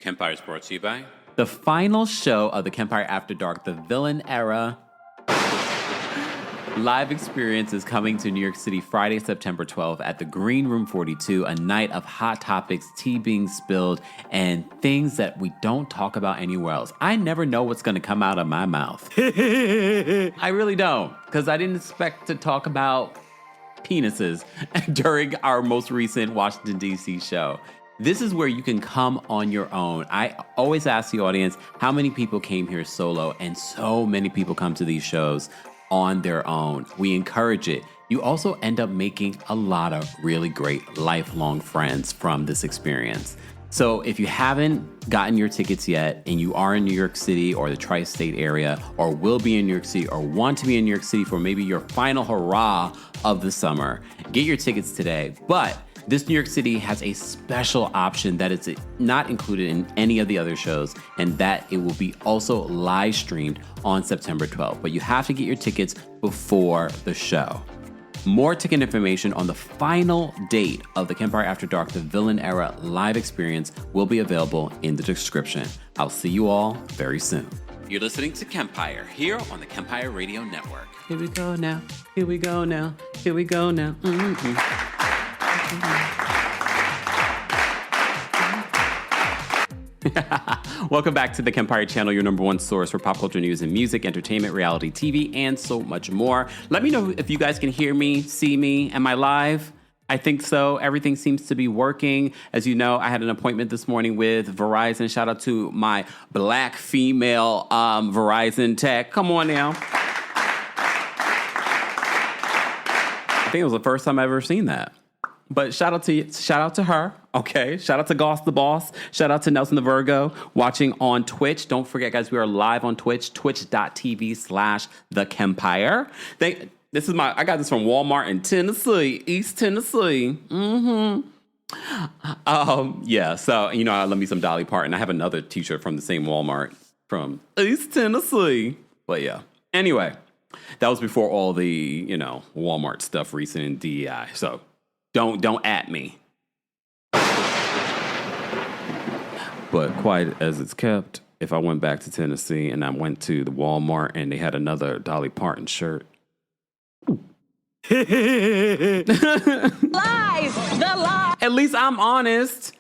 Kempire is brought to you by the final show of the Kempire After Dark, the Villain Era live experience is coming to New York City Friday, September 12th at the Green Room 42, a night of hot topics, tea being spilled, and things that we don't talk about anywhere else. I never know what's going to come out of my mouth. I really don't, because I didn't expect to talk about penises during our most recent Washington, D.C. show. This is where you can come on your own. I always ask the audience how many people came here solo, and so many people come to these shows on their own. We encourage it. You also end up making a lot of really great lifelong friends from this experience. So if you haven't gotten your tickets yet and you are in New York City or the tri-state area or will be in New York City or want to be in New York City for maybe your final hurrah of the summer, get your tickets today. But this New York City has a special option that is not included in any of the other shows, and that it will be also live streamed on September 12th. But you have to get your tickets before the show. More ticket information on the final date of the Kempire After Dark, the Villain Era live experience will be available in the description. I'll see you all very soon. You're listening to Kempire here on the Kempire Radio Network. Here we go now. Here we go now. Here we go now. Mm-hmm. Welcome back to the Kempire channel, your number one source for pop culture news and music, entertainment, reality TV, and so much more. Let me know if you guys can hear me, see me. Am I live? I think so. Everything seems to be working. As you know, I had an appointment this morning with Verizon. Shout out to my black female Verizon tech. Come on now. I think it was the first time I've ever seen that. But shout out to her, okay? Shout out to Goss the Boss. Shout out to Nelson the Virgo watching on Twitch. Don't forget, guys, we are live on Twitch, twitch.tv/TheKempire. I got this from Walmart in Tennessee, East Tennessee. Mm-hmm. Yeah, so, I love me some Dolly Parton. I have another t-shirt from the same Walmart from East Tennessee. But yeah, anyway, that was before all the, Walmart stuff recent in DEI, so Don't at me. But quiet as it's kept, if I went back to Tennessee and I went to the Walmart and they had another Dolly Parton shirt. Lies! The lie! At least I'm honest.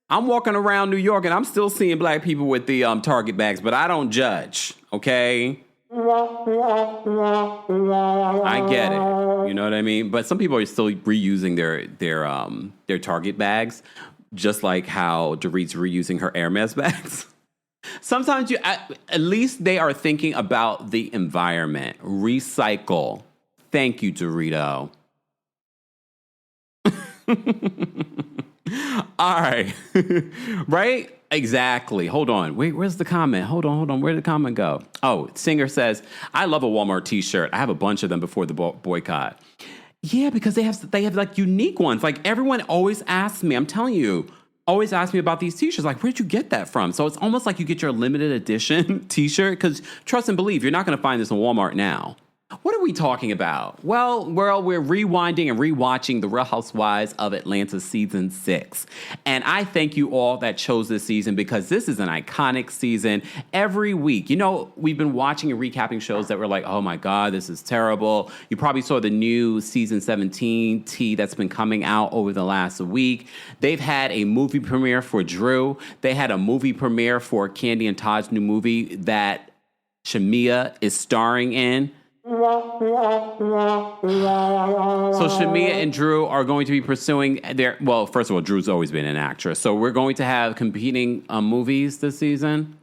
I'm walking around New York and I'm still seeing black people with the Target bags, but I don't judge, okay? I get it. You know what I mean? But some people are still reusing their Target bags, just like how Dorit's reusing her Hermes bags. Sometimes at least they are thinking about the environment. Recycle. Thank you, Dorito. All right. Right? Exactly. Hold on. Wait, where's the comment? Hold on. Where did the comment go? Oh, Singer says, I love a Walmart t-shirt. I have a bunch of them before the boycott. Yeah, because they have like unique ones. Like everyone always asks me, I'm telling you, always ask me about these t-shirts. Like, where'd you get that from? So it's almost like you get your limited edition t-shirt because trust and believe, you're not going to find this in Walmart now. What are we talking about? Well, we're rewinding and rewatching The Real Housewives of Atlanta season 6. And I thank you all that chose this season because this is an iconic season. Every week, we've been watching and recapping shows that were like, oh my God, this is terrible. You probably saw the new season 17 tea that's been coming out over the last week. They've had a movie premiere for Drew. They had a movie premiere for Candy and Todd's new movie that Shamia is starring in. So Shamia and Drew are going to be pursuing first of all, Drew's always been an actress. So we're going to have competing movies this season.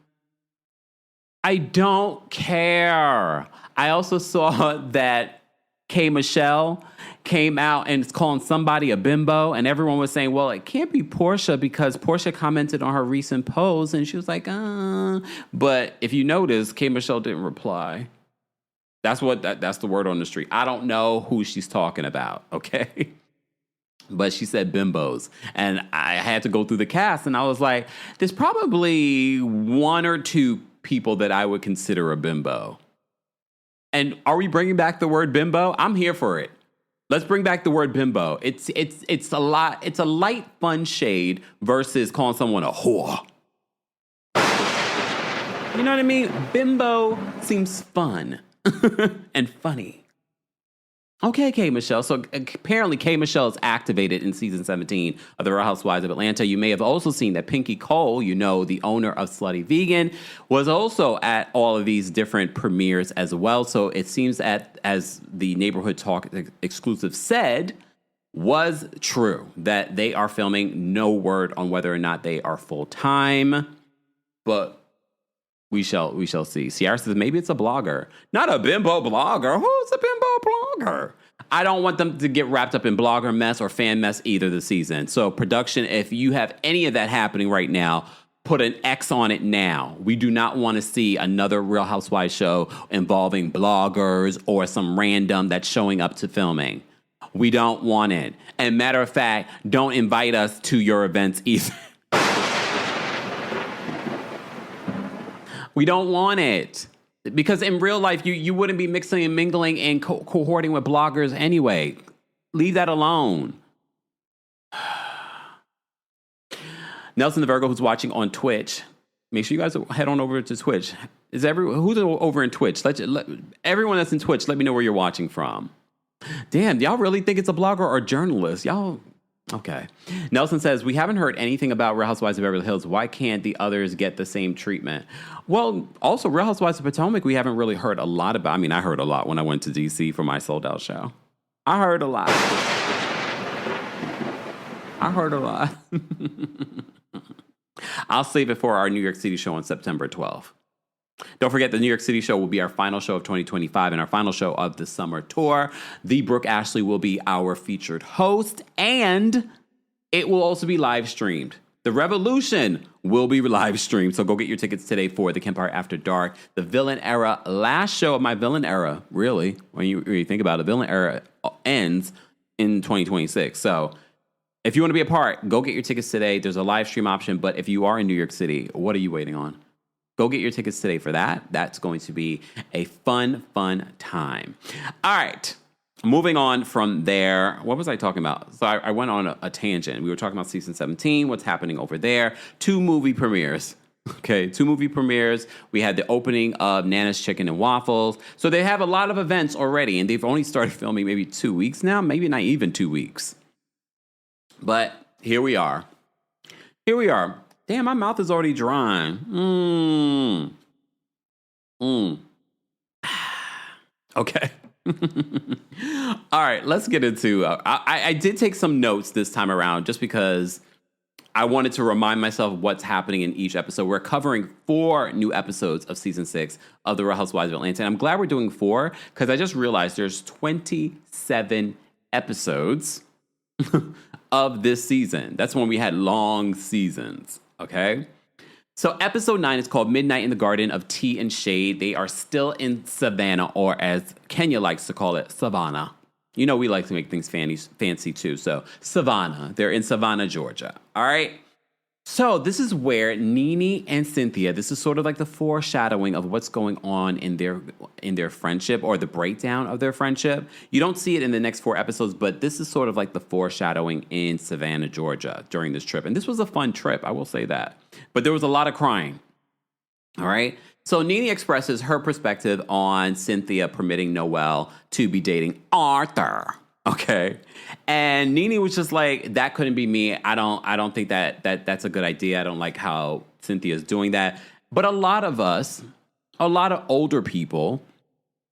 I don't care. I also saw that K. Michelle came out and is calling somebody a bimbo, and everyone was saying, well, it can't be Porsha because Porsha commented on her recent post, and she was like, But if you notice, K. Michelle didn't reply. That's the word on the street. I don't know who she's talking about, okay? But she said bimbos. And I had to go through the cast, and I was like, there's probably one or two people that I would consider a bimbo. And are we bringing back the word bimbo? I'm here for it. Let's bring back the word bimbo. It's a light, fun shade versus calling someone a whore. You know what I mean? Bimbo seems fun and funny. Okay, K. Michelle. So apparently K. Michelle is activated in season 17 of The Real Housewives of Atlanta. You may have also seen that Pinky Cole, the owner of Slutty Vegan, was also at all of these different premieres as well. So it seems that, as the Neighborhood Talk exclusive said, was true that they are filming. No word on whether or not they are full-time, but we shall see. Ciara says maybe it's a blogger. Not a bimbo blogger. Who's a bimbo blogger? I don't want them to get wrapped up in blogger mess or fan mess either this season. So production, if you have any of that happening right now, put an X on it now. We do not want to see another Real Housewives show involving bloggers or some random that's showing up to filming. We don't want it. And matter of fact, don't invite us to your events either. We don't want it. Because in real life, you wouldn't be mixing and mingling and cohorting with bloggers anyway. Leave that alone. Nelson the Virgo, who's watching on Twitch, make sure you guys head on over to Twitch. Who's over in Twitch? Everyone that's in Twitch, let me know where you're watching from. Damn, y'all really think it's a blogger or journalist? Y'all... Okay. Nelson says, we haven't heard anything about Real Housewives of Beverly Hills. Why can't the others get the same treatment? Well, also, Real Housewives of Potomac, we haven't really heard a lot about. I mean, I heard a lot when I went to D.C. for my sold out show. I heard a lot. I'll save it for our New York City show on September 12th. Don't forget, the New York City show will be our final show of 2025 and our final show of the summer tour. The Brooke Ashley will be our featured host, and it will also be live streamed. The Revolution will be live streamed, so go get your tickets today for The Kempire After Dark. The Villain Era, last show of my Villain Era, really, when you think about it, Villain Era ends in 2026. So if you want to be a part, go get your tickets today. There's a live stream option, but if you are in New York City, what are you waiting on? Go get your tickets today for that. That's going to be a fun time. All right. Moving on from there. What was I talking about? So I went on a tangent. We were talking about season 17, what's happening over there. 2 movie premieres. Okay, 2 movie premieres. We had the opening of Nana's Chicken and Waffles. So they have a lot of events already, and they've only started filming maybe 2 weeks now, maybe not even 2 weeks. But here we are. Damn, my mouth is already dry. Okay. All right, let's get into... I did take some notes this time around just because I wanted to remind myself what's happening in each episode. We're covering 4 new episodes of Season 6 of The Real Housewives of Atlanta. And I'm glad we're doing 4 because I just realized there's 27 episodes of this season. That's when we had long seasons. Okay, so episode 9 is called Midnight in the Garden of Tea and Shade. They are still in Savannah, or as Kenya likes to call it, Savannah. You know, we like to make things fancy too. So Savannah, they're in Savannah, Georgia. All right. So this is where Nene and Cynthia, this is sort of like the foreshadowing of what's going on in their friendship, or the breakdown of their friendship. You don't see it in the next 4 episodes, but this is sort of like the foreshadowing in Savannah, Georgia during this trip. And this was a fun trip, I will say that. But there was a lot of crying. All right. So Nene expresses her perspective on Cynthia permitting Noel to be dating Arthur. Okay. And Nene was just like, that couldn't be me. I don't think that's a good idea. I don't like how Cynthia's doing that. But a lot of older people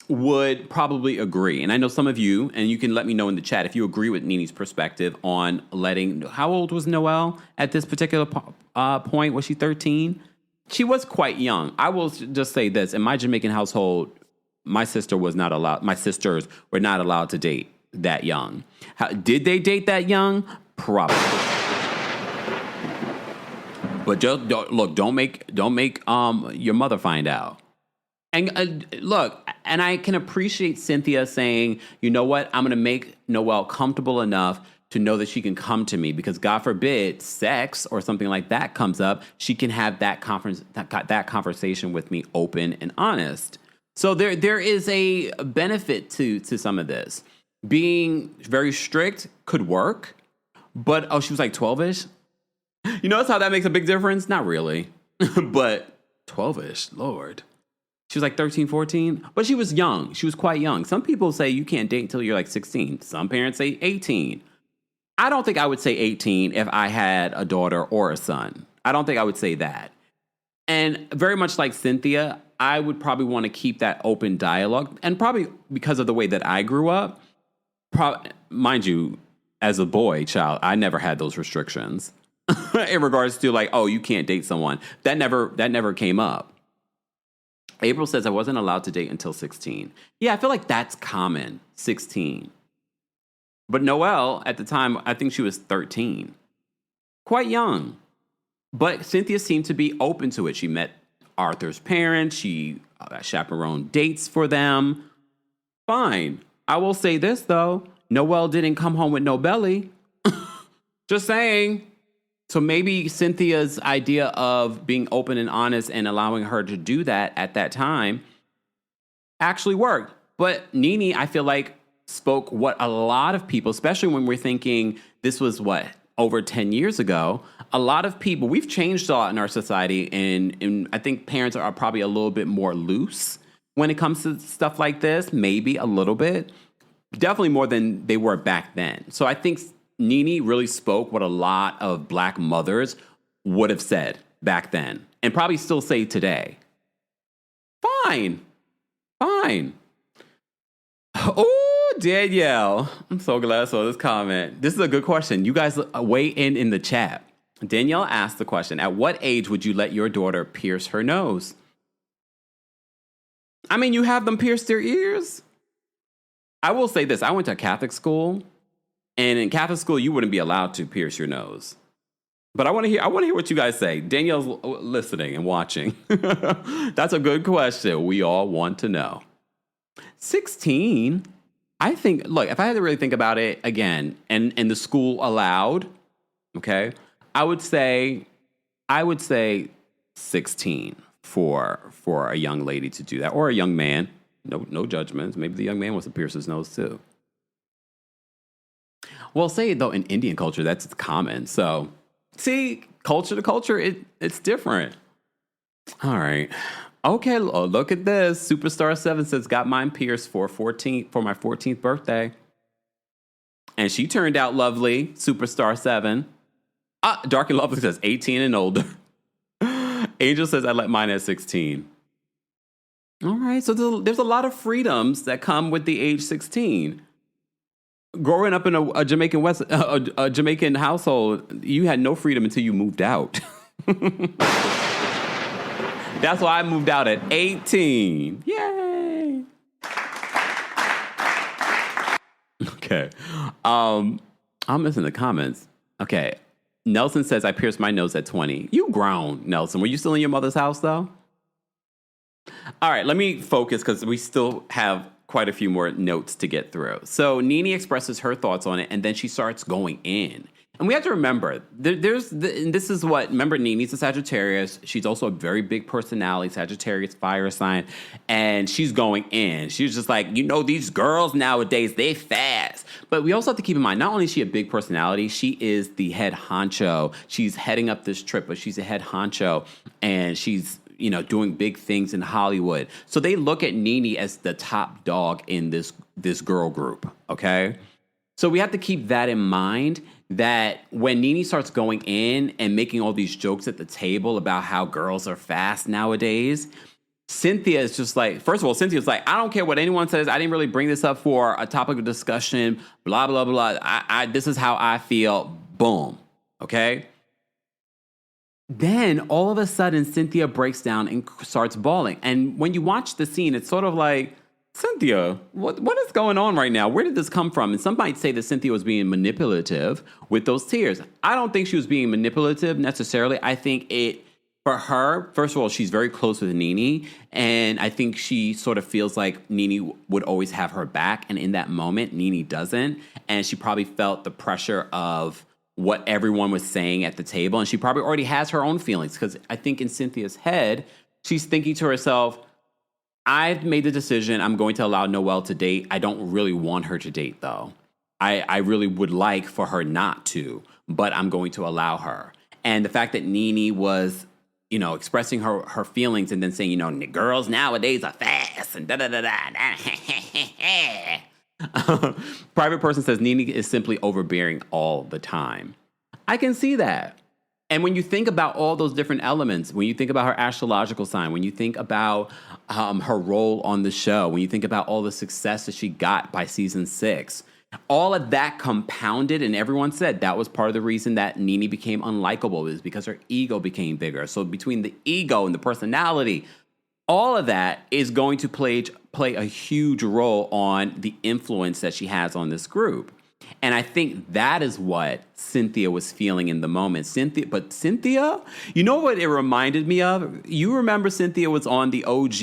would probably agree. And I know some of you, and you can let me know in the chat if you agree with Nene's perspective on letting, how old was Noelle at this particular point? Was she 13? She was quite young. I will just say this. In my Jamaican household, my sisters were not allowed to date that young. Did they date that young? Probably. But just don't make your mother find out. And look, and I can appreciate Cynthia saying, you know what, I'm going to make Noelle comfortable enough to know that she can come to me, because God forbid sex or something like that comes up, she can have that conversation with me open and honest. So there is a benefit to some of this. Being very strict could work, but she was like 12-ish. You notice how that makes a big difference? Not really. But 12-ish, Lord. She was like 13, 14, but she was young. She was quite young. Some people say you can't date until you're like 16. Some parents say 18. I don't think I would say 18 if I had a daughter or a son. I don't think I would say that. And very much like Cynthia, I would probably want to keep that open dialogue. And probably because of the way that I grew up, mind you, as a boy child, I never had those restrictions in regards to like, oh, you can't date someone. That never came up. April says I wasn't allowed to date until 16. Yeah, I feel like that's common, 16. But Noelle, at the time, I think she was 13. Quite young. But Cynthia seemed to be open to it. She met Arthur's parents. She chaperoned dates for them. Fine. I will say this, though. Noelle didn't come home with no belly. Just saying. So maybe Cynthia's idea of being open and honest and allowing her to do that at that time actually worked. But Nene, I feel like, spoke what a lot of people, especially when we're thinking this was over 10 years ago, a lot of people, we've changed a lot in our society, and I think parents are probably a little bit more loose when it comes to stuff like this, maybe a little bit, definitely more than they were back then. So I think Nene really spoke what a lot of Black mothers would have said back then and probably still say today. Fine. Oh, Danielle. I'm so glad I saw this comment. This is a good question. You guys weigh in the chat. Danielle asked the question, at what age would you let your daughter pierce her nose? I mean, you have them pierce their ears. I will say this. I went to a Catholic school, and in Catholic school, you wouldn't be allowed to pierce your nose. But I want to hear what you guys say. Danielle's listening and watching. That's a good question. We all want to know. 16, I think, look, if I had to really think about it again, and the school allowed, okay, I would say 16 for a young lady to do that, or a young man. No judgments. Maybe the young man wants to pierce his nose too. Well, say though in Indian culture that's common. So, see, culture to culture, it's different. All right. Okay, look at this. Superstar 7 says, got mine pierced for my 14th birthday. And she turned out lovely. Superstar 7. Dark and Lovely says 18 and older. Angel says, I let mine at 16. All right, so there's a lot of freedoms that come with the age 16. Growing up in a Jamaican household, you had no freedom until you moved out. That's why I moved out at 18. Yay! Okay. I'm missing the comments. Okay. Nelson says, I pierced my nose at 20. You grown, Nelson. Were you still in your mother's house, though? All right, let me focus because we still have quite a few more notes to get through. So Nene expresses her thoughts on it, and then she starts going in. And we have to remember, remember, Nene's a Sagittarius. She's also a very big personality, Sagittarius fire sign, and she's going in. She's just like, these girls nowadays, they fast. But we also have to keep in mind, not only is she a big personality, she is the head honcho. She's heading up this trip, but she's a head honcho, and she's doing big things in Hollywood. So they look at Nene as the top dog in this girl group, okay? So we have to keep that in mind, that when Nene starts going in and making all these jokes at the table about how girls are fast nowadays, Cynthia is just like, first of all, Cynthia's like, I don't care what anyone says. I didn't really bring this up for a topic of discussion, blah, blah, blah. This is how I feel. Boom. Okay? Then all of a sudden, Cynthia breaks down and starts bawling. And when you watch the scene, it's sort of like, Cynthia, what is going on right now? Where did this come from? And some might say that Cynthia was being manipulative with those tears. I don't think she was being manipulative necessarily. I think for her, first of all, she's very close with Nene. And I think she sort of feels like Nene would always have her back. And in that moment, Nene doesn't. And she probably felt the pressure of what everyone was saying at the table. And she probably already has her own feelings. Because I think in Cynthia's head, she's thinking to herself, I've made the decision. I'm going to allow Noelle to date. I don't really want her to date, though. I really would like for her not to, but I'm going to allow her. And the fact that Nene was, expressing her feelings and then saying, girls nowadays are fast and da-da-da-da. Private person says Nene is simply overbearing all the time. I can see that. And when you think about all those different elements, when you think about her astrological sign, when you think about her role on the show, when you think about all the success that she got by season 6, all of that compounded, and everyone said that was part of the reason that Nene became unlikable, is because her ego became bigger. So between the ego and the personality, all of that is going to play a huge role on the influence that she has on this group. And I think that is what Cynthia was feeling in the moment. Cynthia, you know what it reminded me of? You remember Cynthia was on the OG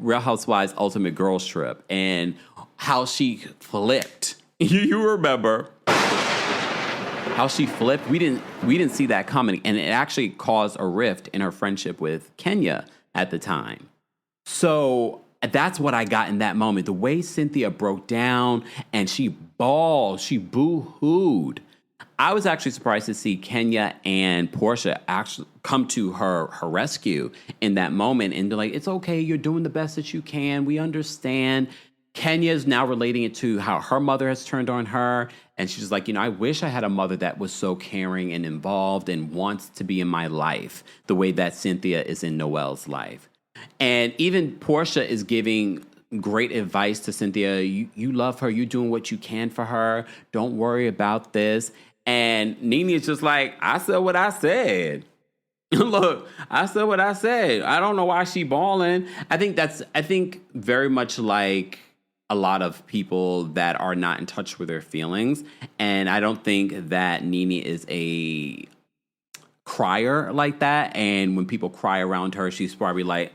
Real Housewives Ultimate Girls Trip and how she flipped. You remember how she flipped? We didn't see that coming, and it actually caused a rift in her friendship with Kenya at the time. So that's what I got in that moment. The way Cynthia broke down and she bawled, she boo-hooed. I was actually surprised to see Kenya and Porsha actually come to her rescue in that moment. And they're like, it's okay, you're doing the best that you can. We understand. Kenya is now relating it to how her mother has turned on her. And she's like, I wish I had a mother that was so caring and involved and wants to be in my life the way that Cynthia is in Noelle's life. And even Porsha is giving great advice to Cynthia. You love her. You're doing what you can for her. Don't worry about this. And Nene is just like, I said what I said. Look, I said what I said. I don't know why she bawling. I think very much like a lot of people that are not in touch with their feelings. And I don't think that Nene is a crier like that. And when people cry around her, she's probably like,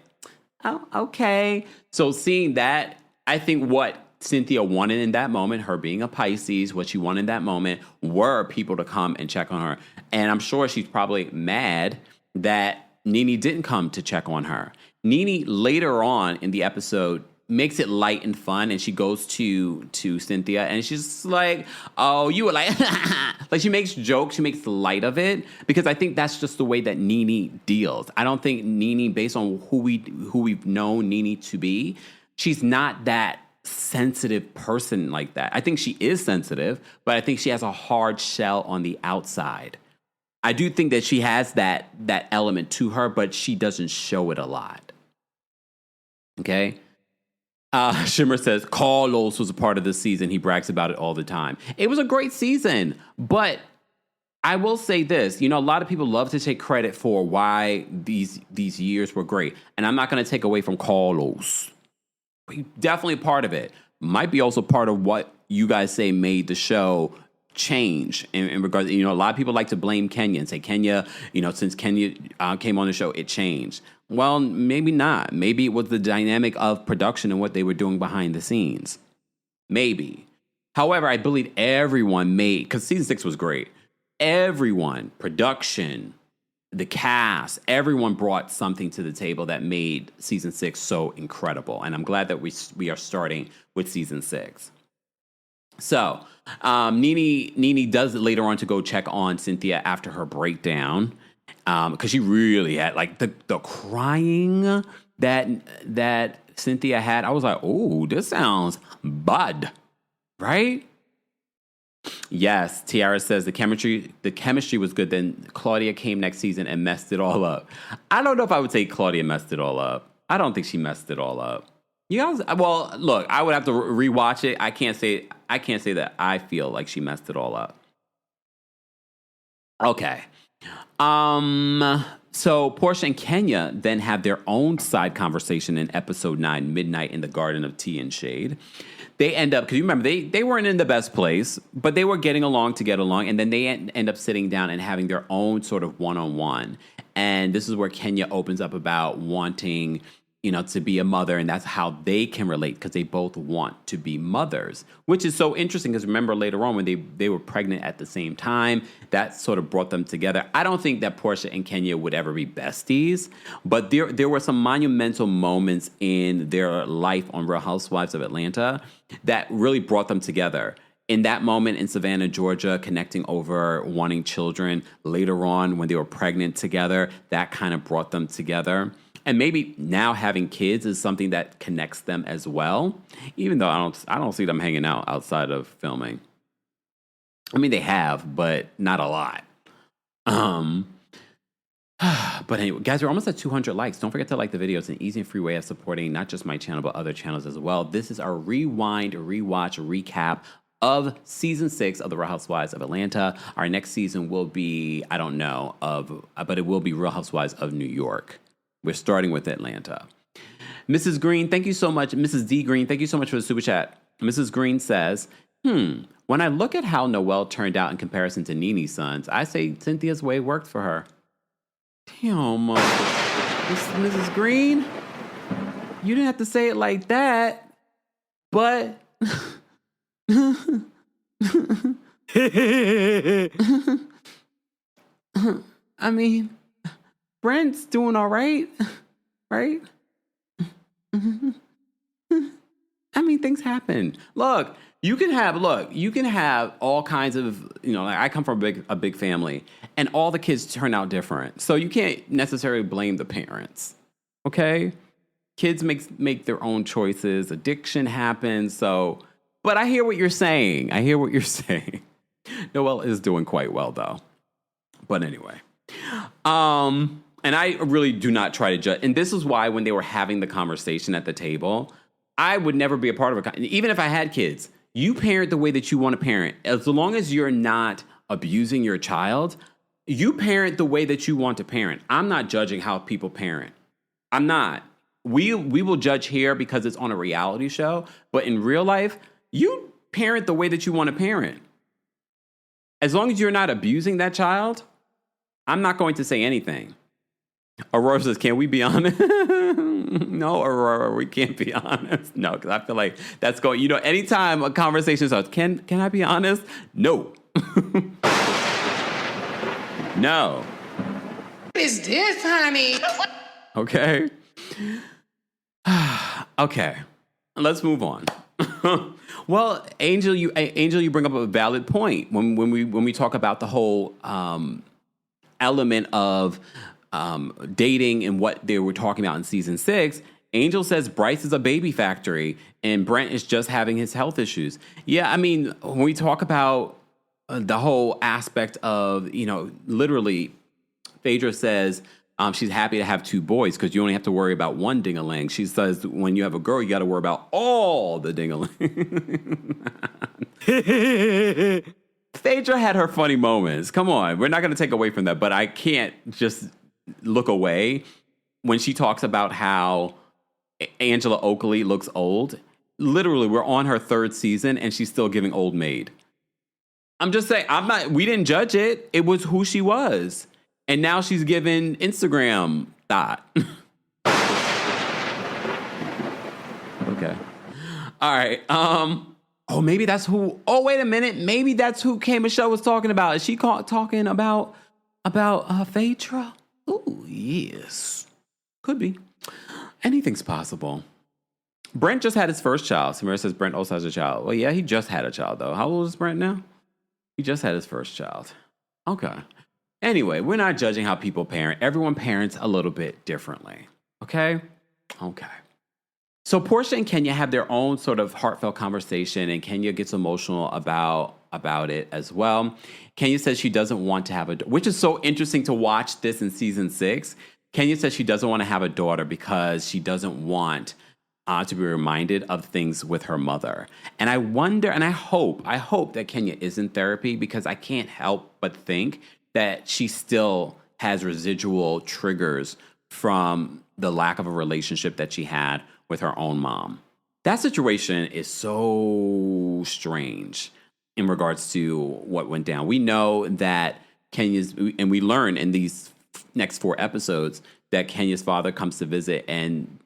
oh, okay. So seeing that, I think what Cynthia wanted in that moment, her being a Pisces, what she wanted in that moment were people to come and check on her. And I'm sure she's probably mad that Nene didn't come to check on her. Nene later on in the episode makes it light and fun, and she goes to Cynthia, and she's like, oh, you were like, like she makes jokes, she makes light of it, because I think that's just the way that Nene deals. I don't think Nene, based on who we've known Nene to be, she's not that sensitive person like that. I think she is sensitive, but I think she has a hard shell on the outside. I do think that she has that element to her, but she doesn't show it a lot. Okay? Shimmer says, Carlos was a part of this season. He brags about it all the time. It was a great season, but I will say this. A lot of people love to take credit for why these years were great. And I'm not going to take away from Carlos. He's definitely a part of it. Might be also part of what you guys say made the show change in regards. A lot of people like to blame Kenya and say Kenya, since Kenya came on the show, it changed. Well, maybe not. Maybe it was the dynamic of production and what they were doing behind the scenes. Maybe. However, I believe everyone because season 6 was great. Everyone, production, the cast, everyone brought something to the table that made season 6 so incredible. And I'm glad that we are starting with season 6. So, Nene does later on to go check on Cynthia after her breakdown. Because she really had like the crying that Cynthia had. I was like, oh, this sounds bad, right? Yes, Tiara says the chemistry was good. Then Claudia came next season and messed it all up. I don't know if I would say Claudia messed it all up. I don't think she messed it all up. You guys, well, look, I would have to rewatch it. I can't say that I feel like she messed it all up. Okay. So Porsha and Kenya then have their own side conversation in episode 9, Midnight in the Garden of Tea and Shade. They end up, because you remember, they weren't in the best place, but they were getting along to get along, and then they end up sitting down and having their own sort of one-on-one. And this is where Kenya opens up about wanting, to be a mother, and that's how they can relate, because they both want to be mothers, which is so interesting, because remember later on when they were pregnant at the same time, that sort of brought them together. I don't think that Porsha and Kenya would ever be besties, but there were some monumental moments in their life on Real Housewives of Atlanta that really brought them together in that moment in Savannah, Georgia, connecting over wanting children. Later on, when they were pregnant together, that kind of brought them together. And maybe now having kids is something that connects them as well, even though I don't see them hanging out outside of filming. I mean, they have, but not a lot. But anyway, guys, we're almost at 200 likes. Don't forget to like the video. It's an easy and free way of supporting not just my channel, but other channels as well. This is our rewind, rewatch, recap of season 6 of The Real Housewives of Atlanta. Our next season will be, I don't know, but it will be Real Housewives of New York. We're starting with Atlanta. Mrs. Green, thank you so much. Mrs. D. Green, thank you so much for the super chat. Mrs. Green says, when I look at how Noelle turned out in comparison to Nene's sons, I say Cynthia's way worked for her. Damn, Mrs. Green, you didn't have to say it like that, but I mean, Brent's doing all right, right? I mean, things happen. Look, you can have all kinds of, like I come from a big family, and all the kids turn out different. So you can't necessarily blame the parents. Okay? Kids make their own choices. Addiction happens. But I hear what you're saying. Noelle is doing quite well though. But anyway. And I really do not try to judge. And this is why when they were having the conversation at the table, I would never be a part of it. Even if I had kids, you parent the way that you want to parent. As long as you're not abusing your child, you parent the way that you want to parent. I'm not judging how people parent. I'm not. We will judge here because it's on a reality show. But in real life, you parent the way that you want to parent. As long as you're not abusing that child, I'm not going to say anything. Aurora says, can we be honest? No, Aurora, we can't be honest. No, because I feel like that's going, anytime a conversation starts, can I be honest? No. No. What is this, honey? Okay. Okay. Let's move on. Well, Angel, you bring up a valid point when we talk about the whole element of dating and what they were talking about in season 6. Angel says Bryce is a baby factory and Brent is just having his health issues. Yeah, I mean, when we talk about the whole aspect of, literally, Phaedra says she's happy to have 2 boys because you only have to worry about one ding-a-ling. She says when you have a girl, you got to worry about all the ding-a-ling. Phaedra had her funny moments. Come on. We're not going to take away from that, but I can't just look away when she talks about how Angela Oakley looks old. Literally, we're on her 3rd season and she's still giving old maid. I'm just saying, we didn't judge it. It was who she was. And now she's giving Instagram thought. Okay. All right. Oh, maybe that's who. Oh, wait a minute. Maybe that's who K. Michelle was talking about. Is she talking about Phaedra? Oh, yes. Could be. Anything's possible. Brent just had his first child. Samira says Brent also has a child. Well, yeah, he just had a child, though. How old is Brent now? He just had his first child. Okay. Anyway, we're not judging how people parent. Everyone parents a little bit differently. Okay? Okay. So Porsha and Kenya have their own sort of heartfelt conversation, and Kenya gets emotional about it as well. Kenya says she doesn't want to have which is so interesting to watch this in season 6. Kenya says she doesn't want to have a daughter because she doesn't want to be reminded of things with her mother. And I wonder, and I hope that Kenya is in therapy because I can't help but think that she still has residual triggers from the lack of a relationship that she had with her own mom. That situation is so strange in regards to what went down. We know that and we learn in these next 4 episodes that Kenya's father comes to visit, and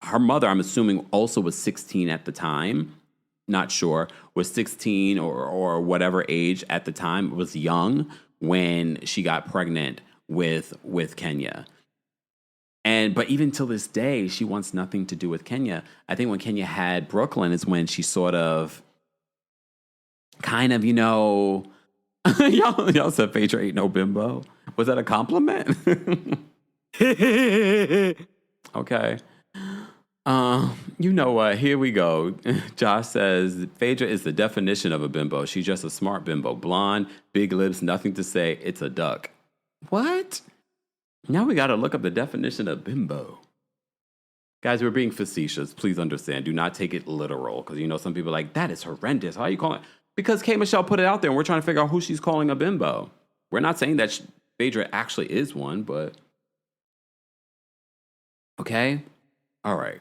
her mother, I'm assuming, also was 16 at the time. Not sure. Was 16 or whatever age at the time. Was young when she got pregnant with Kenya. But even till this day, she wants nothing to do with Kenya. I think when Kenya had Brooklyn is when she sort of kind of, y'all said Phaedra ain't no bimbo. Was that a compliment? Okay. You know what? Here we go. Josh says, Phaedra is the definition of a bimbo. She's just a smart bimbo. Blonde, big lips, nothing to say. It's a duck. What? Now we got to look up the definition of bimbo. Guys, we're being facetious. Please understand. Do not take it literal. Because, some people are like, that is horrendous. How are you calling it? Because K. Michelle put it out there and we're trying to figure out who she's calling a bimbo. We're not saying that Phaedra actually is one, but... Okay. All right.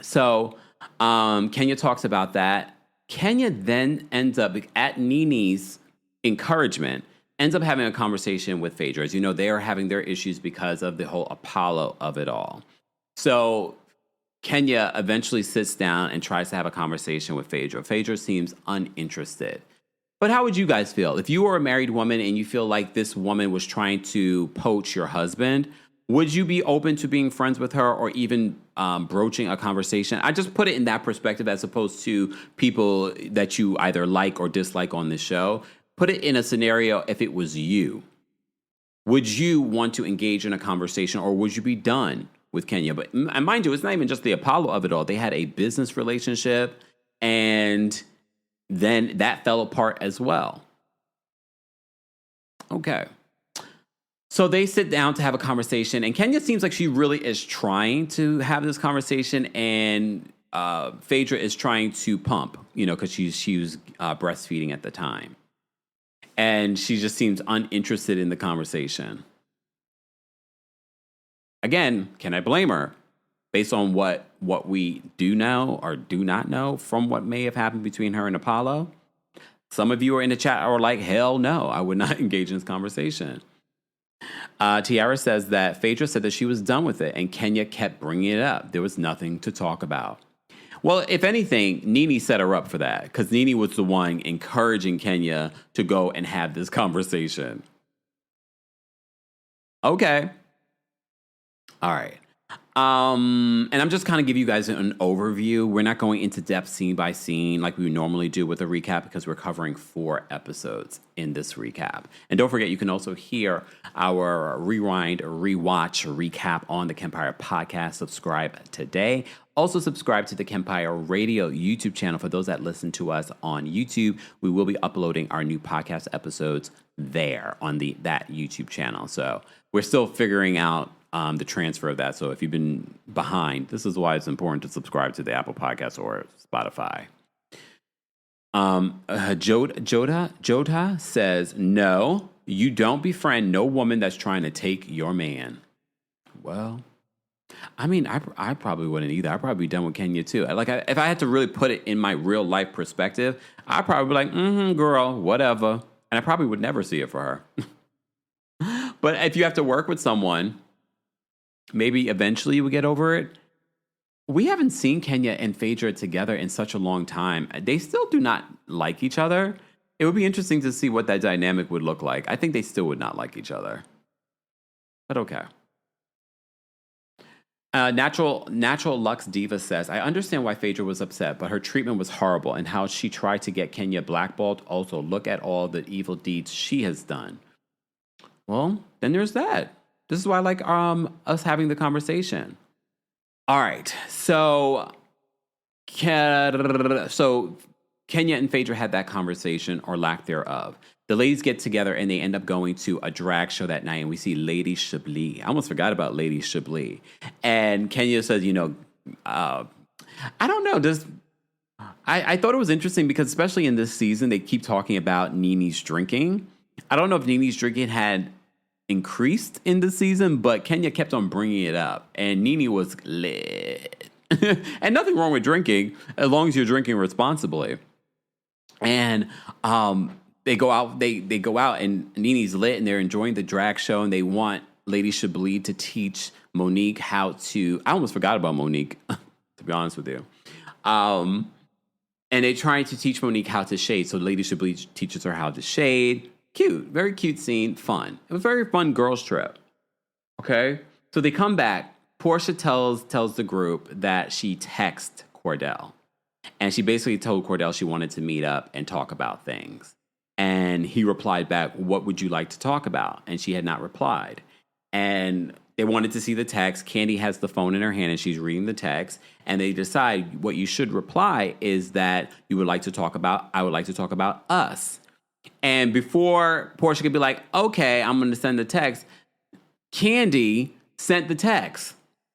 So, Kenya talks about that. Kenya then ends up, at Nene's encouragement, ends up having a conversation with Phaedra. As you know, they are having their issues because of the whole Apollo of it all. So, Kenya eventually sits down and tries to have a conversation with Phaedra. Phaedra seems uninterested. But how would you guys feel? If you were a married woman and you feel like this woman was trying to poach your husband, would you be open to being friends with her or even broaching a conversation? I just put it in that perspective as opposed to people that you either like or dislike on this show. Put it in a scenario if it was you. Would you want to engage in a conversation or would you be done with Kenya? But and mind you, it's not even just the Apollo of it all. They had a business relationship and then that fell apart as well. Okay. So they sit down to have a conversation, and Kenya seems like she really is trying to have this conversation, and Phaedra is trying to pump, because she was breastfeeding at the time. And she just seems uninterested in the conversation. Again, can I blame her? Based on what we do know or do not know from what may have happened between her and Apollo? Some of you are in the chat are like, hell no, I would not engage in this conversation. Tiara says that Phaedra said that she was done with it, and Kenya kept bringing it up. There was nothing to talk about. Well, if anything, Nene set her up for that, because Nene was the one encouraging Kenya to go and have this conversation. Okay. All right. And I'm just kind of giving you guys an overview. We're not going into depth scene by scene like we normally do with a recap because we're covering 4 episodes in this recap. And don't forget, you can also hear our rewind, rewatch, recap on the Kempire podcast. Subscribe today. Also subscribe to the Kempire Radio YouTube channel for those that listen to us on YouTube. We will be uploading our new podcast episodes there on that YouTube channel. So we're still figuring out the transfer of that. So if you've been behind, this is why it's important to subscribe to the Apple Podcast or Spotify. Jota says, no, you don't befriend no woman that's trying to take your man. Well, I mean, I probably wouldn't either. I'd probably be done with Kenya too. If I had to really put it in my real life perspective, I'd probably be like, girl, whatever. And I probably would never see it for her. But if you have to work with someone, maybe eventually you would get over it. We haven't seen Kenya and Phaedra together in such a long time. They still do not like each other. It would be interesting to see what that dynamic would look like. I think they still would not like each other. But okay. Natural Lux Diva says, I understand why Phaedra was upset, but her treatment was horrible and how she tried to get Kenya blackballed. Also, look at all the evil deeds she has done. Well, then there's that. This is why I like us having the conversation. All right. So Kenya and Phaedra had that conversation or lack thereof. The ladies get together and they end up going to a drag show that night, and we see Lady Chablis. I almost forgot about Lady Chablis. And Kenya says, I don't know. I thought it was interesting because especially in this season, they keep talking about Nene's drinking. I don't know if Nene's drinking had increased in the season, but Kenya kept on bringing it up, and Nene was lit. And nothing wrong with drinking as long as you're drinking responsibly. And they go out, and Nene's lit, and they're enjoying the drag show, and they want Lady Chablis to teach Monique how to. I almost forgot about Monique, to be honest with you. And they're trying to teach Monique how to shade. So Lady Chablis teaches her how to shade. Cute, very cute scene, fun. It was a very fun girls' trip. Okay, so they come back. Porsha tells the group that she texted Cordell, And she basically told Cordell she wanted to meet up and talk about things. And he replied back, "What would you like to talk about?" And she had not replied. And they wanted to see the text. Candy has the phone in her hand and she's reading the text. And they decide what you should reply is that I would like to talk about us. And before Porsha could be like, okay, I'm going to send the text, Candy sent the text,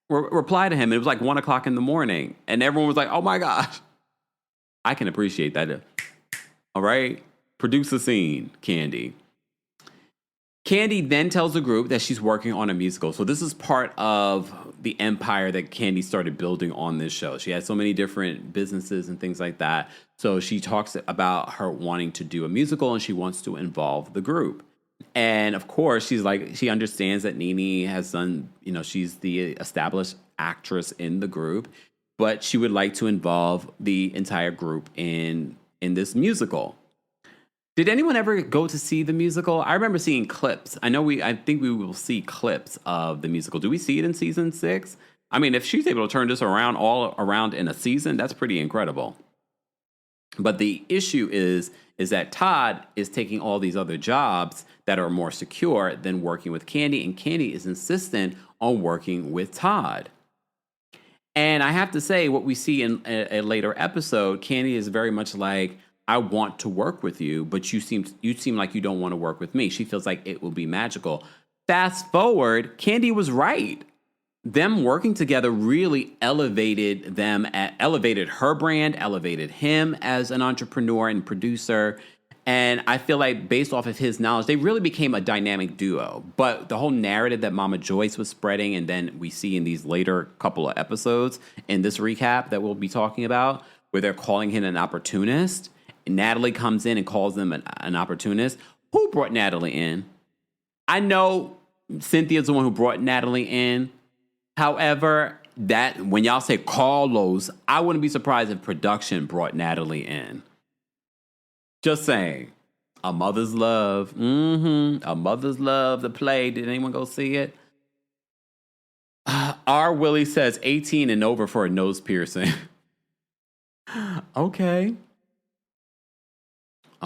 reply to him. It was like 1 o'clock in the morning. And everyone was like, oh my gosh. I can appreciate that. All right. Produce a scene, Candy. Candy then tells the group that she's working on a musical. So this is part of the empire that Candy started building on this show. She has so many different businesses and things like that. So she talks about her wanting to do a musical and she wants to involve the group. And of course, she understands that Nene has done, she's the established actress in the group, but she would like to involve the entire group in this musical. Did anyone ever go to see the musical? I remember seeing clips. I think we will see clips of the musical. Do we see it in season 6? I mean, if she's able to turn this all around in a season, that's pretty incredible. But the issue is that Todd is taking all these other jobs that are more secure than working with Candy, and Candy is insistent on working with Todd. And I have to say, what we see in a later episode, Candy is very much like, I want to work with you, but you seem like you don't want to work with me. She feels like it will be magical. Fast forward, Candy was right. Them working together really elevated her brand, elevated him as an entrepreneur and producer. And I feel like based off of his knowledge, they really became a dynamic duo. But the whole narrative that Mama Joyce was spreading, and then we see in these later couple of episodes in this recap that we'll be talking about, where they're calling him an opportunist. Natalie comes in and calls them an opportunist. Who brought Natalie in? I know Cynthia's the one who brought Natalie in. However, that when y'all say Carlos, I wouldn't be surprised if production brought Natalie in. Just saying. A Mother's Love. A Mother's Love, the play. Did anyone go see it? R. Willie says 18 and over for a nose piercing.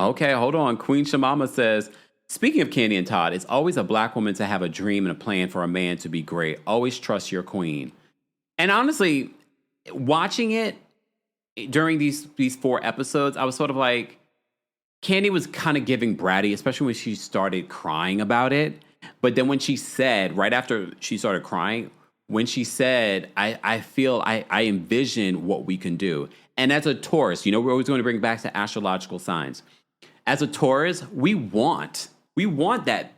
Okay, hold on. Queen Shamama says, speaking of Candy and Todd, it's always a black woman to have a dream and a plan for a man to be great. Always trust your queen. And honestly, watching it during these 4 episodes, I was sort of like, Candy was kind of giving bratty, especially when she started crying about it. But then when she said, right after she started crying, when she said, I feel I envision what we can do. And as a Taurus, we're always going to bring back to astrological signs. As a Taurus, we want that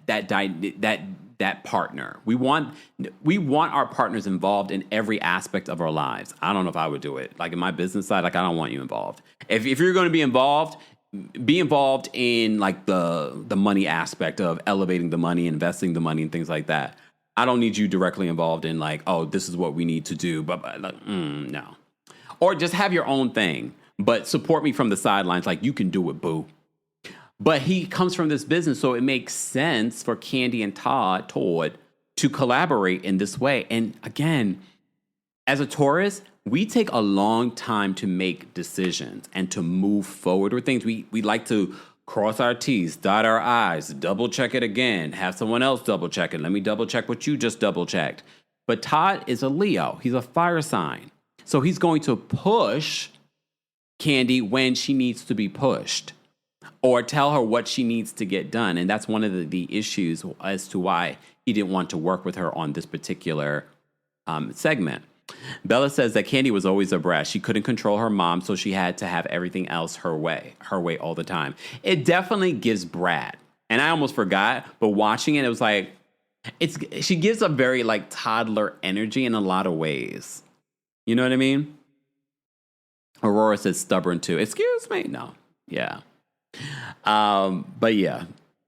partner. We want our partners involved in every aspect of our lives. I don't know if I would do it. Like in my business side, like I don't want you involved. If you're going to be involved in like the money aspect of elevating the money, investing the money, and things like that. I don't need you directly involved in like, oh, this is what we need to do. But no. Or just have your own thing, but support me from the sidelines. Like, you can do it, boo. But he comes from this business, so it makes sense for Candy and Todd to collaborate in this way. And again, as a Taurus, we take a long time to make decisions and to move forward with things. We like to cross our T's, dot our I's, double check it again, have someone else double check it. Let me double check what you just double checked. But Todd is a Leo. He's a fire sign. So he's going to push Candy when she needs to be pushed, or tell her what she needs to get done. And that's one of the issues as to why he didn't want to work with her on this particular segment. Bella says that Candy was always a brat. She couldn't control her mom, so she had to have everything else her way all the time. It definitely gives brat. And I almost forgot, but watching it, it was like, she gives a very like toddler energy in a lot of ways. You know what I mean? Aurora says stubborn too. Excuse me? No. Yeah. But yeah.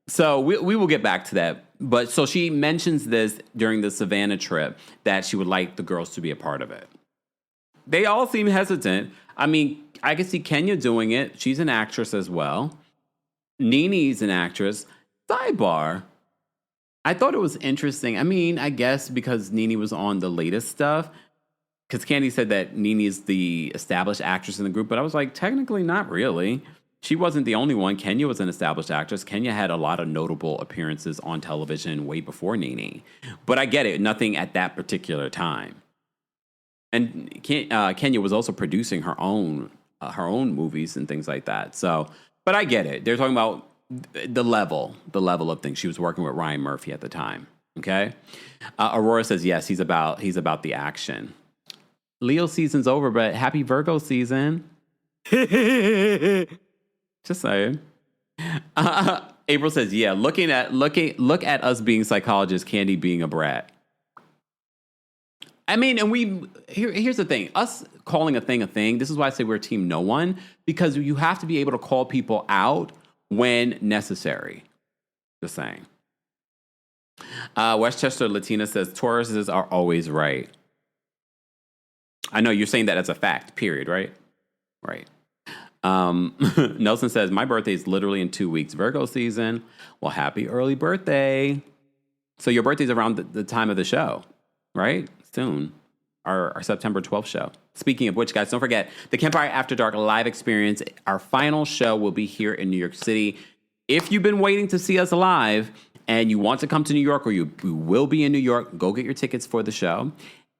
So we will get back to that. But so she mentions this during the Savannah trip that she would like the girls to be a part of it. They all seem hesitant. I mean, I can see Kenya doing it. She's an actress as well. Nene's an actress. Sidebar. I thought it was interesting. I mean, I guess because Nene was on the latest stuff, because Candy said that Nene is the established actress in the group, but I was like, technically not really. She wasn't the only one. Kenya was an established actress. Kenya had a lot of notable appearances on television way before Nene. But I get it, nothing at that particular time. And Kenya was also producing her own movies and things like that. So, but I get it. They're talking about the level of things. She was working with Ryan Murphy at the time. Okay. Aurora says yes. He's about the action. Leo season's over, but happy Virgo season. Just saying. April says, yeah, look at us being psychologists, Candy being a brat. I mean, and here's the thing. Us calling a thing, this is why I say we're team no one, because you have to be able to call people out when necessary. Just saying. Westchester Latina says, Tauruses are always right. I know you're saying that as a fact, period, right? Right. Nelson says, my birthday is literally in 2 weeks. Virgo season. Well, happy early birthday. So your birthday's around the time of the show, right? Soon. Our September 12th show. Speaking of which, guys, don't forget the Kempire After Dark live experience. Our final show will be here in New York City. If you've been waiting to see us live and you want to come to New York, or you will be in New York, go get your tickets for the show.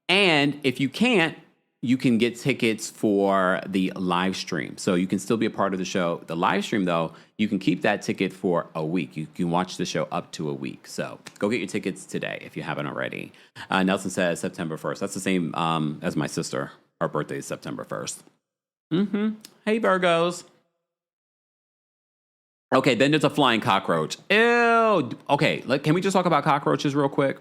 And if you can't, you can get tickets for the live stream. So you can still be a part of the show. The live stream, though, you can keep that ticket for a week. You can watch the show up to a week. So go get your tickets today if you haven't already. Nelson says September 1st. That's the same as my sister. Our birthday is September 1st. Mm-hmm. Hey, Virgos. Okay, then there's a flying cockroach. Ew. Okay, can we just talk about cockroaches real quick?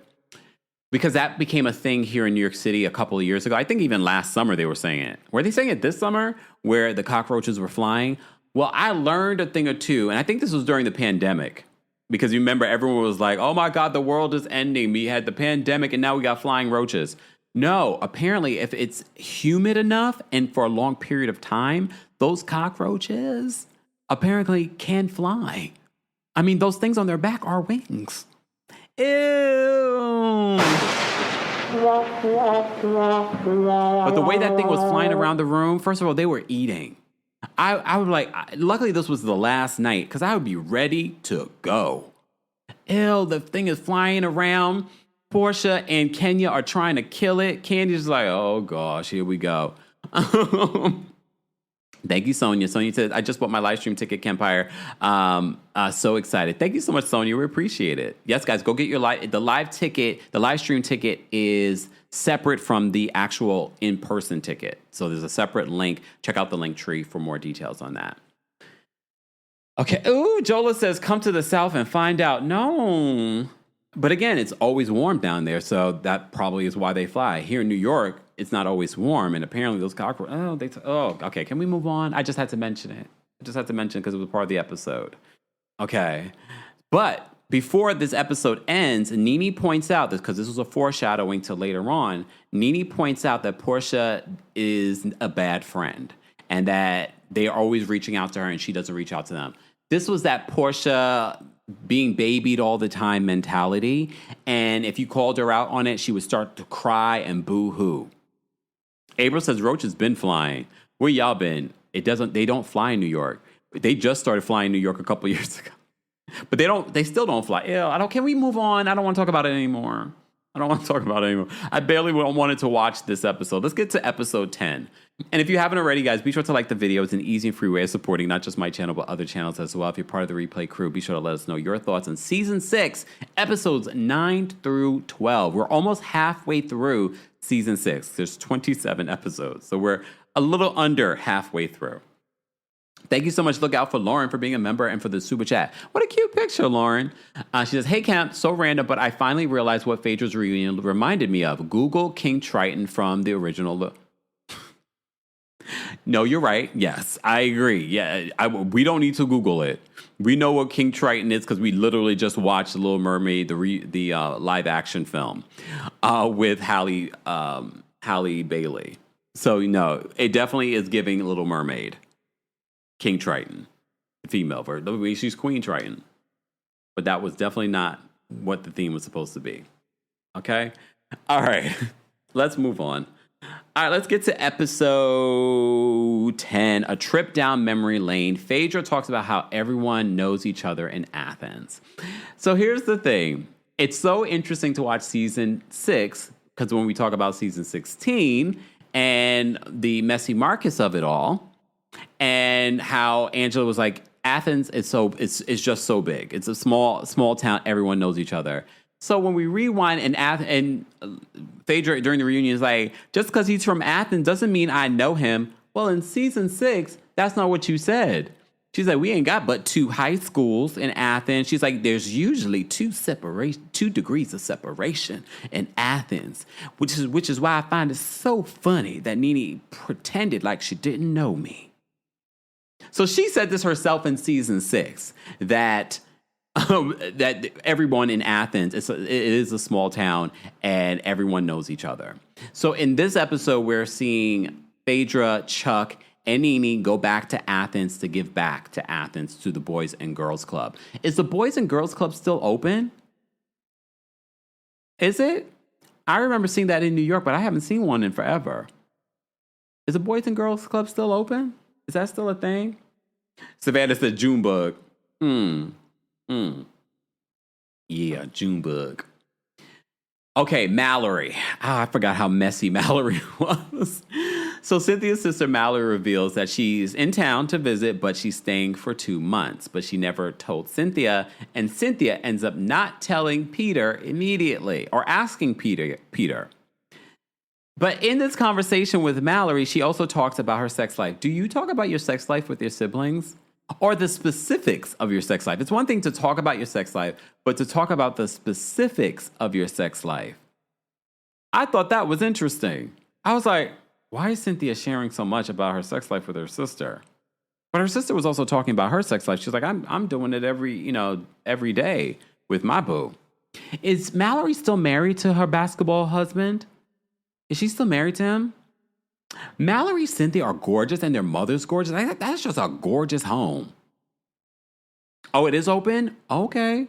Because that became a thing here in New York City a couple of years ago. I think even last summer they were saying it. Were they saying it this summer where the cockroaches were flying? Well, I learned a thing or two, and I think this was during the pandemic. Because you remember everyone was like, oh my God, the world is ending. We had the pandemic and now we got flying roaches. No, apparently if it's humid enough and for a long period of time, those cockroaches apparently can fly. I mean, those things on their back are wings. Ew. But the way that thing was flying around the room, first of all, they were eating. I was like, luckily this was the last night because I would be ready to go. Ew, the thing is flying around. Porsha and Kenya are trying to kill it. Candy's like, oh gosh, here we go. Thank you, Sonia. Sonia says, I just bought my live stream ticket, Kempire. So excited. Thank you so much, Sonia. We appreciate it. Yes, guys, go get your the live ticket. The live stream ticket is separate from the actual in-person ticket. So there's a separate link. Check out the link tree for more details on that. Okay. Ooh, Jola says, come to the South and find out. No. But again, it's always warm down there. So that probably is why they fly. Here in New York, it's not always warm, and apparently those cockroaches. Okay. Can we move on? I just had to mention it. Because it was part of the episode. Okay, but before this episode ends, Nene points out this because this was a foreshadowing to later on. Nene points out that Porsha is a bad friend, and that they are always reaching out to her, and she doesn't reach out to them. This was that Porsha being babied all the time mentality, and if you called her out on it, she would start to cry and boo-hoo. April says Roach has been flying. Where y'all been? They don't fly in New York. They just started flying in New York a couple years ago. But they still don't fly. Ew, can we move on? I don't want to talk about it anymore. I barely wanted to watch this episode. Let's get to episode 10. And if you haven't already, guys, be sure to like the video. It's an easy and free way of supporting not just my channel, but other channels as well. If you're part of the replay crew, be sure to let us know your thoughts on season 6, episodes 9 through 12. We're almost halfway through season 6. There's 27 episodes. So we're a little under halfway through. Thank you so much. Look out for Lauren for being a member and for the super chat. What a cute picture, Lauren. She says, hey, Camp, so random, but I finally realized what Phaedra's reunion reminded me of. Google King Triton from the original. No, you're right. Yes, I agree. Yeah, we don't need to Google it. We know what King Triton is because we literally just watched The Little Mermaid, the live action film with Halle Bailey. So, no, it definitely is giving Little Mermaid. King Triton, the female version. She's Queen Triton. But that was definitely not what the theme was supposed to be. Okay? All right. Let's move on. All right, let's get to episode 10, A Trip Down Memory Lane. Phaedra talks about how everyone knows each other in Athens. So here's the thing. It's so interesting to watch season 6, because when we talk about season 16 and the messy Marcus of it all, and how Angela was like, Athens is it's just so big. It's a small town. Everyone knows each other. So when we rewind and Phaedra during the reunion is like, just because he's from Athens doesn't mean I know him. Well, in season 6, that's not what you said. She's like, we ain't got but 2 high schools in Athens. She's like, there's usually 2 degrees of separation in Athens, which is why I find it so funny that Nene pretended like she didn't know me. So she said this herself in season 6, that everyone in Athens, it is a small town and everyone knows each other. So in this episode, we're seeing Phaedra, Chuck, and Nene go back to Athens to give back to Athens to the Boys and Girls Club. Is the Boys and Girls Club still open? Is it? I remember seeing that in New York, but I haven't seen one in forever. Is the Boys and Girls Club still open? Is that still a thing? Savannah said Junebug. Yeah, Junebug. Okay, Mallory. I forgot how messy Mallory was. So Cynthia's sister Mallory reveals that she's in town to visit, but she's staying for 2 months. But she never told Cynthia, and Cynthia ends up not telling Peter immediately, or asking Peter. But in this conversation with Mallory, she also talks about her sex life. Do you talk about your sex life with your siblings? Or the specifics of your sex life? It's one thing to talk about your sex life, but to talk about the specifics of your sex life. I thought that was interesting. I was like, why is Cynthia sharing so much about her sex life with her sister? But her sister was also talking about her sex life. She's like, I'm doing it every day with my boo. Is Mallory still married to her basketball husband? Is she still married to him? Mallory and Cynthia are gorgeous and their mother's gorgeous. That's just a gorgeous home. Oh, it is open? Okay.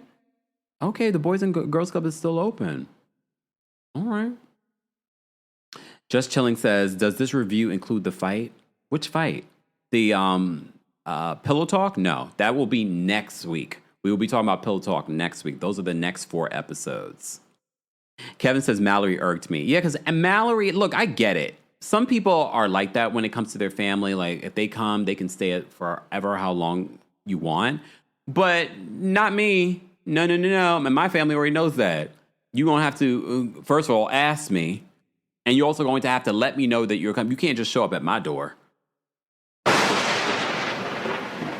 Okay, the Boys and Girls Club is still open. All right. Just Chilling says, does this review include the fight? Which fight? The Pillow Talk? No, that will be next week. We will be talking about Pillow Talk next week. Those are the next 4 episodes. Kevin says, Mallory irked me. Yeah, because Mallory, look, I get it. Some people are like that when it comes to their family. Like, if they come, they can stay forever, how long you want. But not me. No. And my family already knows that. You're going to have to, first of all, ask me. And you're also going to have to let me know that you're coming. You can't just show up at my door.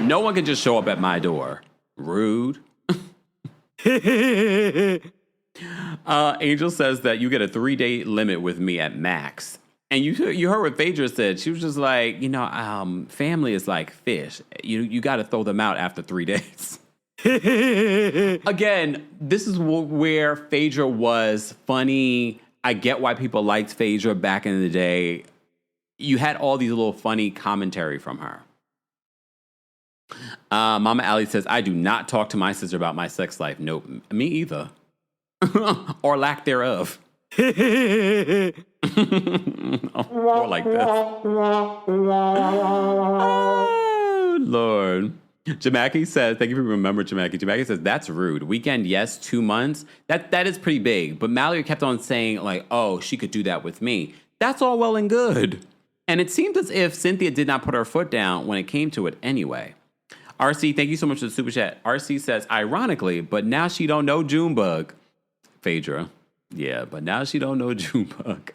No one can just show up at my door. Rude. Angel says that you get a 3-day limit with me at max. And you heard what Phaedra said. She was just like, family is like fish. You got to throw them out after 3 days. Again, this is where Phaedra was funny. I get why people liked Phaedra back in the day. You had all these little funny commentary from her. Mama Allie says, I do not talk to my sister about my sex life. Nope, me either. Or lack thereof. Or like this. Oh, Lord. Jamaki says, thank you for remembering Jamaki. Jamaki says, that's rude. Weekend, yes, 2 months. That is pretty big. But Mallory kept on saying, like, oh, she could do that with me. That's all well and good. And it seemed as if Cynthia did not put her foot down when it came to it anyway. RC, thank you so much for the super chat. RC says, ironically, but now she don't know Junebug. Phaedra. Yeah, but now she don't know Junebug.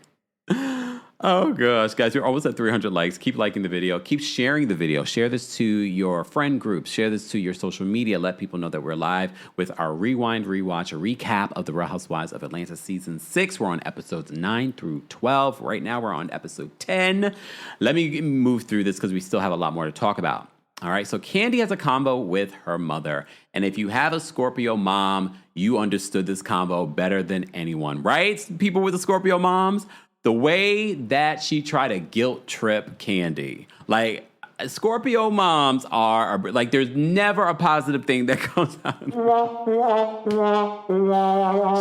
Oh, gosh. Guys, we're almost at 300 likes. Keep liking the video. Keep sharing the video. Share this to your friend groups. Share this to your social media. Let people know that we're live with our Rewind, Rewatch, a recap of The Real Housewives of Atlanta Season 6. We're on episodes 9 through 12. Right now, we're on episode 10. Let me move through this because we still have a lot more to talk about. All right, so Kandi has a combo with her mother. And if you have a Scorpio mom, you understood this combo better than anyone, right? People with the Scorpio moms, the way that she tried to guilt trip Kandi. Like, Scorpio moms are, like, there's never a positive thing that comes out.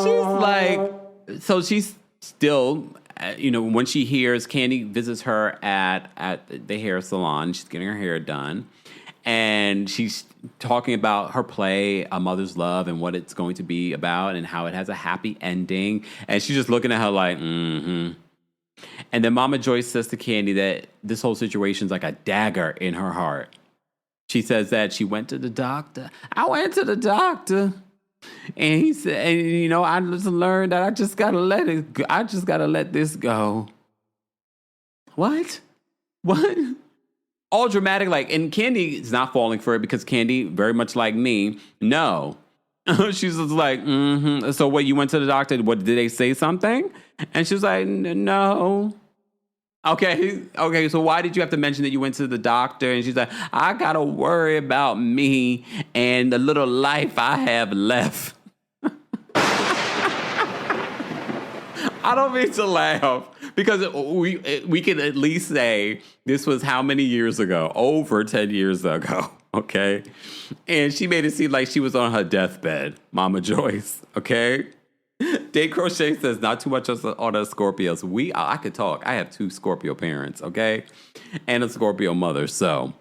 She's like, so she's still when she hears Candy visits her at the hair salon, she's getting her hair done, and she's talking about her play, A Mother's Love, and what it's going to be about, and how it has a happy ending. And she's just looking at her like, mm-hmm. And then Mama Joyce says to Candy that this whole situation's like a dagger in her heart. She says that she went to the doctor. I went to the doctor. And he said, I just learned that I just gotta let it go. I just gotta let this go. What? All dramatic, and Candy is not falling for it because Candy, very much like me, no. She's just like, mm-hmm. So what, you went to the doctor? What, did they say something? And she was like, no. Okay, so why did you have to mention that you went to the doctor? And she's like, I gotta worry about me and the little life I have left. I don't mean to laugh because we can at least say this was how many years ago? Over 10 years ago, okay? And she made it seem like she was on her deathbed, Mama Joyce, okay? Day Crochet says, not too much on us Scorpios. I could talk. I have 2 Scorpio parents, okay? And a Scorpio mother, so...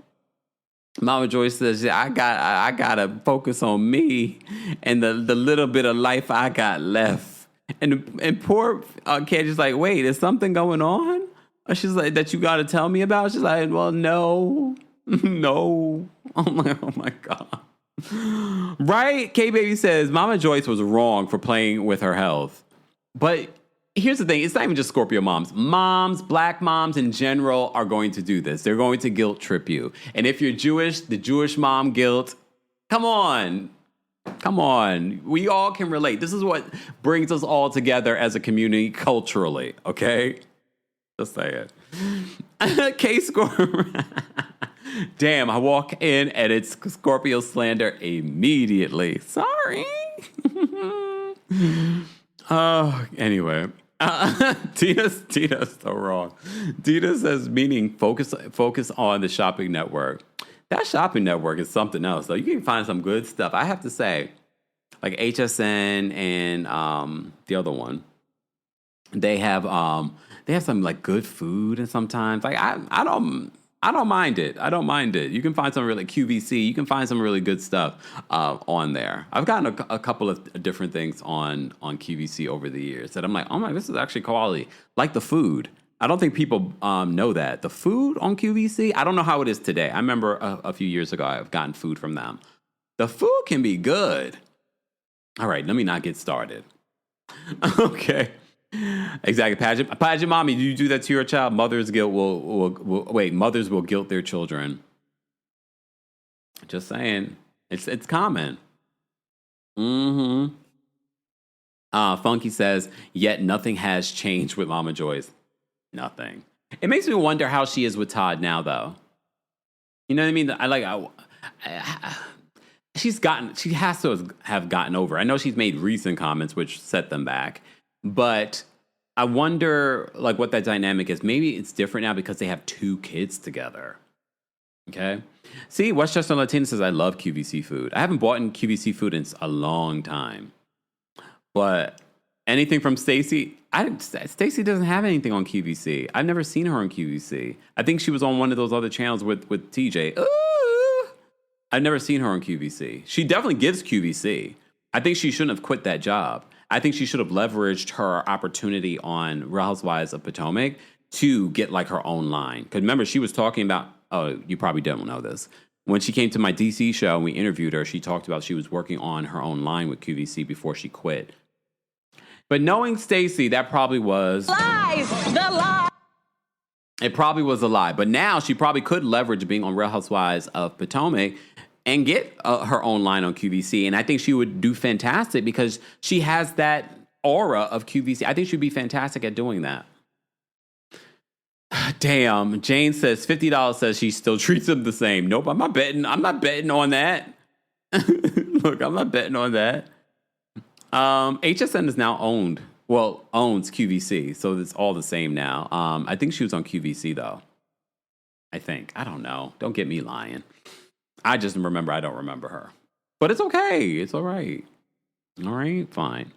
Mama Joyce says, I gotta focus on me and the little bit of life I got left. And poor Candy's like, wait, is something going on? She's like, that you gotta tell me about? She's like, well, no. Oh my God. Right? K-Baby says, Mama Joyce was wrong for playing with her health. But here's the thing. It's not even just Scorpio moms. Moms, black moms in general are going to do this. They're going to guilt trip you. And if you're Jewish, the Jewish mom guilt, come on. We all can relate. This is what brings us all together as a community culturally, okay? Just say it. K-Score. Damn, I walk in and it's Scorpio slander immediately. Sorry. Anyway. Tina's so wrong. Tina says, meaning focus on the shopping network. That shopping network is something else, though. You can find some good stuff. I have to say, like HSN and the other one, they have some like good food, and sometimes like I don't mind it. You can find some really QVC. You can find some really good stuff on there. I've gotten a couple of different things on QVC over the years that I'm like, oh my, this is actually quality. Like the food. I don't think people know that. The food on QVC, I don't know how it is today. I remember a few years ago I've gotten food from them. The food can be good. All right, let me not get started. Okay. Exactly. Pageant mommy, do you do that to your child? Mothers will guilt their children. Just saying. It's common. Mm-hmm. Funky says, yet nothing has changed with Mama Joyce. Nothing. It makes me wonder how she is with Todd now, though. You know what I mean? She has to have gotten over. I know she's made recent comments which set them back, but I wonder like what that dynamic is. Maybe it's different now because they have 2 kids together. Okay. See, Westchester Latina says, I love QVC food. I haven't bought in QVC food in a long time, but anything from Stacy. Stacy doesn't have anything on QVC. I've never seen her on QVC. I think she was on one of those other channels with TJ. Ooh! I've never seen her on QVC. She definitely gives QVC. I think she shouldn't have quit that job. I think she should have leveraged her opportunity on Real Housewives of Potomac to get like her own line. Because remember, she was talking about, oh, you probably don't know this. When she came to my DC show and we interviewed her, she talked about she was working on her own line with QVC before she quit. But knowing Stacey, that probably was... Lies! The lie! It probably was a lie. But now she probably could leverage being on Real Housewives of Potomac and get her own line on QVC. And I think she would do fantastic because she has that aura of QVC. I think she'd be fantastic at doing that. Damn. Jane says $50 says she still treats him the same. Nope, I'm not betting on that. Look, I'm not betting on that. HSN is now owns QVC, so it's all the same now. I think she was on QVC though. I don't know. Don't get me lying. I just remember I don't remember her. But it's okay. It's all right. All right, fine.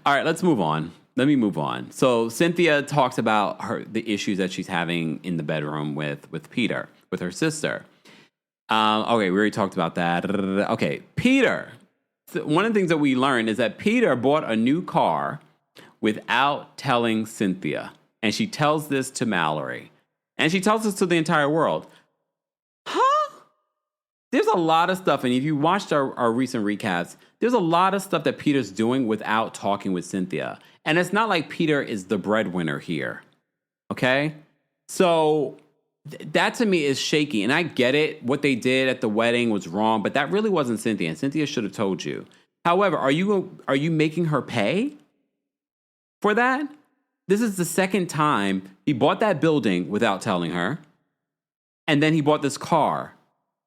All right, let's move on. let me move on. So Cynthia talks about the issues that she's having in the bedroom with Peter, with her sister. Okay, we already talked about that. Okay, Peter. So one of the things that we learned is that Peter bought a new car without telling Cynthia. And she tells this to Mallory. And she tells this to the entire world. Huh? There's a lot of stuff, and if you watched our recent recaps, there's a lot of stuff that Peter's doing without talking with Cynthia. And it's not like Peter is the breadwinner here. Okay? So that to me is shaky. And I get it. What they did at the wedding was wrong, but that really wasn't Cynthia. And Cynthia should have told you. However, are you making her pay for that? This is the second time he bought that building without telling her. And then he bought this car,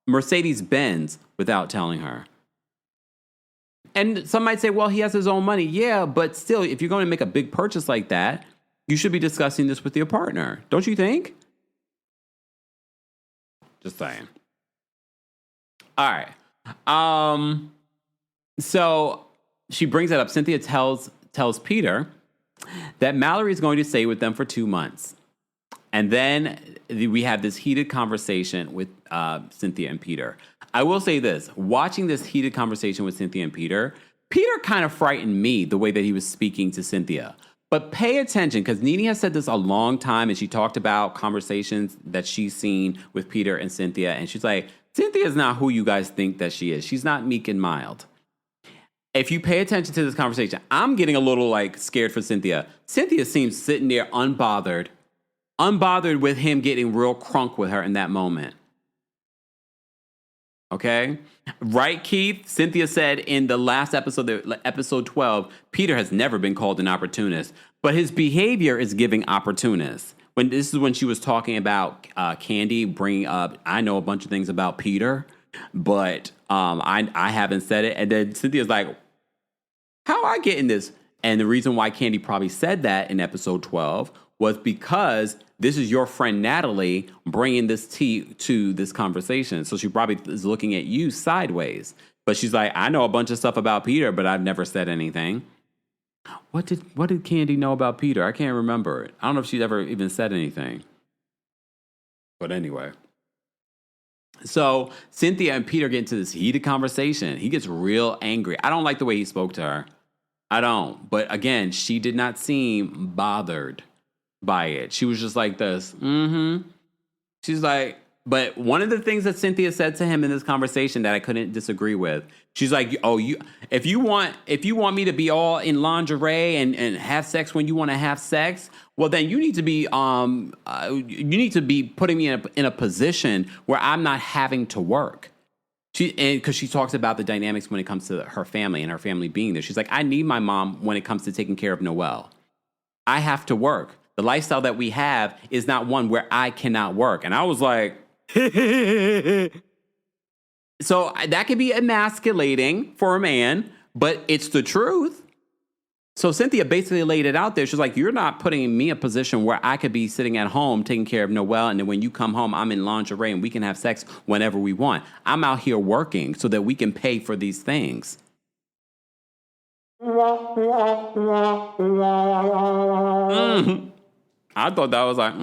Mercedes-Benz, without telling her. And some might say, well, he has his own money. Yeah, but still, if you're going to make a big purchase like that, you should be discussing this with your partner. Don't you think? Just saying. All right. So she brings that up. Cynthia tells Peter that Mallory is going to stay with them for 2 months. And then we have this heated conversation with Cynthia and Peter. I will say this. Watching this heated conversation with Cynthia and Peter kind of frightened me the way that he was speaking to Cynthia. But pay attention, because Nene has said this a long time, and she talked about conversations that she's seen with Peter and Cynthia. And she's like, Cynthia is not who you guys think that she is. She's not meek and mild. If you pay attention to this conversation, I'm getting a little scared for Cynthia. Cynthia seems sitting there unbothered with him getting real crunk with her in that moment. Okay? Right, Keith? Cynthia said in the last episode, episode 12, Peter has never been called an opportunist, but his behavior is giving opportunist. This is when she was talking about Candy bringing up, I know a bunch of things about Peter, but I haven't said it. And then Cynthia's like, how I get in this? And the reason why Candy probably said that in episode 12 was because this is your friend Natalie bringing this tea to this conversation. So she probably is looking at you sideways. But she's like, I know a bunch of stuff about Peter, but I've never said anything. What did Candy know about Peter? I can't remember it. I don't know if she's ever even said anything. But anyway. So Cynthia and Peter get into this heated conversation. He gets real angry. I don't like the way he spoke to her. I don't. But again, she did not seem bothered by it. She was just like this. She's like, but one of the things that Cynthia said to him in this conversation that I couldn't disagree with, she's like, oh, if you want me to be all in lingerie and have sex when you want to have sex, well, then you need to be putting me in a position where I'm not having to work. Because she talks about the dynamics when it comes to her family and her family being there. She's like, I need my mom when it comes to taking care of Noelle. I have to work. The lifestyle that we have is not one where I cannot work. And I was like, so that could be emasculating for a man, but it's the truth. So Cynthia basically laid it out there. She's like, you're not putting me in a position where I could be sitting at home taking care of Noelle, and then when you come home, I'm in lingerie and we can have sex whenever we want. I'm out here working so that we can pay for these things. I thought that was like,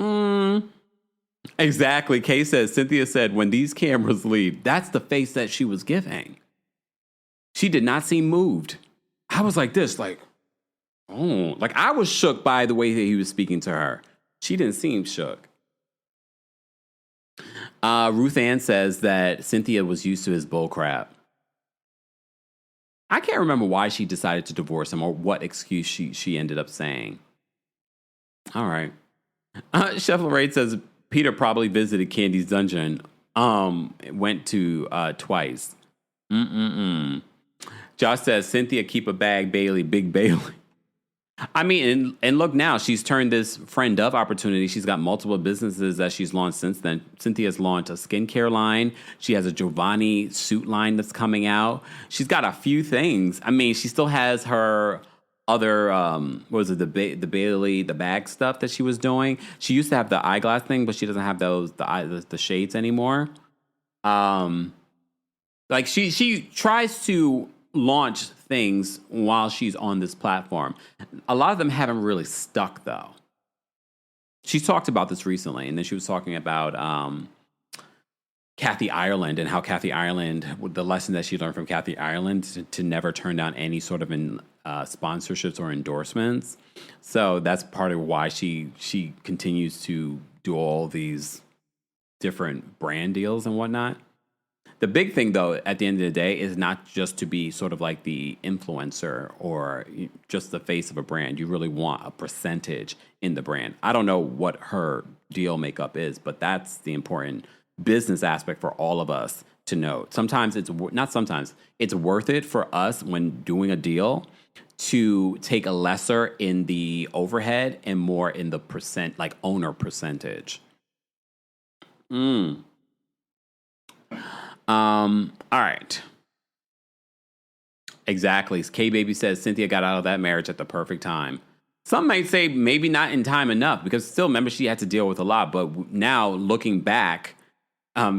Exactly. Kay says, Cynthia said, when these cameras leave, that's the face that she was giving. She did not seem moved. I was like this, like, oh, like I was shook by the way that he was speaking to her. She didn't seem shook. Ruth Ann says that Cynthia was used to his bullcrap. I can't remember why she decided to divorce him or what excuse she ended up saying. All right. Chef Lorraine says Peter probably visited Candy's dungeon. Went to twice. Josh says Cynthia keep a bag, Bailey, big Bailey. I mean, and look now, she's turned this friend of opportunity. She's got multiple businesses that she's launched since then. Cynthia's launched a skincare line. She has a Giovanni suit line that's coming out. She's got a few things. I mean, she still has her other, what was it, the Bailey, the bag stuff that she was doing. She used to have the eyeglass thing, but she doesn't have the shades anymore. Like she tries to launch things while she's on this platform. A lot of them haven't really stuck, though. She talked about this recently, and then she was talking about Kathy Ireland and how Kathy Ireland, the lesson that she learned from Kathy Ireland to never turn down any sort of sponsorships or endorsements. So that's part of why she continues to do all these different brand deals and whatnot. The big thing, though, at the end of the day, is not just to be sort of like the influencer or just the face of a brand. You really want a percentage in the brand. I don't know what her deal makeup is, but that's the important business aspect for all of us to know. It's worth it for us when doing a deal to take a lesser in the overhead and more in the owner percentage. All right. Exactly. K-Baby says Cynthia got out of that marriage at the perfect time. Some might say maybe not in time enough, because still, remember, she had to deal with a lot. But now, looking back,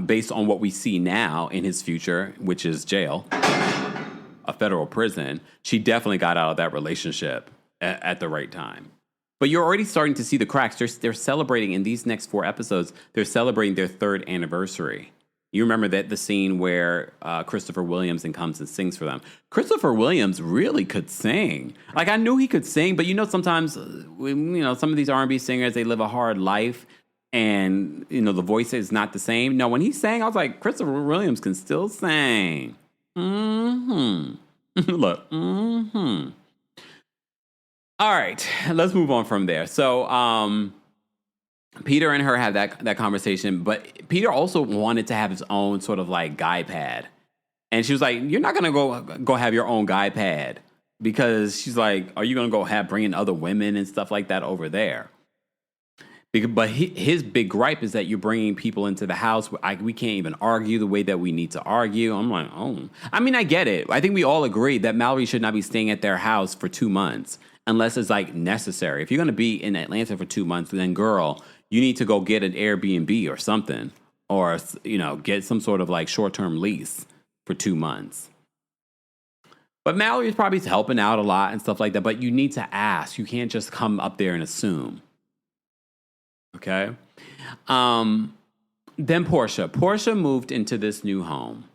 based on what we see now in his future, which is jail, a federal prison, she definitely got out of that relationship at the right time. But you're already starting to see the cracks. They're celebrating in these next 4 episodes. They're celebrating their 3rd anniversary. You remember that the scene where Christopher Williams comes and sings for them. Christopher Williams really could sing. Like, I knew he could sing, but sometimes, some of these R&B singers, they live a hard life, and the voice is not the same. No, when he sang, I was like, Christopher Williams can still sing. Look. All right, let's move on from there. So, Peter and her had that conversation, but Peter also wanted to have his own sort of like guy pad. And she was like, you're not going to go have your own guy pad, because she's like, are you going to go bring in other women and stuff like that over there? But his big gripe is that you're bringing people into the house. We can't even argue the way that we need to argue. I'm like, oh. I mean, I get it. I think we all agree that Mallory should not be staying at their house for 2 months unless it's like necessary. If you're going to be in Atlanta for 2 months, then girl, you need to go get an Airbnb or something, or, get some sort of like short-term lease for 2 months. But Mallory is probably helping out a lot and stuff like that, but you need to ask. You can't just come up there and assume. Okay? Then Porsha. Porsha moved into this new home.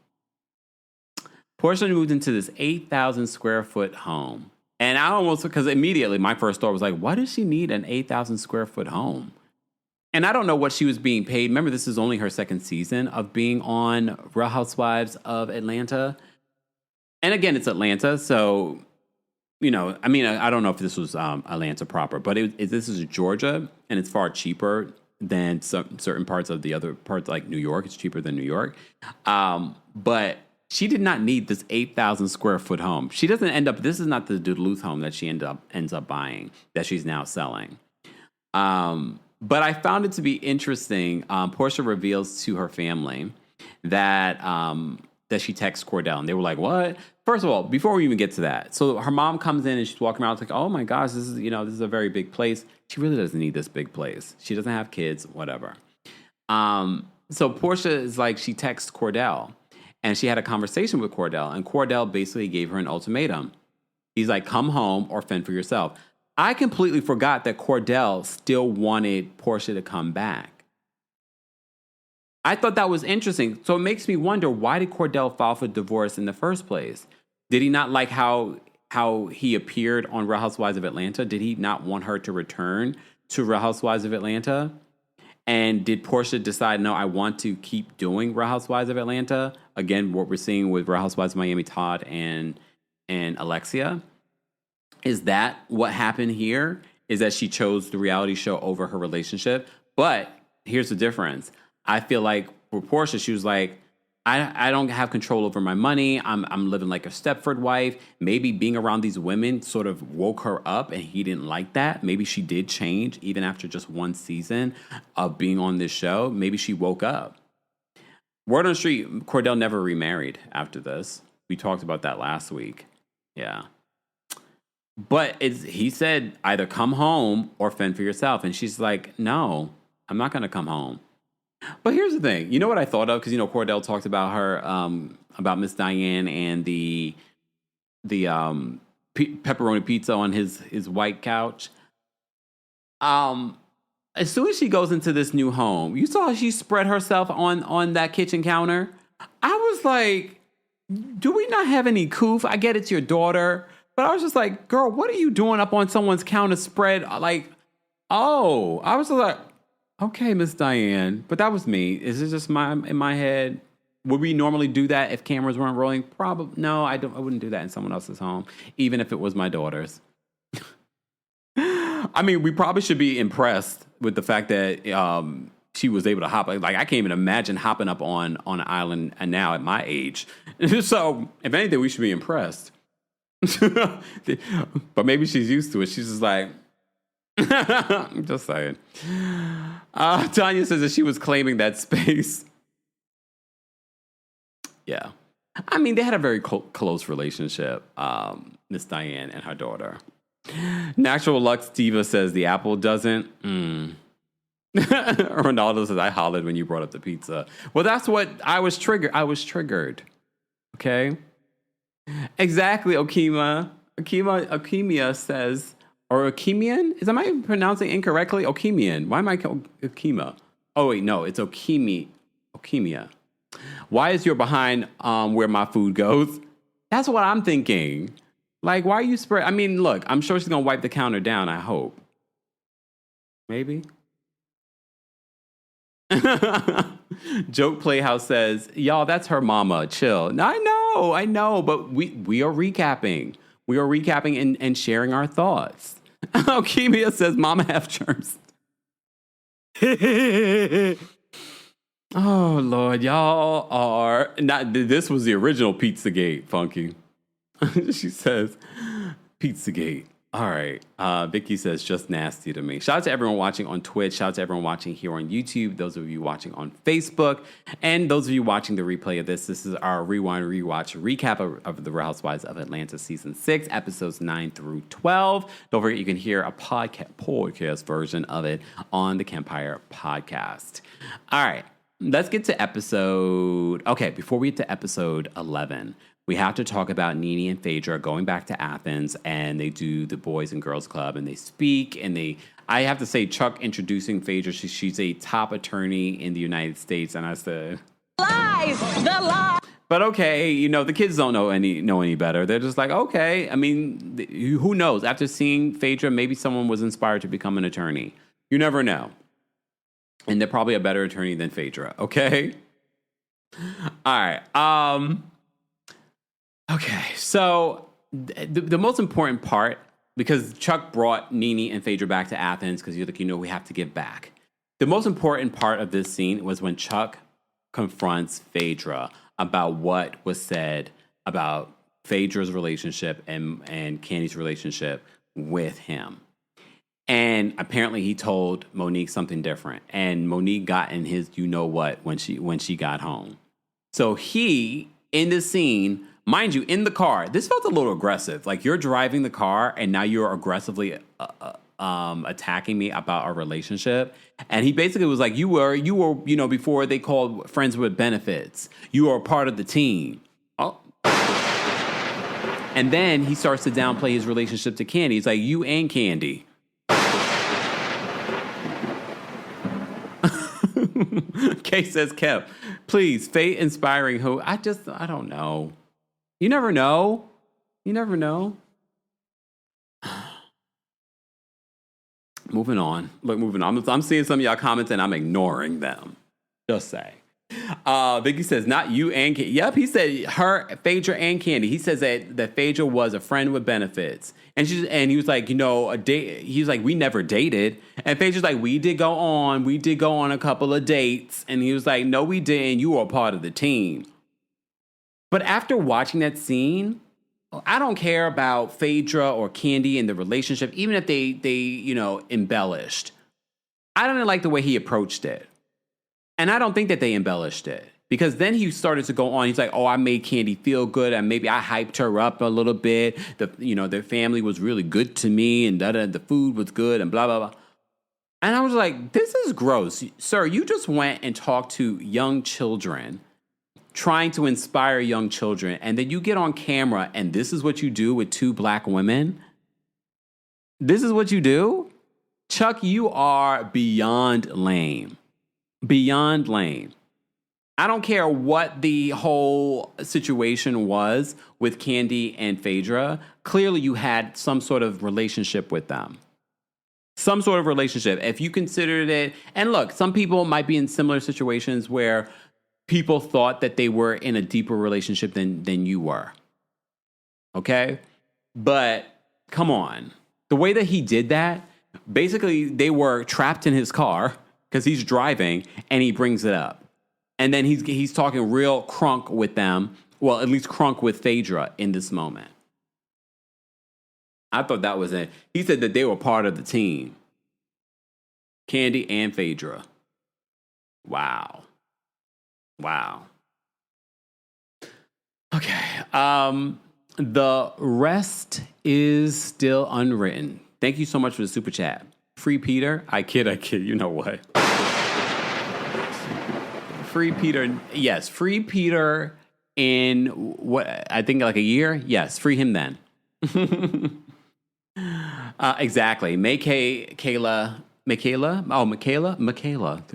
Porsha moved into this 8,000 square foot home. And because immediately my first thought was like, why does she need an 8,000 square foot home? And I don't know what she was being paid. Remember, this is only her 2nd season of being on Real Housewives of Atlanta. And again, it's Atlanta. So, I don't know if this was Atlanta proper, but this is Georgia, and it's far cheaper than certain parts of the other parts, like New York. It's cheaper than New York. But she did not need this 8,000 square foot home. She doesn't end up, this is not the Duluth home that she ends up buying, that she's now selling. But I found it to be interesting. Porsha reveals to her family that she texts Cordell, and they were like, "What?" First of all, before we even get to that, so her mom comes in and she's walking around, like, "Oh my gosh, this is a very big place." She really doesn't need this big place. She doesn't have kids, whatever. So Porsha is like, she texts Cordell, and she had a conversation with Cordell, and Cordell basically gave her an ultimatum. He's like, "Come home or fend for yourself." I completely forgot that Cordell still wanted Porsha to come back. I thought that was interesting. So it makes me wonder, why did Cordell file for divorce in the first place? Did he not like how he appeared on Real Housewives of Atlanta? Did he not want her to return to Real Housewives of Atlanta? And did Porsha decide, no, I want to keep doing Real Housewives of Atlanta? Again, what we're seeing with Real Housewives of Miami, Todd and Alexia. Is that what happened here? Is that she chose the reality show over her relationship? But here's the difference. I feel like for Porsha, she was like, I don't have control over my money. I'm living like a Stepford wife. Maybe being around these women sort of woke her up, and he didn't like that. Maybe she did change even after just 1 season of being on this show. Maybe she woke up. Word on the street, Cordell never remarried after this. We talked about that last week. Yeah. But he said, either come home or fend for yourself. And she's like, no, I'm not going to come home. But here's the thing. You know what I thought of? Because, Cordell talked about her, about Miss Diane and the pepperoni pizza on his white couch. As soon as she goes into this new home, you saw she spread herself on that kitchen counter. I was like, do we not have any coof? I get it's your daughter, but I was just like, girl, what are you doing up on someone's counter spread? Like, oh, I was like, okay, Miss Diane, but that was me. Is it just in my head? Would we normally do that if cameras weren't rolling? Probably no. I wouldn't do that in someone else's home, even if it was my daughter's. I mean, we probably should be impressed with the fact that she was able to hop. Like, I can't even imagine hopping up on an island and now at my age. So, if anything, we should be impressed. But maybe she's used to it. She's just like, I'm just saying. Tanya says that she was claiming that space. Yeah. I mean, they had a very close relationship, Miss Diane and her daughter. Natural Lux Diva says the apple doesn't. Ronaldo says, I hollered when you brought up the pizza. Well, that's what I was triggered. Okay? Exactly, Okima. Okemia says, or Okemian? Am I pronouncing incorrectly? Okemian. Why am I Okima? Oh, wait, no, it's Okemia. Why is your behind where my food goes? That's what I'm thinking. Like, why are you spread? I mean, look, I'm sure she's going to wipe the counter down, I hope. Maybe. Joke Playhouse says, y'all, that's her mama. Chill. I know, but we are recapping. We are recapping and sharing our thoughts. Alchemia says, mama have germs. Oh, Lord, y'all are not. This was the original Pizzagate, Funky. She says, Pizzagate. All right. Vicky says, just nasty to me. Shout out to everyone watching on Twitch. Shout out to everyone watching here on YouTube. Those of you watching on Facebook. And those of you watching the replay of this. This is our Rewind Rewatch recap of The Real Housewives of Atlanta Season 6, episodes 9 through 12. Don't forget, you can hear a podcast version of it on the Kempire podcast. All right. Let's get to episode... Okay, before we get to episode 11... we have to talk about Nene and Phaedra going back to Athens, and they do the Boys and Girls Club, and they speak, and I have to say, Chuck introducing Phaedra, she's a top attorney in the United States, and I said... Lies! The lies! But okay, the kids don't know any better. They're just like, okay, I mean, who knows? After seeing Phaedra, maybe someone was inspired to become an attorney. You never know. And they're probably a better attorney than Phaedra, okay? All right, okay, so the most important part, because Chuck brought Nene and Phaedra back to Athens because you're like, we have to give back. The most important part of this scene was when Chuck confronts Phaedra about what was said about Phaedra's relationship and Candy's relationship with him. And apparently he told Monique something different. And Monique got in his you-know-what when she got home. So he, in this scene... mind you, in the car, this felt a little aggressive. Like, you're driving the car, and now you're aggressively attacking me about our relationship. And he basically was like, you were, before they called friends with benefits. You are a part of the team. Oh. And then he starts to downplay his relationship to Candy. He's like, you and Candy. Kay says, Kev, please, fate inspiring who? I don't know. You never know. Moving on. I'm seeing some of y'all comments and I'm ignoring them. Just say. Vicky says, not you and Candy. Yep, he said her, Phaedra and Candy. He says that Phaedra was a friend with benefits. And he was like, a date. He was like, we never dated. And Phaedra's like, we did go on a couple of dates. And he was like, no, we didn't. You were a part of the team. But after watching that scene, I don't care about Phaedra or Candy and the relationship, even if they embellished. I didn't like the way he approached it. And I don't think that they embellished it. Because then he started to go on. He's like, oh, I made Candy feel good. And maybe I hyped her up a little bit. Their family was really good to me. And the food was good and blah, blah, blah. And I was like, this is gross. Sir, you just went and talked to young children trying to inspire young children, and then you get on camera and this is what you do with two black women. This is what you do? Chuck, you are beyond lame. Beyond lame. I don't care what the whole situation was with Candy and Phaedra. Clearly, you had some sort of relationship with them. Some sort of relationship. If you considered it, and look, some people might be in similar situations where people thought that they were in a deeper relationship than you were. Okay? But come on. The way that he did that, basically they were trapped in his car because he's driving and he brings it up. And then he's talking real crunk with them. Well, at least crunk with Phaedra in this moment. I thought that was it. He said that they were part of the team. Candy and Phaedra. Wow. Okay. The rest is still unwritten. Thank you so much for the super chat. Free Peter. I kid. You know what? Free Peter. Yes, free Peter in what I think like a year. Yes, free him then. Exactly. Michaela. There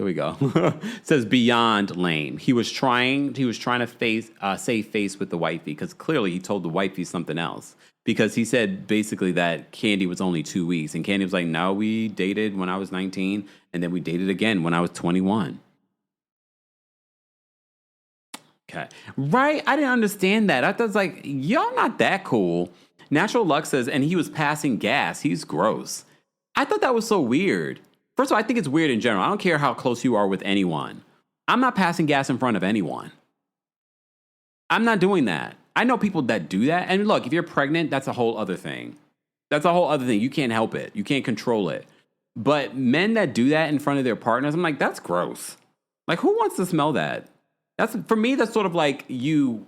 we go. Says beyond lame. He was trying to save face with the wifey because clearly he told the wifey something else. Because he said basically that Candy was only 2 weeks, and Candy was like, "No, we dated when I was 19, and then we dated again when I was 21." Okay, right? I didn't understand that. I thought it was like, y'all not that cool. Natural Luck says, and he was passing gas. He's gross. I thought that was so weird. First of all, I think it's weird in general. I don't care how close you are with anyone. I'm not passing gas in front of anyone. I'm not doing that. I know people that do that. And look, if you're pregnant, that's a whole other thing. You can't help it. You can't control it. But men that do that in front of their partners, I'm like, that's gross. Like, who wants to smell that? For me, that's sort of like you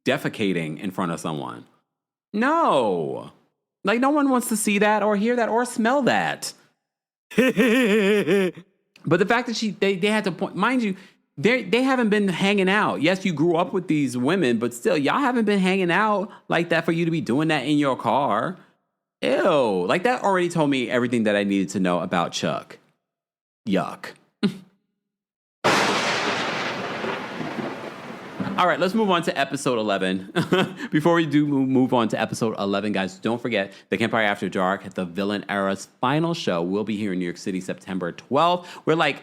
defecating in front of someone. No. Like, no one wants to see that or hear that or smell that. But the fact that they had to point, mind you, they haven't been hanging out. Yes, you grew up with these women, but still, y'all haven't been hanging out like that for you to be doing that in your car. Ew. Like, that already told me everything that I needed to know about Chuck. Yuck. All right, let's move on to episode 11. Before we do move on to episode 11, guys, don't forget The Kempire After Dark, the Villain Era's final show, will be here in New York City, September 12th. We're like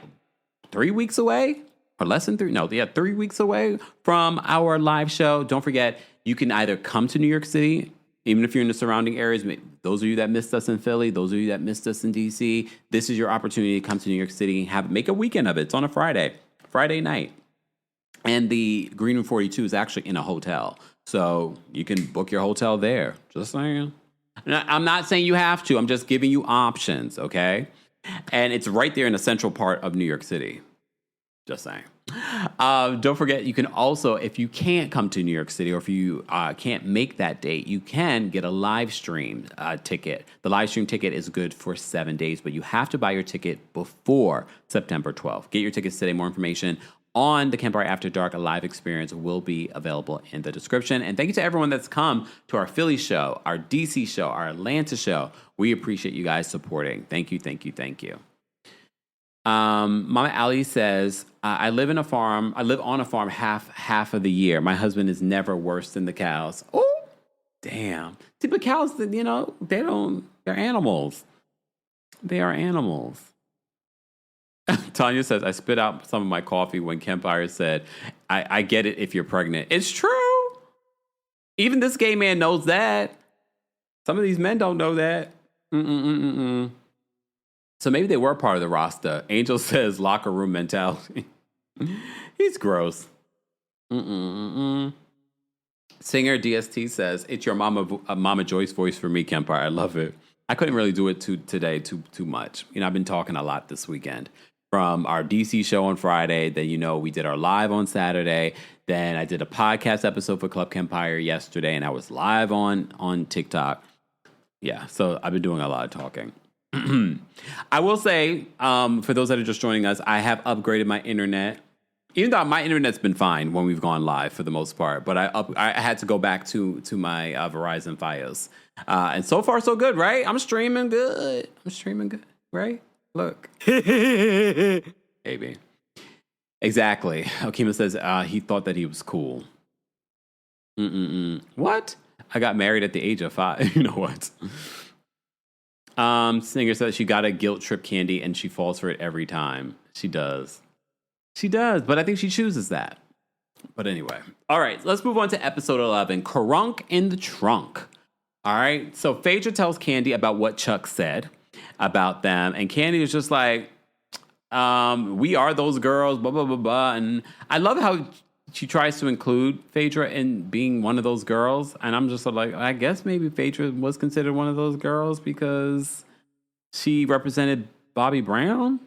3 weeks away, or less than 3. No, 3 weeks away from our live show. Don't forget, you can either come to New York City, even if you're in the surrounding areas. Those of you that missed us in Philly, those of you that missed us in DC, this is your opportunity to come to New York City and make a weekend of it. It's on a Friday night. And the Green Room 42 is actually in a hotel. So you can book your hotel there. Just saying. I'm not saying you have to. I'm just giving you options, okay? And it's right there in the central part of New York City. Just saying. Don't forget, you can also, if you can't come to New York City or if you can't make that date, you can get a live stream ticket. The live stream ticket is good for 7 days, but you have to buy your ticket before September 12th. Get your tickets today. More information on the Kempire After Dark, a live experience, will be available in the description. And thank you to everyone that's come to our Philly show, our DC show, our Atlanta show. We appreciate you guys supporting. Thank you. Mama Ali says, I live on a farm half of the year. My husband is never worse than the cows. Oh, damn. See, but cows, they're animals. They are animals. Tanya says, I spit out some of my coffee when Kempire said, I get it if you're pregnant. It's true. Even this gay man knows that. Some of these men don't know that. So maybe they were part of the roster. Angel says, locker room mentality. He's gross. Singer DST says, it's your Mama Joyce voice for me, Kempire. I love it. I couldn't really do it today too much. I've been talking a lot this weekend. From our DC show on Friday, then, we did our live on Saturday. Then I did a podcast episode for Club Kempire yesterday, and I was live on TikTok. Yeah, so I've been doing a lot of talking. I will say, for those that are just joining us, I have upgraded my internet. Even though my internet's been fine when we've gone live for the most part, but I had to go back to my Verizon Fios, and so far so good, right? I'm streaming good, right? Look, baby, exactly. Okima says he thought that he was cool. What? I got married at the age of 5. You know what? Singer says she got a guilt trip Candy, and she falls for it every time. She does. She does, but I think she chooses that. But anyway. All right, let's move on to episode 11, Crunk in the Trunk. All right, so Phaedra tells Candy about what Chuck said about them, and Candy is just like, we are those girls, blah, blah, blah, blah. And I love how she tries to include Phaedra in being one of those girls, and I'm just like, I guess maybe Phaedra was considered one of those girls because she represented Bobby Brown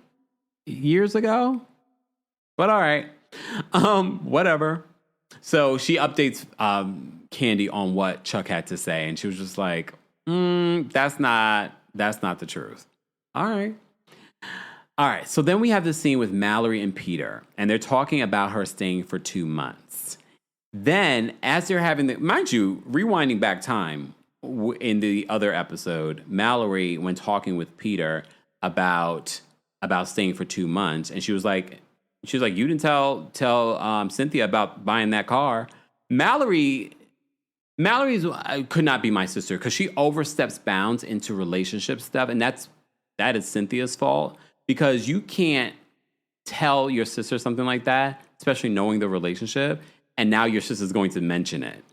years ago. But all right, whatever. So she updates Candy on what Chuck had to say, and she was just like, that's not the truth. All right. So then we have this scene with Mallory and Peter, and they're talking about her staying for 2 months. Then, as they're having mind you, rewinding back time in the other episode, Mallory, when talking with Peter about staying for 2 months, and she was like, you didn't tell Cynthia about buying that car. Mallory's could not be my sister because she oversteps bounds into relationship stuff, and that is Cynthia's fault because you can't tell your sister something like that, especially knowing the relationship, and now your sister's going to mention it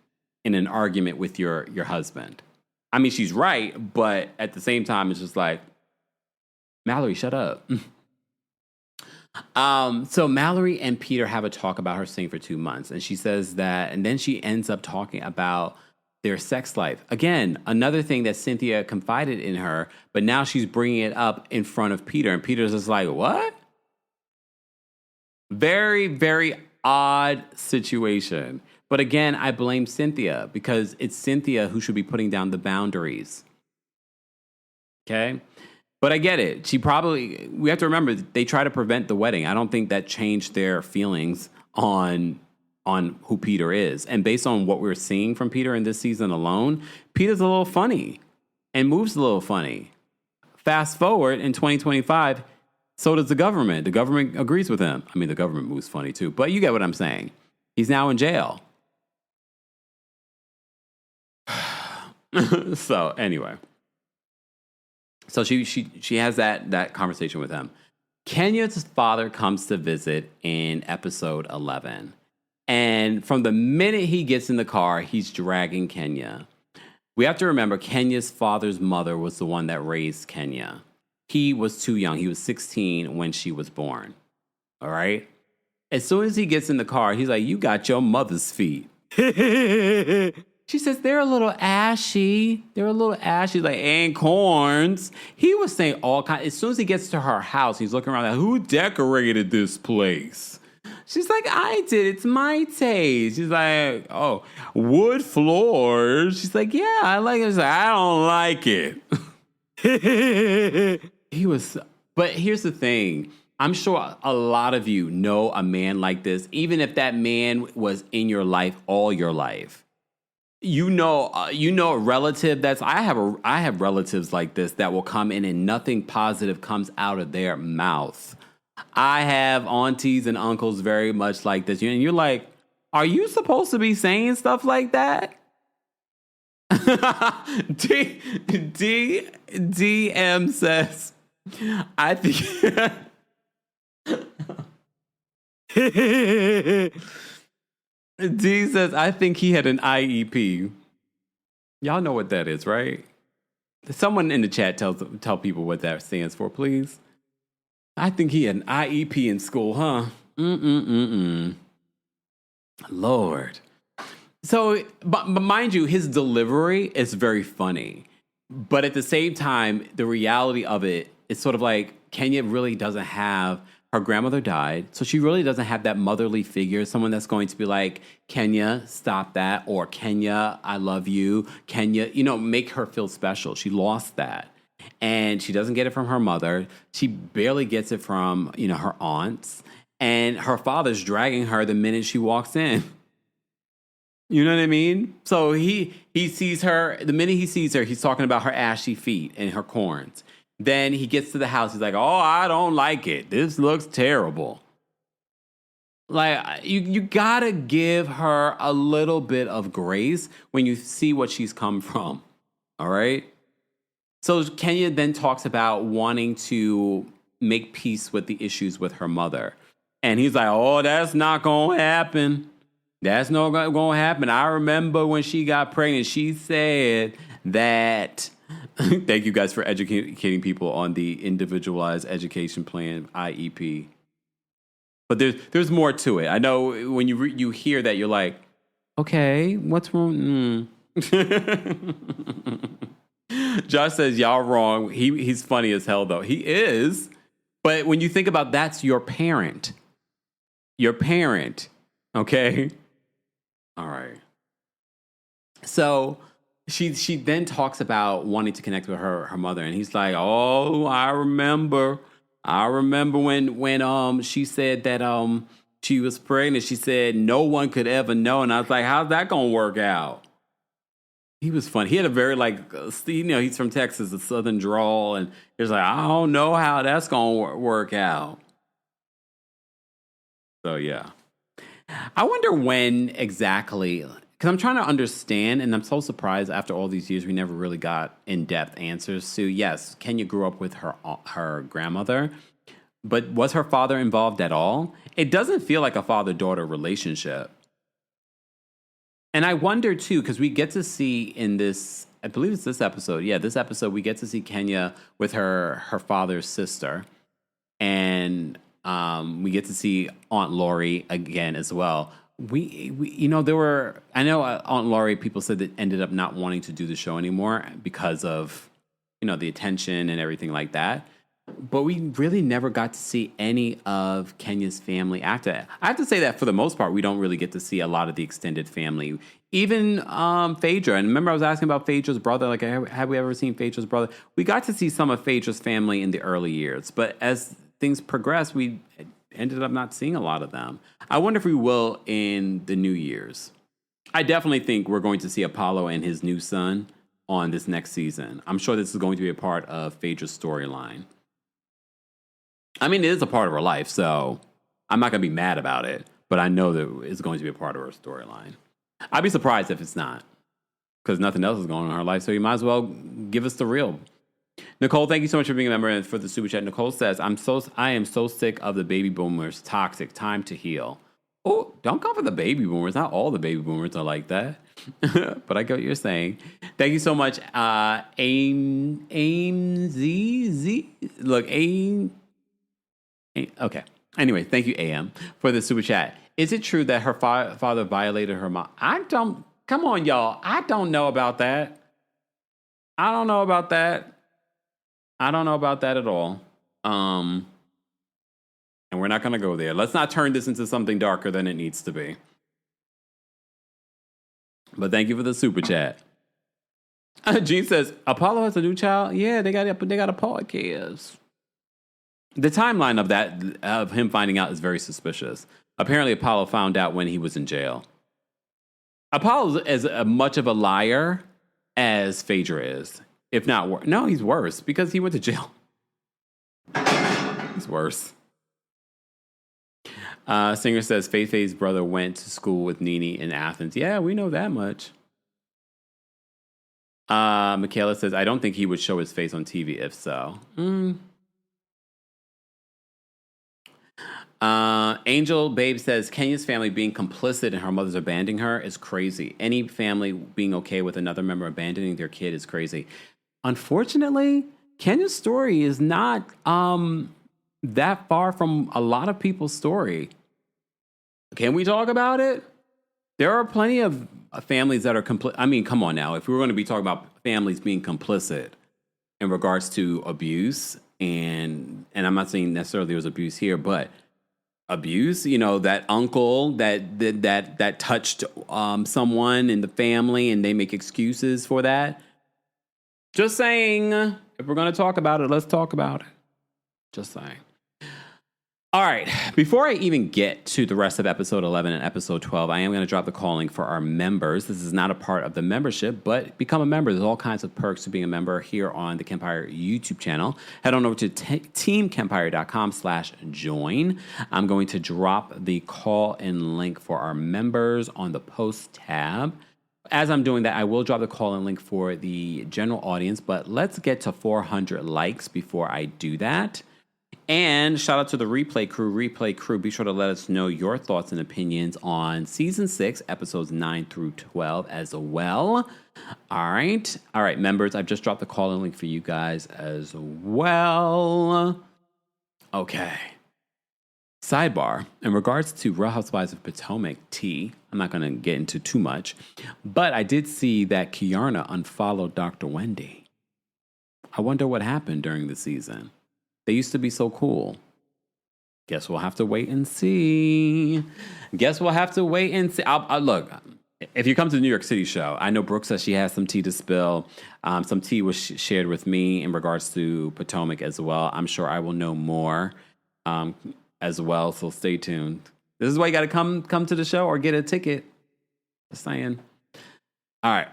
in an argument with your husband. I mean, she's right, but at the same time, it's just like, Mallory, shut up. So Mallory and Peter have a talk about her staying for 2 months, and she says that, and then she ends up talking about their sex life. Again, another thing that Cynthia confided in her, but now she's bringing it up in front of Peter, and Peter's just like, what? Very, very odd situation. But again, I blame Cynthia because it's Cynthia who should be putting down the boundaries. Okay? But I get it. We have to remember, they try to prevent the wedding. I don't think that changed their feelings on who Peter is. And based on what we're seeing from Peter in this season alone, Peter's a little funny and moves a little funny. Fast forward in 2025, so does the government. The government agrees with him. I mean, the government moves funny too, but you get what I'm saying. He's now in jail. So anyway. So she has that conversation with him. Kenya's father comes to visit in episode 11. And from the minute he gets in the car, he's dragging Kenya. We have to remember Kenya's father's mother was the one that raised Kenya. He was too young. He was 16 when she was born. All right? As soon as he gets in the car, he's like, you got your mother's feet. She says, they're a little ashy. Like, and corns. He was saying all kinds. As soon as he gets to her house, he's looking around like, who decorated this place? She's like, I did. It's my taste. She's like, oh, wood floors. She's like, yeah, I like it. She's like, I don't like it. But here's the thing. I'm sure a lot of you know a man like this, even if that man was in your life all your life. You know a relative I have relatives like this that will come in and nothing positive comes out of their mouth. I have aunties and uncles very much like this. And you're like, are you supposed to be saying stuff like that? DM says, I think... D says, I think he had an IEP. Y'all know what that is, right? Someone in the chat tell people what that stands for, please. I think he had an IEP in school, huh? Lord. So, but mind you, his delivery is very funny. But at the same time, the reality of it is sort of like Kenya really doesn't have... Her grandmother died, so she really doesn't have that motherly figure, someone that's going to be like, Kenya, stop that, or Kenya, I love you, Kenya, make her feel special. She lost that, and she doesn't get it from her mother. She barely gets it from, her aunts, and her father's dragging her the minute she walks in. You know what I mean? So he sees her, the minute he sees her, he's talking about her ashy feet and her corns. Then he gets to the house, he's like, oh, I don't like it. This looks terrible. Like, you gotta give her a little bit of grace when you see what she's come from. All right? So Kenya then talks about wanting to make peace with the issues with her mother. And he's like, oh, that's not gonna happen. That's not gonna happen. I remember when she got pregnant, she said that... Thank you guys for educating people on the individualized education plan, IEP. But there's more to it. I know when you hear that, you're like, okay, what's wrong? Josh says, y'all wrong. He's funny as hell, though. He is. But when you think about that's your parent. Your parent. Okay? All right. So she then talks about wanting to connect with her mother. And he's like, oh, I remember when she said that she was pregnant. She said no one could ever know. And I was like, how's that going to work out? He was funny. He had a very, he's from Texas, a southern drawl. And he was like, I don't know how that's going to work out. So, yeah. I wonder when exactly, because I'm trying to understand, and I'm so surprised after all these years we never really got in-depth answers to, yes, Kenya grew up with her grandmother, but was her father involved at all? It doesn't feel like a father-daughter relationship. And I wonder, too, because we get to see in this, I believe it's this episode. Yeah, this episode, we get to see Kenya with her father's sister. And we get to see Aunt Lori again as well. We I know Aunt Lori, people said that ended up not wanting to do the show anymore because of, the attention and everything like that. But we really never got to see any of Kenya's family after that. I have to say that for the most part, we don't really get to see a lot of the extended family. Even Phaedra. And remember I was asking about Phaedra's brother, like, have we ever seen Phaedra's brother? We got to see some of Phaedra's family in the early years. But as things progressed, we ended up not seeing a lot of them. I wonder if we will in the New Year's. I definitely think we're going to see Apollo and his new son on this next season. I'm sure this is going to be a part of Phaedra's storyline. I mean, it is a part of her life, so I'm not going to be mad about it, but I know that it's going to be a part of her storyline. I'd be surprised if it's not, because nothing else is going on in her life, so you might as well give us the real. Nicole, thank you so much for being a member and for the super chat. Nicole says, I am so sick of the baby boomers. Toxic. Time to heal. Oh, don't come for the baby boomers. Not all the baby boomers are like that. But I get what you're saying. Thank you so much. AIM-ZZ. Look, okay. Anyway, thank you, AM, for the super chat. Is it true that her father violated her mom? Come on, y'all. I don't know about that. I don't know about that at all. And we're not going to go there. Let's not turn this into something darker than it needs to be. But thank you for the super chat. Gene says, Apollo has a new child? Yeah, they got a podcast. The timeline of him finding out is very suspicious. Apparently, Apollo found out when he was in jail. Apollo is as much of a liar as Phaedra is. If not worse. No, he's worse because he went to jail. He's worse. Singer says, Faye-Faye's brother went to school with Nene in Athens. Yeah, we know that much. Michaela says, I don't think he would show his face on TV if so. Angel Babe says, Kenya's family being complicit in her mother's abandoning her is crazy. Any family being okay with another member abandoning their kid is crazy. Unfortunately, Kenya's story is not that far from a lot of people's story. Can we talk about it? There are plenty of families that are complicit. I mean, come on now. If we were going to be talking about families being complicit in regards to abuse, and I'm not saying necessarily there was abuse here, but abuse, that uncle that touched someone in the family and they make excuses for that. Just saying, if we're going to talk about it, let's talk about it. Just saying. All right. Before I even get to the rest of episode 11 and episode 12, I am going to drop the call link for our members. This is not a part of the membership, but become a member. There's all kinds of perks to being a member here on the Kempire YouTube channel. Head on over to teamkempire.com/join. I'm going to drop the call in link for our members on the post tab. As I'm doing that, I will drop the call in link for the general audience, but let's get to 400 likes before I do that. And shout out to the replay crew. Replay crew, be sure to let us know your thoughts and opinions on season 6, episodes 9 through 12 as well. All right, members, I've just dropped the call-in link for you guys as well. Okay. Sidebar, in regards to Real Housewives of Potomac T, I'm not going to get into too much, but I did see that Kiarna unfollowed Dr. Wendy. I wonder what happened during the season. They used to be so cool. Guess we'll have to wait and see. Look, if you come to the New York City show, I know Brooke says she has some tea to spill. Some tea was shared with me in regards to Potomac as well. I'm sure I will know more as well, so stay tuned. This is why you got to come to the show or get a ticket. Just saying. All right.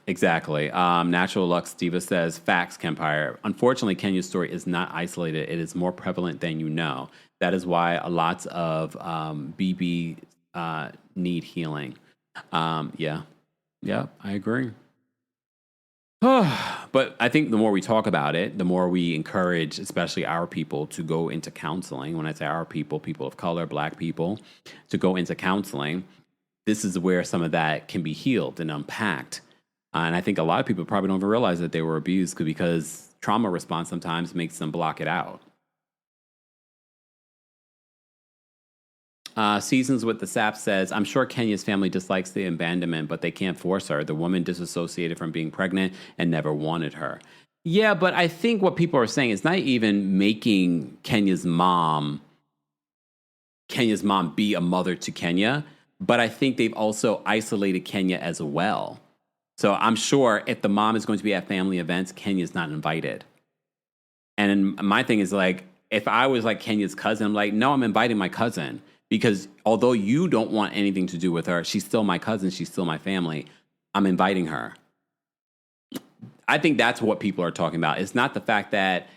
Exactly. Natural Lux Diva says, facts, Kempire. Unfortunately, Kenya's story is not isolated. It is more prevalent than you know. That is why lots of BB need healing. Yeah, I agree. But I think the more we talk about it, the more we encourage, especially our people, to go into counseling. When I say our people, people of color, Black people, to go into counseling. This is where some of that can be healed and unpacked. And I think a lot of people probably don't even realize that they were abused because trauma response sometimes makes them block it out. Seasons with the Sap says, I'm sure Kenya's family dislikes the abandonment, but they can't force her. The woman disassociated from being pregnant and never wanted her. Yeah, but I think what people are saying is not even making Kenya's mom be a mother to Kenya, but I think they've also isolated Kenya as well. So I'm sure if the mom is going to be at family events, Kenya's not invited. And my thing is like, if I was like Kenya's cousin, I'm like, no, I'm inviting my cousin. Because although you don't want anything to do with her, she's still my cousin, she's still my family. I'm inviting her. I think that's what people are talking about. It's not the fact that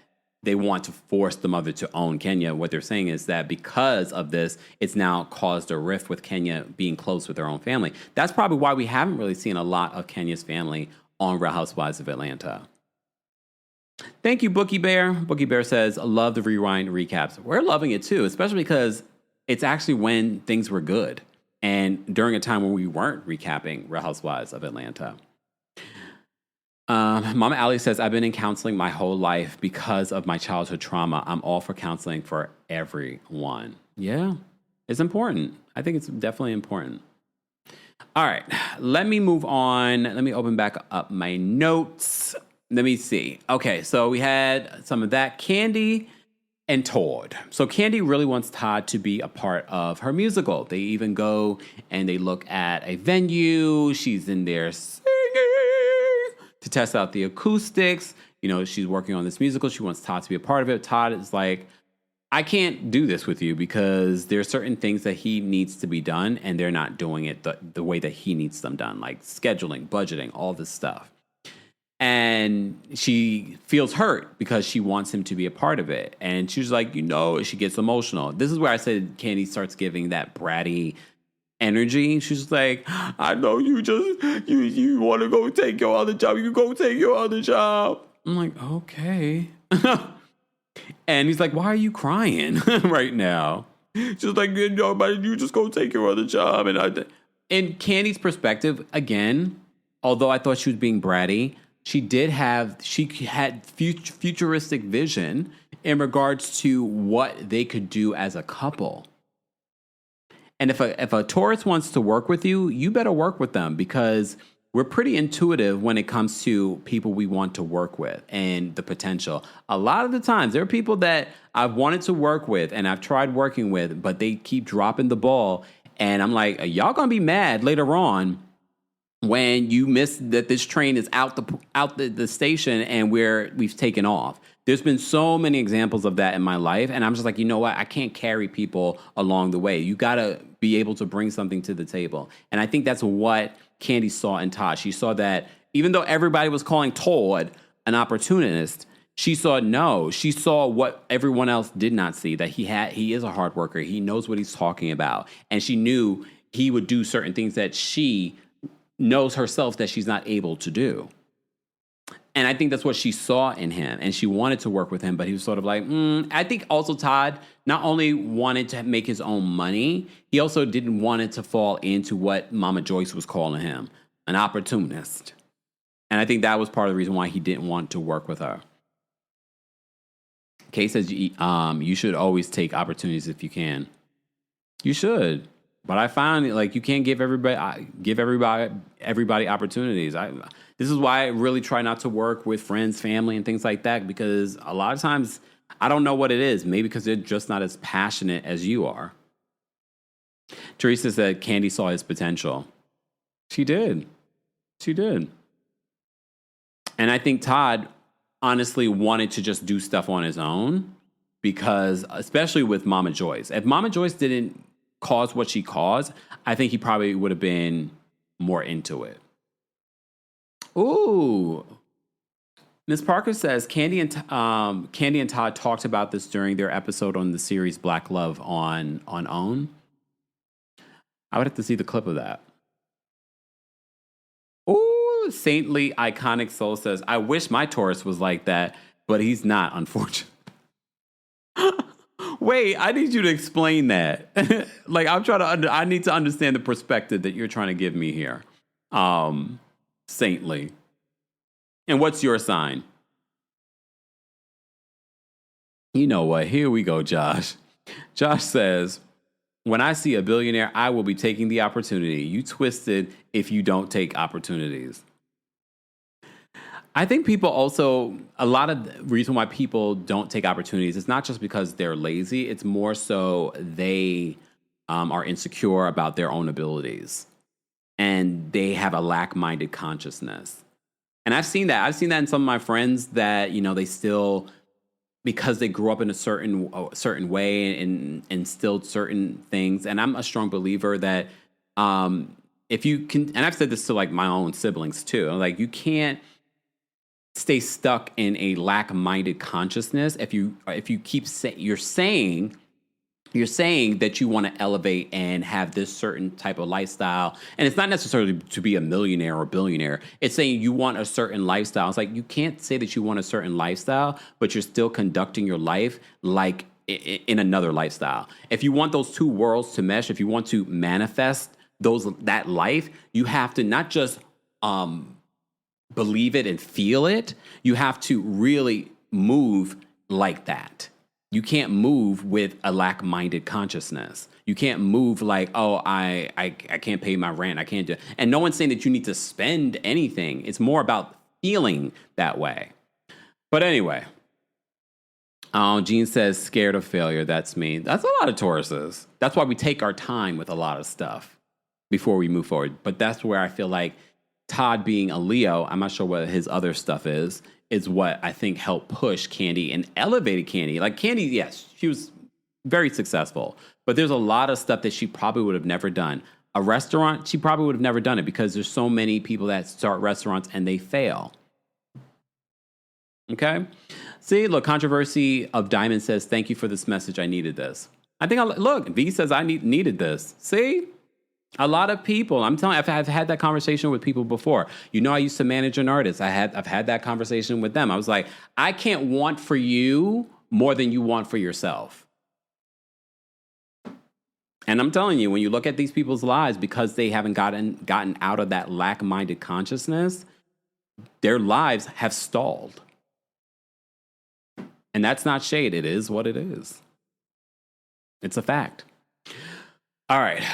they want to force the mother to own Kenya. What they're saying is that because of this, it's now caused a rift with Kenya being close with her own family. That's probably why we haven't really seen a lot of Kenya's family on Real Housewives of Atlanta. Thank you, Bookie Bear. Bookie Bear says, love the rewind recaps. We're loving it too, especially because it's actually when things were good and during a time when we weren't recapping Real Housewives of Atlanta. Mama Allie says, I've been in counseling my whole life because of my childhood trauma. I'm all for counseling for everyone. Yeah, it's important. I think it's definitely important. All right, let me move on. Let me open back up my notes. Let me see. Okay, so we had some of that. Kandi and Todd. So Kandi really wants Todd to be a part of her musical. They even go and they look at a venue. She's in there singing to test out the acoustics. You know, she's working on this musical. She wants Todd to be a part of it. Todd is like, I can't do this with you because there are certain things that he needs to be done and they're not doing it the way that he needs them done, like scheduling, budgeting, all this stuff. And she feels hurt because she wants him to be a part of it. And she's like, you know, she gets emotional. This is where I said Kandi starts giving that bratty energy. She's like, I know you want to go take your other job. You go take your other job. I'm like, okay. And he's like, why are you crying right now? She's like, you just go take your other job. And in Candy's perspective, again, although I thought she was being bratty, she had futuristic vision in regards to what they could do as a couple. And if a Taurus wants to work with you, you better work with them because we're pretty intuitive when it comes to people we want to work with and the potential. A lot of the times, there are people that I've wanted to work with and I've tried working with, but they keep dropping the ball. And I'm like, y'all gonna be mad later on when you miss that this train is out the station and we've taken off. There's been so many examples of that in my life. And I'm just like, you know what? I can't carry people along the way. You got to be able to bring something to the table. And I think that's what Kandi saw in Todd. She saw that even though everybody was calling Todd an opportunist, she saw what everyone else did not see, that he is a hard worker. He knows what he's talking about. And she knew he would do certain things that she knows herself that she's not able to do. And I think that's what she saw in him. And she wanted to work with him, but he was sort of like, I think also Todd not only wanted to make his own money, he also didn't want it to fall into what Mama Joyce was calling him, an opportunist. And I think that was part of the reason why he didn't want to work with her. Kay says, you should always take opportunities if you can. You should. But I find like you can't give everybody opportunities. This is why I really try not to work with friends, family, and things like that, because a lot of times I don't know what it is. Maybe because they're just not as passionate as you are. Teresa said Kandi saw his potential. She did. And I think Todd honestly wanted to just do stuff on his own, because especially with Mama Joyce. If Mama Joyce didn't cause what she caused, I think he probably would have been more into it. Ooh. Ms. Parker says Kandi and Todd talked about this during their episode on the series Black Love on OWN. I would have to see the clip of that. Ooh, Saintly Iconic Soul says, I wish my Taurus was like that, but he's not, unfortunately. Wait, I need you to explain that. Like, I need to understand the perspective that you're trying to give me here. Saintly. And what's your sign? You know what? Here we go, Josh. Josh says, when I see a billionaire, I will be taking the opportunity. You twisted if you don't take opportunities. I think people also, a lot of the reason why people don't take opportunities, it's not just because they're lazy. It's more so they are insecure about their own abilities. And they have a lack-minded consciousness. And I've seen that. I've seen that in some of my friends that, you know, they still, because they grew up in a certain way and instilled certain things. And I'm a strong believer that if you can, and I've said this to like my own siblings too, like you can't stay stuck in a lack-minded consciousness if you keep you're saying that you want to elevate and have this certain type of lifestyle. And it's not necessarily to be a millionaire or billionaire. It's saying you want a certain lifestyle. It's like you can't say that you want a certain lifestyle, but you're still conducting your life like in another lifestyle. If you want those two worlds to mesh, if you want to manifest that life, you have to not just believe it and feel it. You have to really move like that. You can't move with a lack-minded consciousness. You can't move like, oh, I can't pay my rent. I can't do. And no one's saying that you need to spend anything. It's more about feeling that way. But anyway, Jean says, scared of failure. That's me. That's a lot of Tauruses. That's why we take our time with a lot of stuff before we move forward. But that's where I feel like Todd being a Leo, I'm not sure what his other stuff is what I think helped push Kandi and elevated Kandi. Like Kandi, yes, she was very successful, but there's a lot of stuff that she probably would have never done. A restaurant, she probably would have never done it because there's so many people that start restaurants and they fail. Okay? See, look, Controversy of Diamond says, thank you for this message. I needed this. Look, V says I needed this. See? A lot of people, I'm telling you, I've had that conversation with people before. You know, I used to manage an artist. I've had that conversation with them. I was like, I can't want for you more than you want for yourself. And I'm telling you, when you look at these people's lives, because they haven't gotten out of that lack-minded consciousness, their lives have stalled. And that's not shade. It is what it is. It's a fact. All right.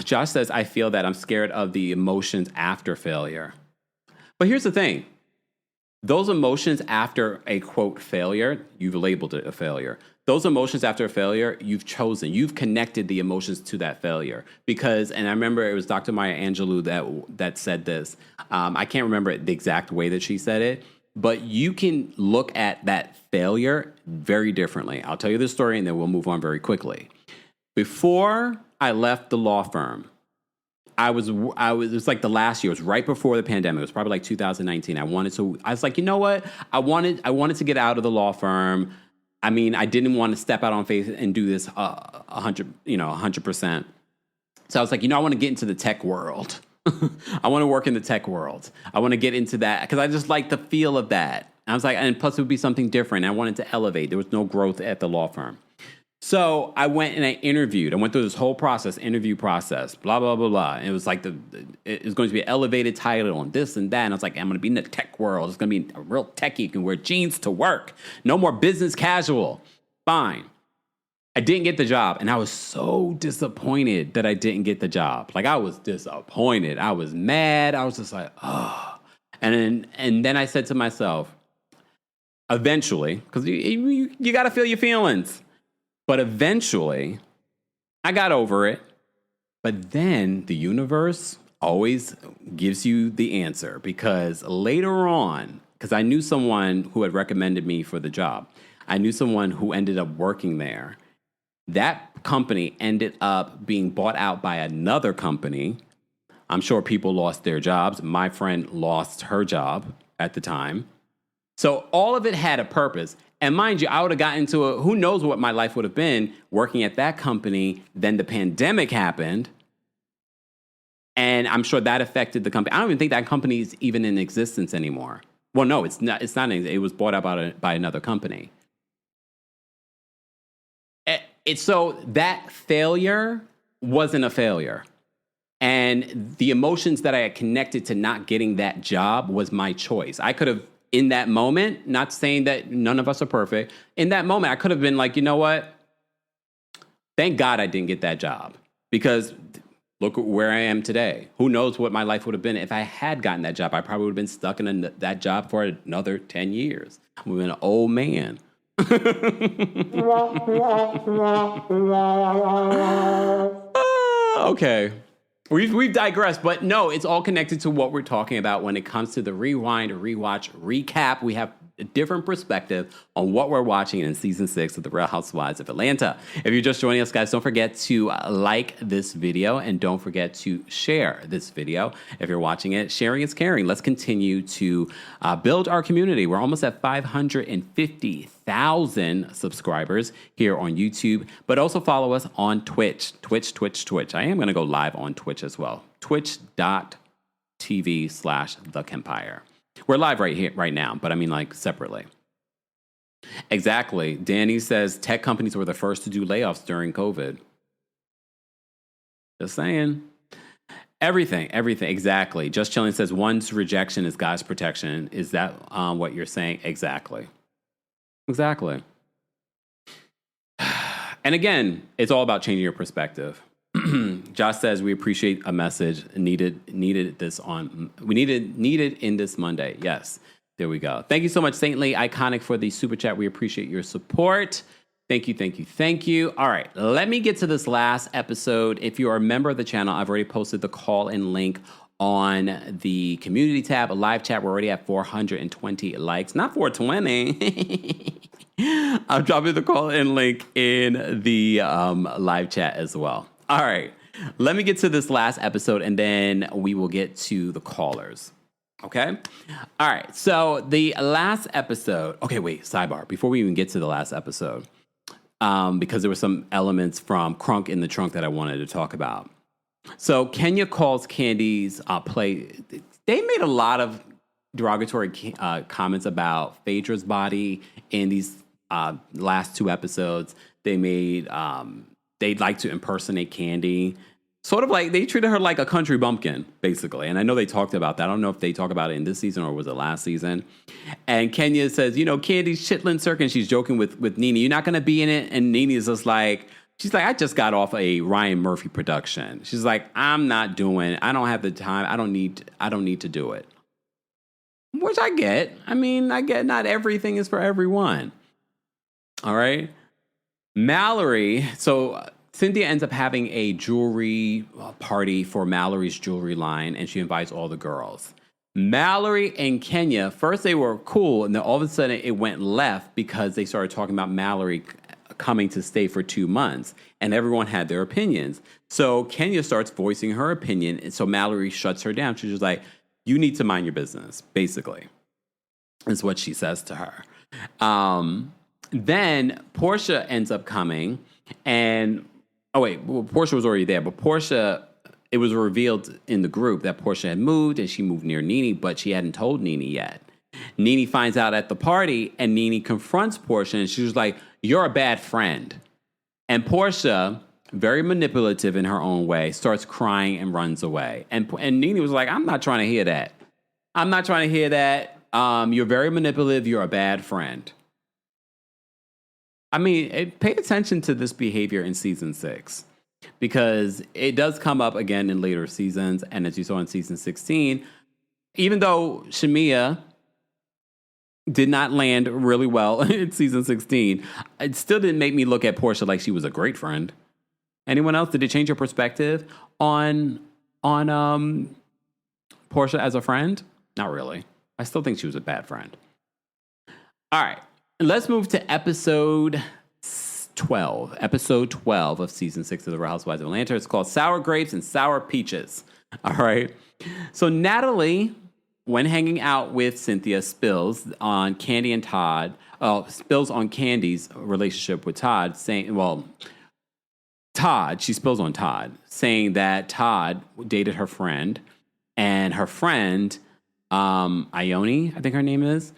Josh says, I feel that I'm scared of the emotions after failure. But here's the thing. Those emotions after a, quote, failure, you've labeled it a failure. Those emotions after a failure, you've chosen. You've connected the emotions to that failure. Because, and I remember it was Dr. Maya Angelou that said this. I can't remember the exact way that she said it. but you can look at that failure very differently. I'll tell you this story and then we'll move on very quickly. Before I left the law firm, it was like the last year. It was right before the pandemic. It was probably like 2019. I was like, you know what? I wanted to get out of the law firm. I mean, I didn't want to step out on faith and do this 100%. So I was like, I want to get into the tech world. I want to work in the tech world. I want to get into that because I just like the feel of that. I was like, and plus it would be something different. I wanted to elevate. There was no growth at the law firm. So I went and I interviewed. I went through this whole interview process, blah, blah, blah, blah. And it was like it was going to be an elevated title and this and that. And I was like, I'm going to be in the tech world. It's going to be a real techie. You can wear jeans to work. No more business casual. Fine. I didn't get the job. And I was so disappointed that I didn't get the job. Like, I was disappointed. I was mad. I was just like, oh. And then I said to myself, eventually, because you got to feel your feelings. But eventually, I got over it. But then the universe always gives you the answer. Because later on, because I knew someone who had recommended me for the job. I knew someone who ended up working there. That company ended up being bought out by another company. I'm sure people lost their jobs. My friend lost her job at the time. So all of it had a purpose. And mind you, I would have gotten into it. Who knows what my life would have been working at that company. Then the pandemic happened. And I'm sure that affected the company. I don't even think that company is even in existence anymore. Well, no, it's not. It was bought out by another company. So that failure wasn't a failure. And the emotions that I had connected to not getting that job was my choice. I could have, in that moment, not saying that none of us are perfect, in that moment, I could have been like, you know what? Thank God I didn't get that job. Because look where I am today. Who knows what my life would have been if I had gotten that job? I probably would have been stuck in that job for another 10 years. I would have been an old man. Okay. We've digressed, but no, it's all connected to what we're talking about when it comes to the rewind, rewatch, recap. We have a different perspective on what we're watching in season 6 of The Real Housewives of Atlanta. If you're just joining us, guys, don't forget to like this video and don't forget to share this video. If you're watching it, sharing is caring. Let's continue to build our community. We're almost at 550,000 subscribers here on YouTube, but also follow us on Twitch. I am going to go live on Twitch as well. Twitch.tv/TheKempire. We're live right now, but I mean like separately. Exactly. Danny says tech companies were the first to do layoffs during COVID. Just saying. Everything. Exactly. Just Chilling says one's rejection is God's protection. Is that what you're saying? Exactly. And again, it's all about changing your perspective. Josh says we appreciate a message needed in this Monday. Yes, there we go. Thank you so much, Saintly Iconic, for the super chat. We appreciate your support. Thank you. All right, let me get to this last episode. If you are a member of the channel, I've already posted the call-in link on the community tab, a live chat. We're already at 420 likes, not 420. I'm dropping the call-in link in the live chat as well. All right, let me get to this last episode, and then we will get to the callers, okay? All right, so the last episode... Okay, wait, sidebar. Before we even get to the last episode, because there were some elements from Crunk in the Trunk that I wanted to talk about. So Kenya calls Candy's play... They made a lot of derogatory comments about Phaedra's body in these last 2 episodes. They made... They'd like to impersonate Candy. Sort of like, they treated her like a country bumpkin, basically. And I know they talked about that. I don't know if they talk about it in this season or was it last season. And Kenya says, Candy's chitlin circuit. She's joking with Nene. You're not going to be in it? And Nene is just like, I just got off a Ryan Murphy production. She's like, I'm not doing it. I don't have the time. I don't need to do it. Which I get. I mean, I get not everything is for everyone. All right. Mallory, so Cynthia ends up having a jewelry party for Mallory's jewelry line, and she invites all the girls. Mallory and Kenya, first they were cool, and then all of a sudden it went left because they started talking about Mallory coming to stay for 2 months, and everyone had their opinions. So Kenya starts voicing her opinion, and so Mallory shuts her down. She's just like, you need to mind your business, basically, is what she says to her. Then Porsha ends up coming, and Porsha was already there, but Porsha, it was revealed in the group that Porsha had moved, and she moved near Nene, but she hadn't told Nene yet. Nene finds out at the party, and Nene confronts Porsha, and she was like, you're a bad friend. And Porsha, very manipulative in her own way, starts crying and runs away. And Nene was like, I'm not trying to hear that. I'm not trying to hear that. You're very manipulative. You're a bad friend. I mean, pay attention to this behavior in season 6, because it does come up again in later seasons. And as you saw in season 16, even though Shamia did not land really well in season 16, it still didn't make me look at Porsha like she was a great friend. Anyone else? Did it change your perspective on Porsha as a friend? Not really. I still think she was a bad friend. All right. Let's move to episode 12. Episode 12 of season 6 of The Real Housewives of Atlanta. It's called Sour Grapes and Sour Peaches. All right. So Natalie, when hanging out with Cynthia, spills on Candy and Todd. Spills on Candy's relationship with Todd, she spills on Todd, saying that Todd dated her friend, and her friend, Ione, I think her name is,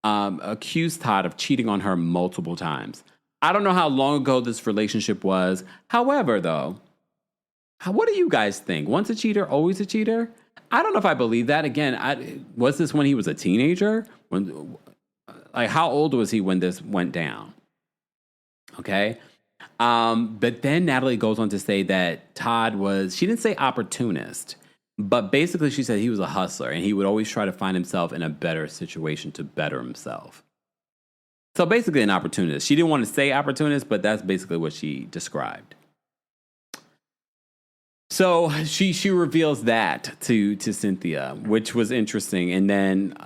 accused Todd of cheating on her multiple times. I don't know how long ago this relationship was. However, though, what do you guys think? Once a cheater, always a cheater? I don't know if I believe that. Again, was this when he was a teenager? How old was he when this went down? Okay. But then Natalie goes on to say that Todd she didn't say opportunist, but basically she said he was a hustler and he would always try to find himself in a better situation to better himself. So basically an opportunist. She didn't want to say opportunist, but that's basically what she described. So she reveals that to Cynthia, which was interesting. And then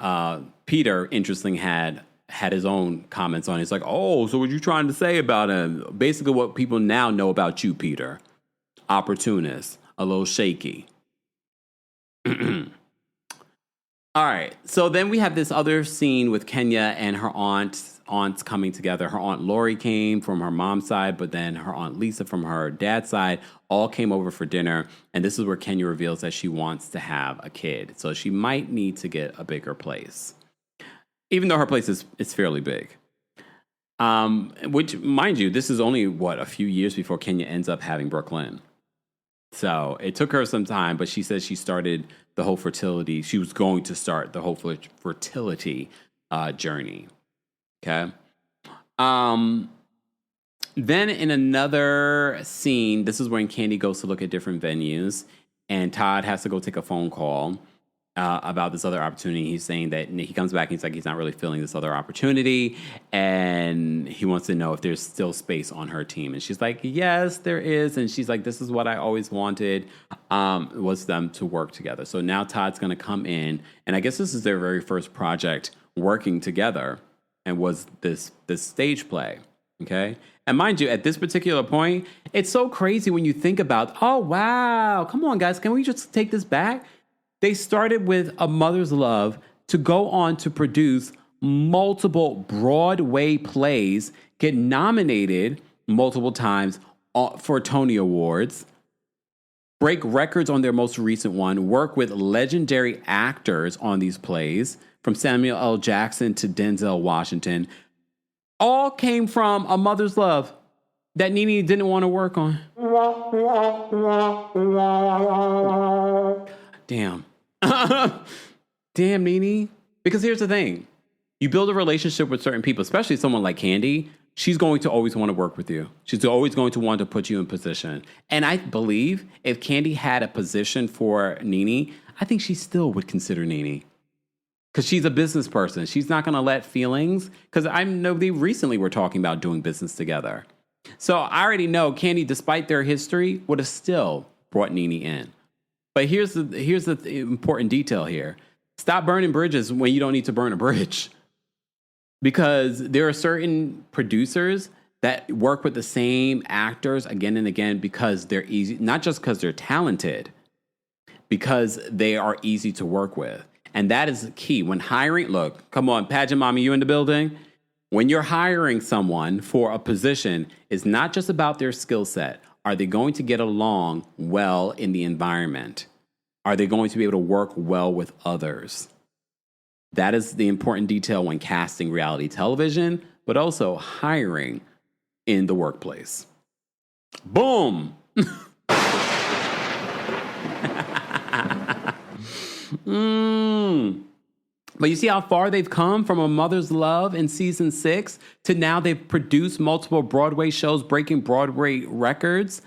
Peter, interesting, had his own comments on it. He's like, oh, so what you trying to say about him? Basically what people now know about you, Peter. Opportunist, a little shaky. All right. So then we have this other scene with Kenya and her aunts coming together. Her Aunt Lori came from her mom's side, but then her Aunt Lisa from her dad's side all came over for dinner. And this is where Kenya reveals that she wants to have a kid. So she might need to get a bigger place, even though her place is fairly big. Which, mind you, this is only, a few years before Kenya ends up having Brooklyn. So it took her some time, but she says she started the whole fertility. She was going to start the whole fertility journey. Okay. Then in another scene, this is when Candy goes to look at different venues, and Todd has to go take a phone call about this other opportunity. He's saying that he comes back and he's like, he's not really feeling this other opportunity, and he wants to know if there's still space on her team. And she's like, yes, there is. And she's like, this is what I always wanted, was them to work together. So now Todd's going to come in, and I guess this is their very first project working together, and was this stage play. Okay. And mind you, at this particular point, it's so crazy when you think about, oh, wow, come on, guys, can we just take this back? They started with A Mother's Love to go on to produce multiple Broadway plays, get nominated multiple times for Tony Awards, break records on their most recent one, work with legendary actors on these plays, from Samuel L. Jackson to Denzel Washington, all came from A Mother's Love that Nene didn't want to work on. Damn. Damn, Nene. Because here's the thing. You build a relationship with certain people, especially someone like Candy, she's going to always want to work with you. She's always going to want to put you in position. And I believe if Candy had a position for Nene, I think she still would consider Nene. Because she's a business person. She's not going to let feelings, because I know they recently were talking about doing business together. So I already know Candy, despite their history, would have still brought Nene in. But here's the important detail here. Stop burning bridges when you don't need to burn a bridge. Because there are certain producers that work with the same actors again and again because they're easy, not just because they're talented, because they are easy to work with. And that is key. When hiring, look, come on, pageant mommy, you in the building? When you're hiring someone for a position, it's not just about their skill set. Are they going to get along well in the environment? Are they going to be able to work well with others? That is the important detail when casting reality television, but also hiring in the workplace. Boom! But you see how far they've come from A Mother's Love in season 6 to now they've produced multiple Broadway shows, breaking Broadway records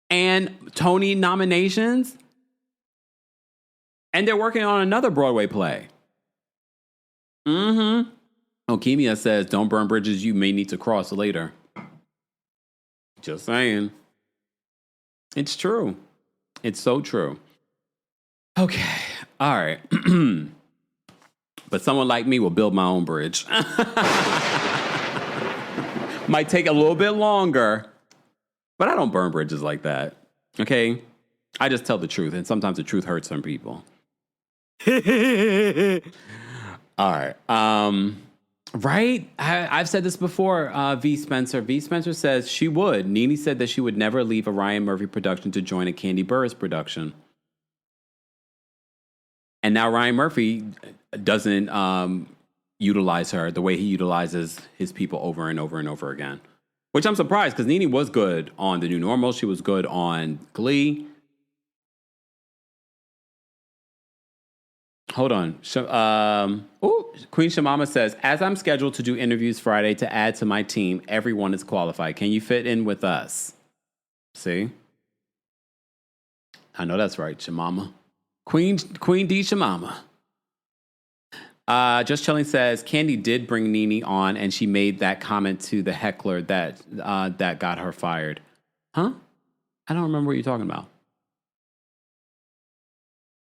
and Tony nominations. And they're working on another Broadway play. Okemia says, don't burn bridges you may need to cross later. Just saying. It's true. It's so true. Okay. All right. But someone like me will build my own bridge. Might take a little bit longer, but I don't burn bridges like that. Okay? I just tell the truth, and sometimes the truth hurts some people. All right. Right? I've said this before, V. Spencer. V. Spencer says she would. Nene said that she would never leave a Ryan Murphy production to join a Candy Burris production. And now Ryan Murphy doesn't utilize her the way he utilizes his people over and over and over again. Which I'm surprised, because Nene was good on The New Normal. She was good on Glee. Hold on. Queen Shamama says, as I'm scheduled to do interviews Friday to add to my team, everyone is qualified. Can you fit in with us? See? I know that's right, Shamama. Queen D Shamama. Just Chilling says, Candy did bring Nene on, and she made that comment to the heckler that got her fired. Huh? I don't remember what you're talking about.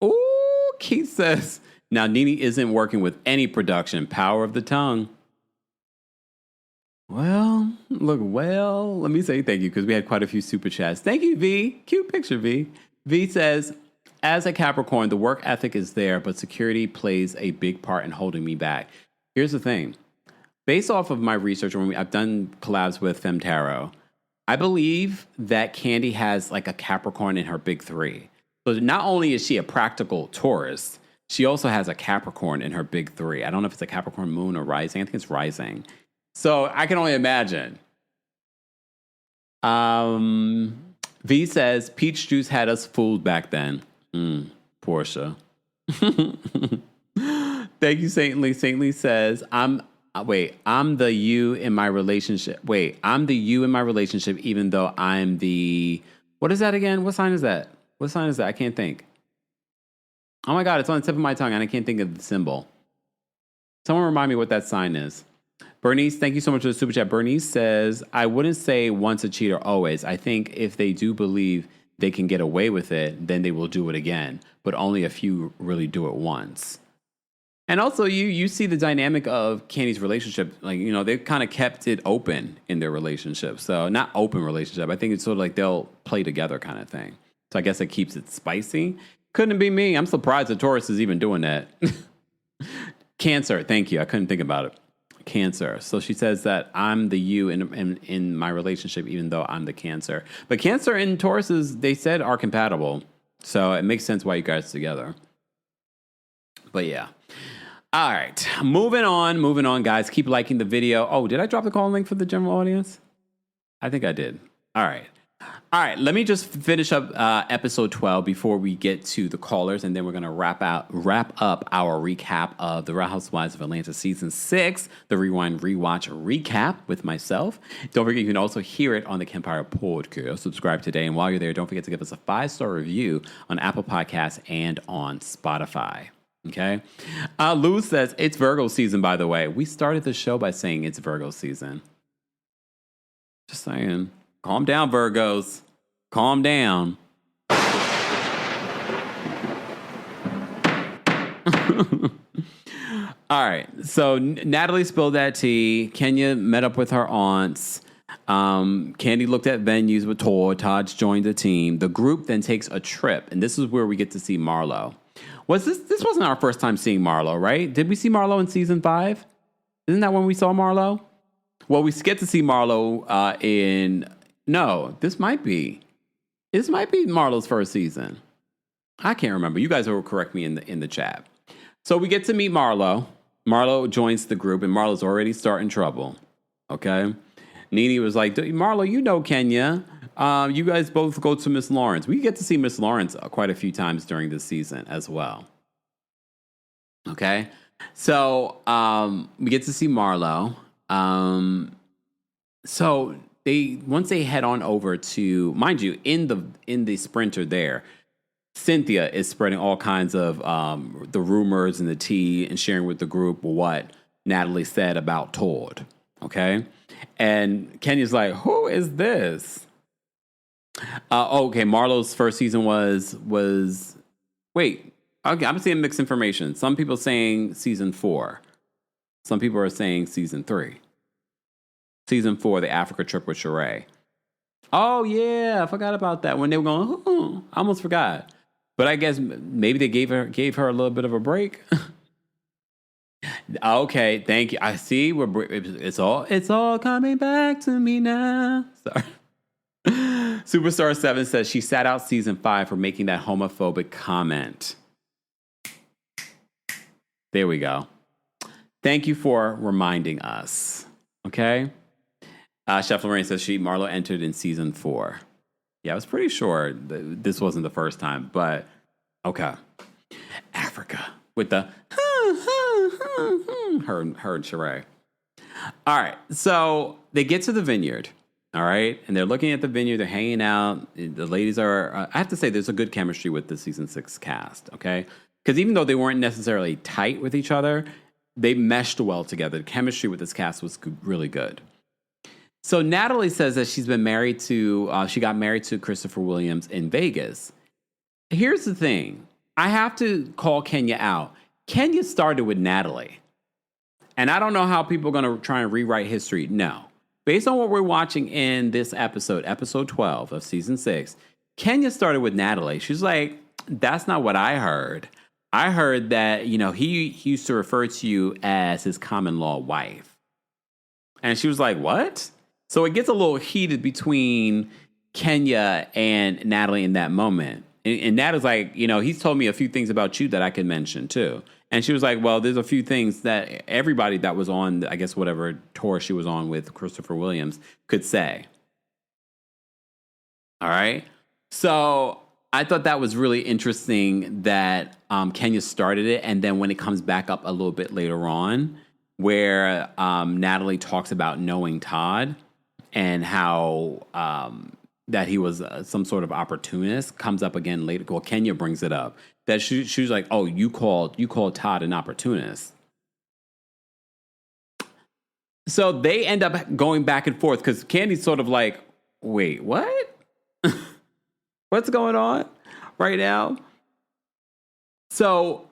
Ooh, Keith says, now Nene isn't working with any production. Power of the tongue. Well, let me say thank you, because we had quite a few super chats. Thank you, V. Cute picture, V. V says, as a Capricorn, the work ethic is there, but security plays a big part in holding me back. Here's the thing. Based off of my research, when I've done collabs with FemTarot, I believe that Candy has like a Capricorn in her big 3. So not only is she a practical Taurus, she also has a Capricorn in her big 3. I don't know if it's a Capricorn moon or rising. I think it's rising. So I can only imagine. V says, peach juice had us fooled back then. Porsha. Thank you, Saintly. Saintly says, I'm the you in my relationship. I'm the you in my relationship, even though I'm the, what is that again? What sign is that? I can't think. Oh my God, it's on the tip of my tongue and I can't think of the symbol. Someone remind me what that sign is. Bernice, thank you so much for the super chat. Bernice says, I wouldn't say once a cheater, always. I think if they do believe they can get away with it, then they will do it again. But only a few really do it once. And also, you see the dynamic of Candy's relationship. Like, you know, they've kind of kept it open in their relationship. So, not open relationship. I think it's sort of like they'll play together kind of thing. So, I guess it keeps it spicy. Couldn't be me. I'm surprised the Taurus is even doing that. Cancer. Thank you. I couldn't think about it. Cancer. So she says that I'm the you in my relationship, even though I'm the Cancer. But Cancer and Tauruses, they said, are compatible. So it makes sense why you guys are together. But yeah. All right. Moving on, guys. Keep liking the video. Oh, did I drop the call link for the general audience? I think I did. All right. Let me just finish up episode 12 before we get to the callers, and then we're going to wrap up our recap of The Real Housewives of Atlanta Season 6, the Rewind Rewatch recap with myself. Don't forget, you can also hear it on the Kempire podcast. Subscribe today, and while you're there, don't forget to give us a 5-star review on Apple Podcasts and on Spotify. Okay? Lou says, it's Virgo season, by the way. We started the show by saying it's Virgo season. Just saying. Calm down, Virgos. Calm down. All right. So Natalie spilled that tea. Kenya met up with her aunts. Candy looked at venues with Todd. Todd's joined the team. The group then takes a trip, and this is where we get to see Marlo. This wasn't our first time seeing Marlo, right? Did we see Marlo in season 5? Isn't that when we saw Marlo? Well, we get to see Marlo this might be Marlo's first season. I can't remember. You guys will correct me in the chat. So we get to meet Marlo. Marlo joins the group, and Marlo's already starting trouble. Okay? Nene was like, Marlo, you know Kenya. You guys both go to Miss Lawrence. We get to see Miss Lawrence quite a few times during this season as well. Okay? So we get to see Marlo. So once they head on over to, mind you, in the Sprinter there, Cynthia is spreading all kinds of the rumors and the tea and sharing with the group what Natalie said about Todd. Okay? And Kenya's like, who is this? Okay, Marlo's first season was wait, okay, I'm seeing mixed information. Some people saying season 4. Some people are saying season 3. Season 4, the Africa trip with Sheree. Oh yeah, I forgot about that when they were going. I almost forgot. But I guess maybe they gave her a little bit of a break. Okay, thank you. I see. It's all coming back to me now. Sorry. Superstar 7 says she sat out season 5 for making that homophobic comment. There we go. Thank you for reminding us. Okay. Chef Lorraine says Marlo entered in season 4. Yeah, I was pretty sure this wasn't the first time, but okay. Africa with the her and Sheree. All right, so they get to the vineyard, all right, and they're looking at the vineyard. They're hanging out. The ladies are. I have to say, there's a good chemistry with the season 6 cast, okay? Because even though they weren't necessarily tight with each other, they meshed well together. The chemistry with this cast was really good. So Natalie says that she got married to Christopher Williams in Vegas. Here's the thing. I have to call Kenya out. Kenya started with Natalie. And I don't know how people are going to try and rewrite history. No. Based on what we're watching in this episode 12 of season 6, Kenya started with Natalie. She's like, that's not what I heard. I heard that, he used to refer to you as his common law wife. And she was like, what? So it gets a little heated between Kenya and Natalie in that moment. And Natalie's like, he's told me a few things about you that I can mention too. And she was like, well, there's a few things that everybody that was on, I guess, whatever tour she was on with Christopher Williams could say. All right. So I thought that was really interesting that Kenya started it. And then when it comes back up a little bit later on, where Natalie talks about knowing Todd and how that he was some sort of opportunist, comes up again later. Well, Kenya brings it up. That she was like, oh, you called Todd an opportunist. So they end up going back and forth because Candy's sort of like, wait, what? What's going on right now? So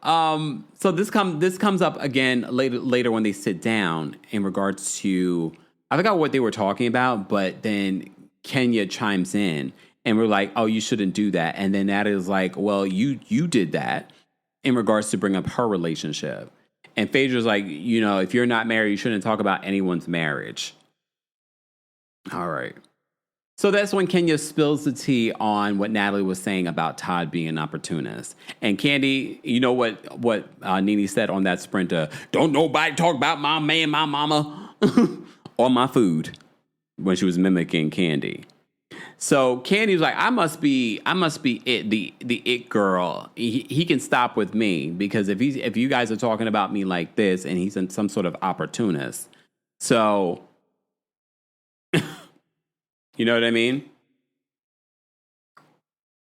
this comes up again later when they sit down in regards to, I forgot what they were talking about, but then Kenya chimes in and we're like, oh, you shouldn't do that. And then Natalie's like, well, you did that in regards to bring up her relationship. And Phaedra's like, if you're not married, you shouldn't talk about anyone's marriage. All right. So that's when Kenya spills the tea on what Natalie was saying about Todd being an opportunist. And Candy, you know what Nene said on that Sprinter? Don't nobody talk about my man, my mama, or my food, when she was mimicking Candy. So Candy was like, I must be it, the it girl. He can stop with me because if you guys are talking about me like this, and he's some sort of opportunist. So, you know what I mean?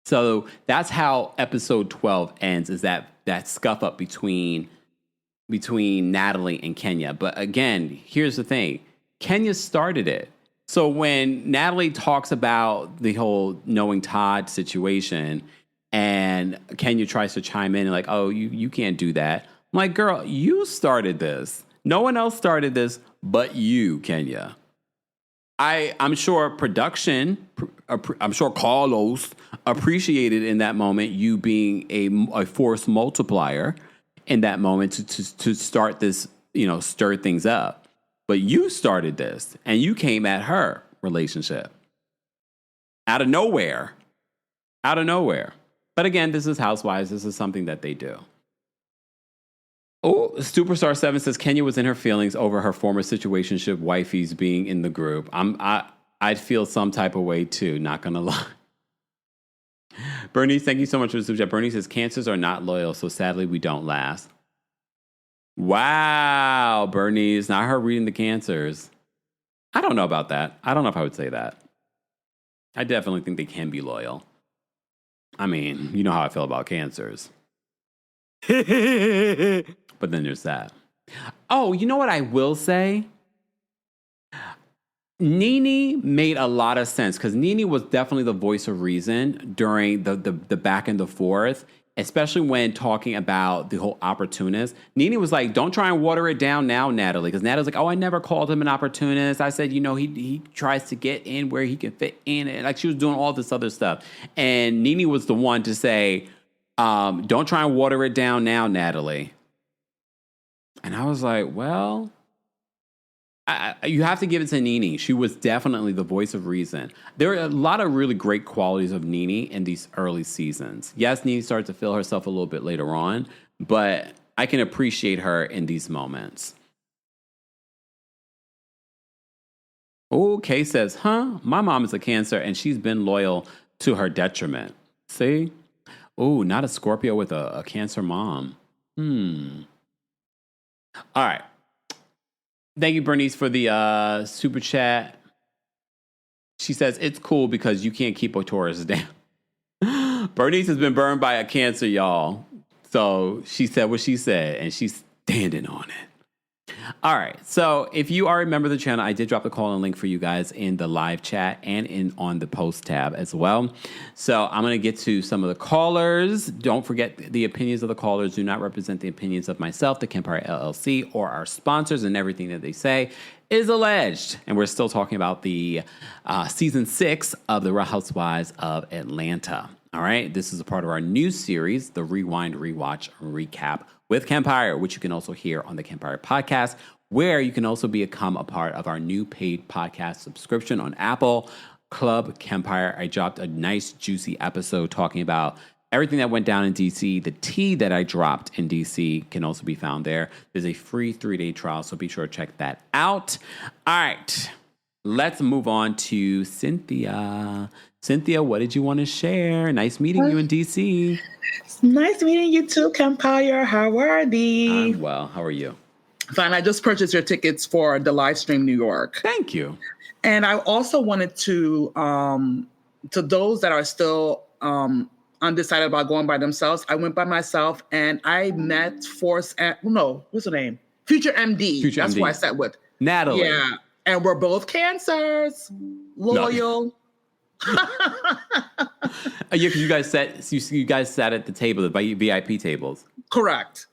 So that's how episode 12 ends, is that scuff up between Natalie and Kenya. But again, here's the thing. Kenya started it. So when Natalie talks about the whole knowing Todd situation and Kenya tries to chime in and like, oh, you can't do that. I'm like, girl, you started this. No one else started this but you, Kenya. I'm sure production, I'm sure Carlos appreciated in that moment you being a force multiplier in that moment to start this, stir things up. But you started this and you came at her relationship out of nowhere. Out of nowhere. But again, this is Housewives. This is something that they do. Oh, Superstar 7 says Kenya was in her feelings over her former situationship wifeys being in the group. I'd feel some type of way too, not gonna lie. Bernice, thank you so much for the super chat. Bernice says cancers are not loyal, so sadly we don't last. Wow, Bernice, not her reading the cancers. I don't know about that. I don't know if I would say that. I definitely think they can be loyal. I mean, you know how I feel about cancers. But then there's that. Oh, you know what I will say? Nene made a lot of sense because Nene was definitely the voice of reason during the back and the forth, especially when talking about the whole opportunist. Nene was like, don't try and water it down now, Natalie. Because Natalie's like, oh, I never called him an opportunist. I said, he tries to get in where he can fit in. And like she was doing all this other stuff. And Nene was the one to say, don't try and water it down now, Natalie. And I was like, well, you have to give it to Nene. She was definitely the voice of reason. There are a lot of really great qualities of Nene in these early seasons. Yes, Nene started to feel herself a little bit later on, but I can appreciate her in these moments. Oh, Kay says, my mom is a Cancer and she's been loyal to her detriment. See? Oh, not a Scorpio with a Cancer mom. All right. Thank you, Bernice, for the super chat. She says, it's cool because you can't keep a Taurus down. Bernice has been burned by a Cancer, y'all. So she said what she said, and she's standing on it. All right. So if you are a member of the channel, I did drop the call-in link for you guys in the live chat and on the post tab as well. So I'm going to get to some of the callers. Don't forget the opinions of the callers do not represent the opinions of myself, the Kempire LLC, or our sponsors, and everything that they say is alleged. And we're still talking about the season 6 of the Real Housewives of Atlanta. All right. This is a part of our new series, the Rewind, Rewatch, Recap with Kempire, which you can also hear on the Kempire podcast, where you can also become a part of our new paid podcast subscription on Apple, Club Kempire. I dropped a nice, juicy episode talking about everything that went down in D.C. The tea that I dropped in D.C. can also be found there. There's a free 3-day trial, so be sure to check that out. All right, let's move on to Cynthia. Cynthia, what did you want to share? Nice meeting you in D.C. Nice meeting you too, Kempire. How are thee? I'm well. How are you? Fine. I just purchased your tickets for the live stream New York. Thank you. And I also wanted to those that are still undecided about going by themselves, I went by myself and I met what's her name? Future MD. That's who I sat with. Natalie. Yeah. And we're both Cancers. Loyal. No. Yeah, because you guys sat at the table, the VIP tables. Correct.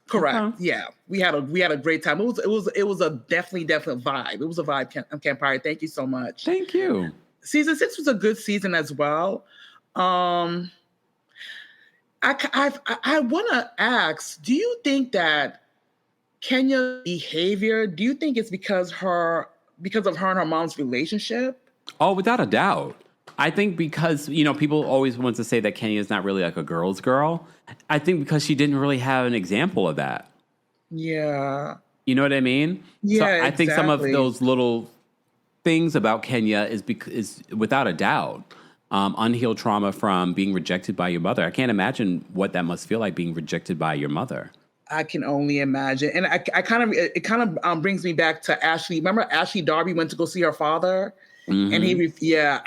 Yeah, we had a great time. It was a definitely vibe. It was a vibe, Kempire. Thank you so much. Thank you. Season 6 was a good season as well. I want to ask, do you think that Kenya's behavior? Do you think it's because of her and her mom's relationship? Oh, without a doubt. I think because, people always want to say that Kenya is not really like a girl's girl. I think because she didn't really have an example of that. Yeah. You know what I mean? Yeah, so I think some of those little things about Kenya is without a doubt unhealed trauma from being rejected by your mother. I can't imagine what that must feel like being rejected by your mother. I can only imagine. And it kind of brings me back to Ashley. Remember Ashley Darby went to go see her father? Mm-hmm. And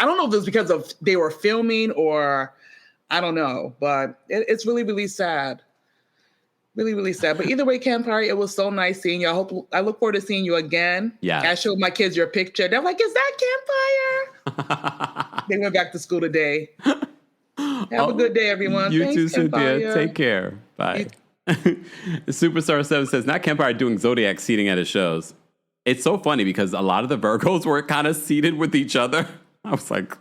I don't know if it was because of they were filming or I don't know, but it's really, really sad. Really, really sad. But either way, Kempire, it was so nice seeing you. I look forward to seeing you again. Yeah. I showed my kids your picture. They're like, is that Kempire? They went back to school today. Have a good day, everyone. You Thanks, too, Cynthia. Kempire. Take care. Bye. Superstar 7 says, not Kempire doing zodiac seating at his shows. It's so funny because a lot of the Virgos were kind of seated with each other. I was like,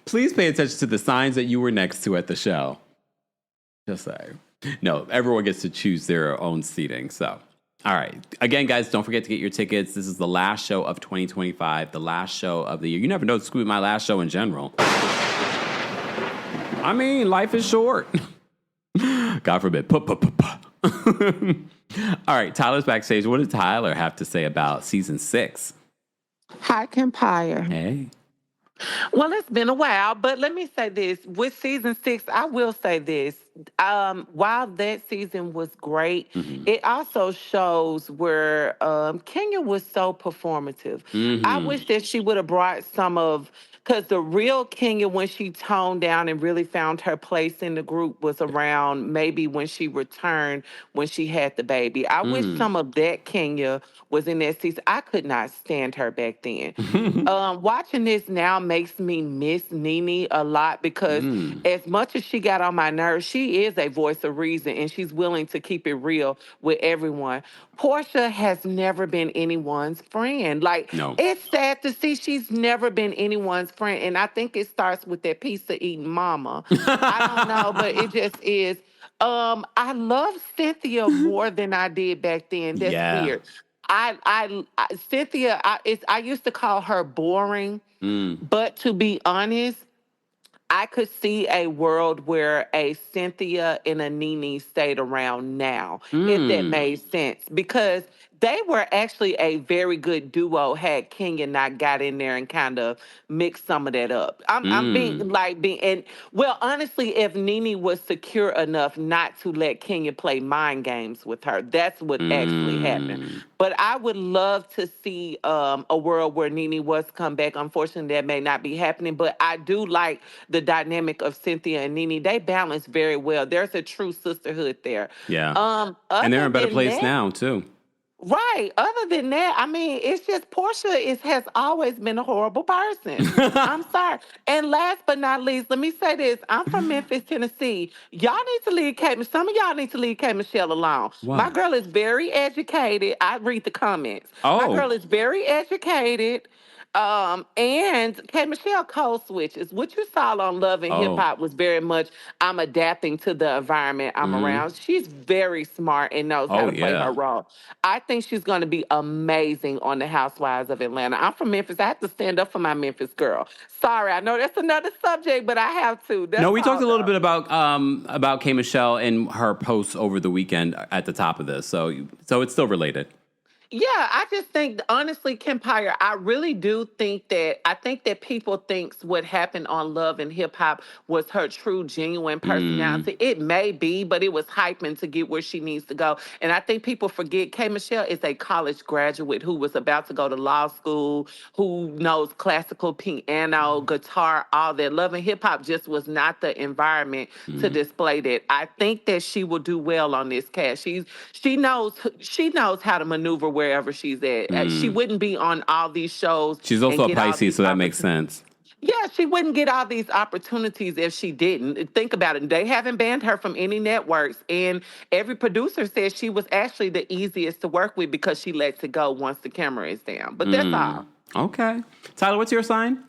please pay attention to the signs that you were next to at the show. Just saying. No, everyone gets to choose their own seating. So, all right. Again, guys, don't forget to get your tickets. This is the last show of 2025, the last show of the year. You never know, this could be my last show in general. I mean, life is short. God forbid. All right, Tyler's backstage. What did Tyler have to say about season 6? Hi, Kempire. Hey. Well, it's been a while, but let me say this. With season 6, I will say this. While that season was great, it also shows where Kenya was so performative. I wish that she would have brought some of, because the real Kenya, when she toned down and really found her place in the group, was around maybe when she returned, when she had the baby. I wish some of that Kenya was in that season. I could not stand her back then. Watching this now makes me miss Nene a lot because as much as she got on my nerves, she is a voice of reason and she's willing to keep it real with everyone. Porsha has never been anyone's friend. Like, it's sad to see she's never been anyone's friend. And I think it starts with that pizza eating mama. I don't know, but it just is. I love Cynthia more than I did back then. That's weird. Cynthia, I used to call her boring, but to be honest, I could see a world where a Cynthia and a Nene stayed around now, if that made sense, because they were actually a very good duo had Kenya not got in there and kind of mixed some of that up. I'm being, well, honestly, if Nene was secure enough not to let Kenya play mind games with her, that's what actually happened. But I would love to see a world where Nene was come back. Unfortunately, that may not be happening, but I do like the dynamic of Cynthia and Nene. They balance very well. There's a true sisterhood there. Yeah. And they're in a better place now, too. Right. Other than that, I mean, it's just Porsha has always been a horrible person. I'm sorry. And last but not least, let me say this. I'm from Memphis, Tennessee. Y'all need to leave some of y'all need to leave K. Michelle alone. Why? My girl is very educated. I read the comments. My girl is very educated. And K. Michelle code switches. What you saw on Love and Hip Hop was very much I'm adapting to the environment I'm around. She's very smart and knows how to play her role. I think she's going to be amazing on the Housewives of Atlanta. I'm from Memphis. I have to stand up for my Memphis girl. Sorry, I know that's another subject, but I have to. No, we talked a little bit about K. Michelle and her posts over the weekend at the top of this, so it's still related. Yeah, I just think, honestly, Kempire, I really do think that people thinks what happened on Love and Hip Hop was her true, genuine personality. It may be, but it was hyping to get where she needs to go. And I think people forget K. Michelle is a college graduate who was about to go to law school, who knows classical piano, guitar, all that. Love and Hip Hop just was not the environment to display that. I think that she will do well on this cast. She knows how to maneuver wherever she's at. She wouldn't be on all these shows. She's also a Pisces, so that makes sense. Yeah, she wouldn't get all these opportunities if she didn't. Think about it. They haven't banned her from any networks, and every producer says she was actually the easiest to work with because she lets it go once the camera is down. But that's all. Okay. Tyler, what's your sign?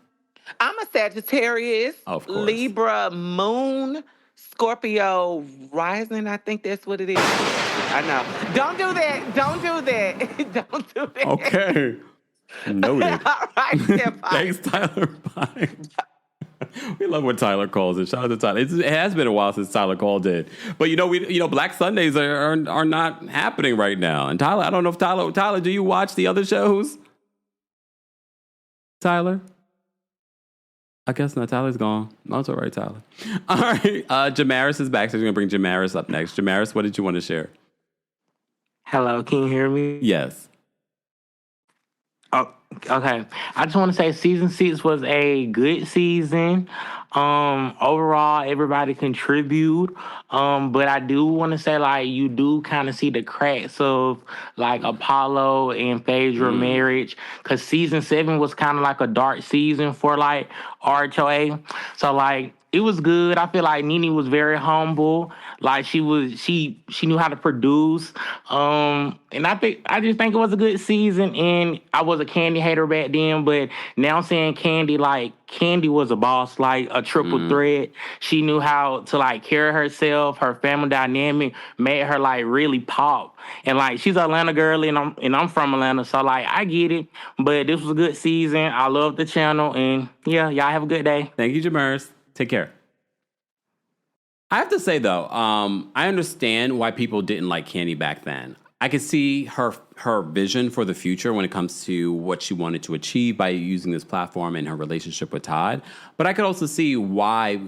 I'm a Sagittarius. Of course. Libra moon. Scorpio rising, I think that's what it is. I know. Don't do that. Don't do that. Don't do that. Okay. Noted. All right, thanks, Tyler. Bye. We love when Tyler calls it. Shout out to Tyler. It has been a while since Tyler called it, but Black Sundays are not happening right now. And Tyler, I don't know if Tyler, do you watch the other shows? Tyler. I guess not. Tyler's gone. No, it's all right, Tyler. All right. Jamaris is back, so we're going to bring Jamaris up next. Jamaris, what did you want to share? Hello, can you hear me? Yes. Oh, okay. I just want to say season 6 was a good season. Overall, everybody contribute. But I do want to say, like, you do kind of see the cracks of, like, Apollo and Phaedra marriage. Because season 7 was kind of like a dark season for, like, RHOA. So, like, it was good. I feel like Nene was very humble. Like she knew how to produce. And I just think it was a good season. And I was a Candy hater back then, but now I'm saying Candy, like Candy was a boss, like a triple threat. She knew how to like carry herself. Her family dynamic made her like really pop. And like she's an Atlanta girl, and I'm from Atlanta, so like I get it. But this was a good season. I love the channel, and yeah, y'all have a good day. Thank you, Jamers. Take care. I have to say, though, I understand why people didn't like Candy back then. I could see her vision for the future when it comes to what she wanted to achieve by using this platform and her relationship with Todd. But I could also see why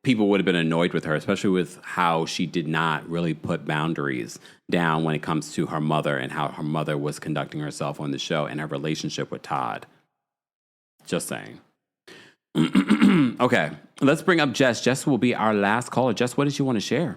people would have been annoyed with her, especially with how she did not really put boundaries down when it comes to her mother and how her mother was conducting herself on the show and her relationship with Todd. Just saying. Okay, let's bring up Jess. Jess will be our last caller. Jess, what did you want to share?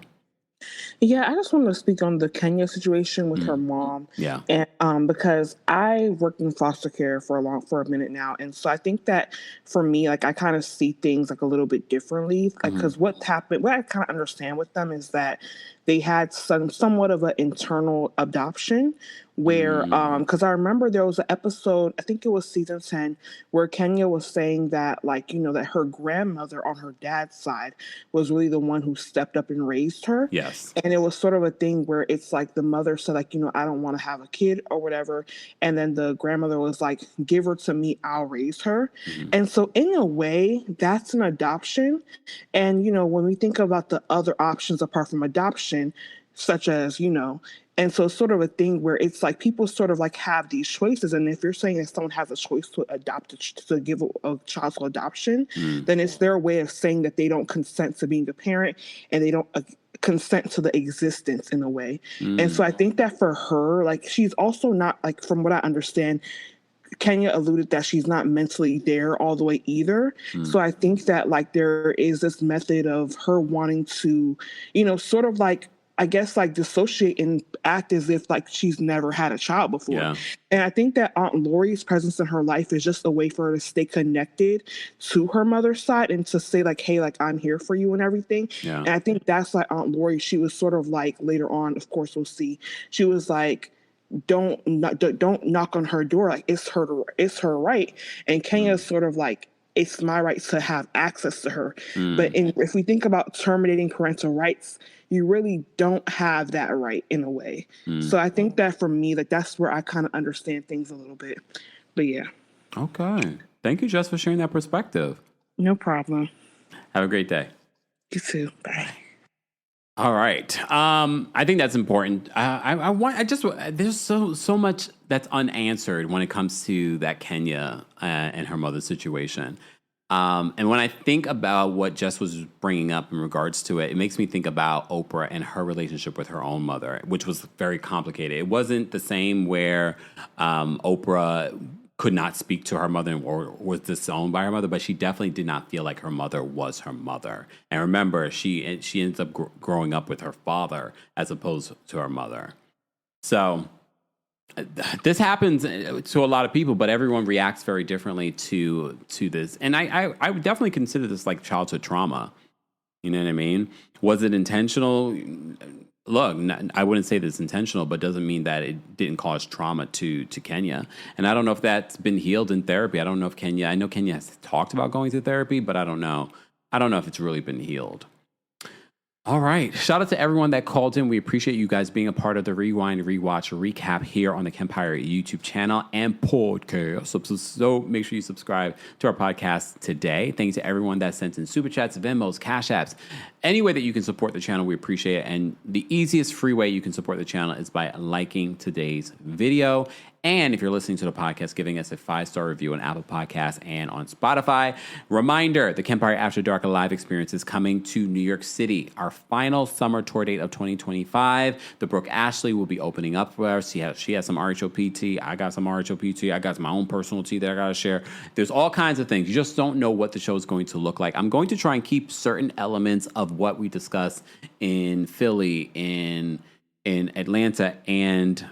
Yeah, I just wanted to speak on the Kenya situation with her mom. Yeah. And because I worked in foster care for a minute now, and so I think that for me, like I kind of see things like a little bit differently. Like because what happened, what I kind of understand with them is that they had somewhat of an internal adoption where because I remember there was an episode, I think it was season 10, where Kenya was saying that like, you know, that her grandmother on her dad's side was really the one who stepped up and raised her. Yes. And it was sort of a thing where it's like the mother said like, you know, I don't want to have a kid or whatever. And then the grandmother was like, give her to me, I'll raise her. And so in a way, that's an adoption. And, you know, when we think about the other options apart from adoption, such as, you know, and so it's sort of a thing where it's like people sort of like have these choices. And if you're saying that someone has a choice to adopt, to give a child to adoption, then it's their way of saying that they don't consent to being a parent and they don't consent to the existence in a way. And so I think that for her, like she's also not like, from what I understand, Kenya alluded that she's not mentally there all the way either. So I think that like there is this method of her wanting to, you know, sort of like, I guess like dissociate and act as if like she's never had a child before. Yeah. And I think that Aunt Lori's presence in her life is just a way for her to stay connected to her mother's side and to say like, hey, like I'm here for you and everything. Yeah. And I think that's like Aunt Lori, she was sort of like later on, of course we'll see, she was like, don't knock on her door. Like it's her right. And Kenya's sort of like, it's my right to have access to her. But if we think about terminating parental rights, you really don't have that right in a way. So I think that for me, like that's where I kind of understand things a little bit. But yeah. Okay. Thank you, Jess, for sharing that perspective. No problem. Have a great day. You too. Bye. All right. I think that's important. There's so much that's unanswered when it comes to that Kenya and her mother's situation. And when I think about what Jess was bringing up in regards to it, it makes me think about Oprah and her relationship with her own mother, which was very complicated. It wasn't the same where Oprah could not speak to her mother or was disowned by her mother, but she definitely did not feel like her mother was her mother. And remember, she ends up growing up with her father as opposed to her mother. So this happens to a lot of people, but everyone reacts very differently to this. And I would definitely consider this like childhood trauma. You know what I mean? Was it intentional? Look, I wouldn't say that it's intentional, but doesn't mean that it didn't cause trauma to Kenya. And I don't know if that's been healed in therapy. I don't know if I know Kenya has talked about going to therapy, but I don't know. I don't know if it's really been healed. All right. Shout out to everyone that called in. We appreciate you guys being a part of the Rewind, Rewatch, Recap here on the Kempire YouTube channel and podcast. So make sure you subscribe to our podcast today. Thanks to everyone that sent in Super Chats, Venmos, Cash Apps. Any way that you can support the channel, we appreciate it. And the easiest free way you can support the channel is by liking today's video And if you're listening to the podcast, giving us a 5-star review on Apple Podcasts and on Spotify. Reminder, the Kempire After Dark Live experience is coming to New York City. Our final summer tour date of 2025. The Brooke Ashley will be opening up for us. She has some RHOP tea. I got some RHOP tea. I got my own personal tea that I got to share. There's all kinds of things. You just don't know what the show is going to look like. I'm going to try and keep certain elements of what we discuss in Philly, in Atlanta, and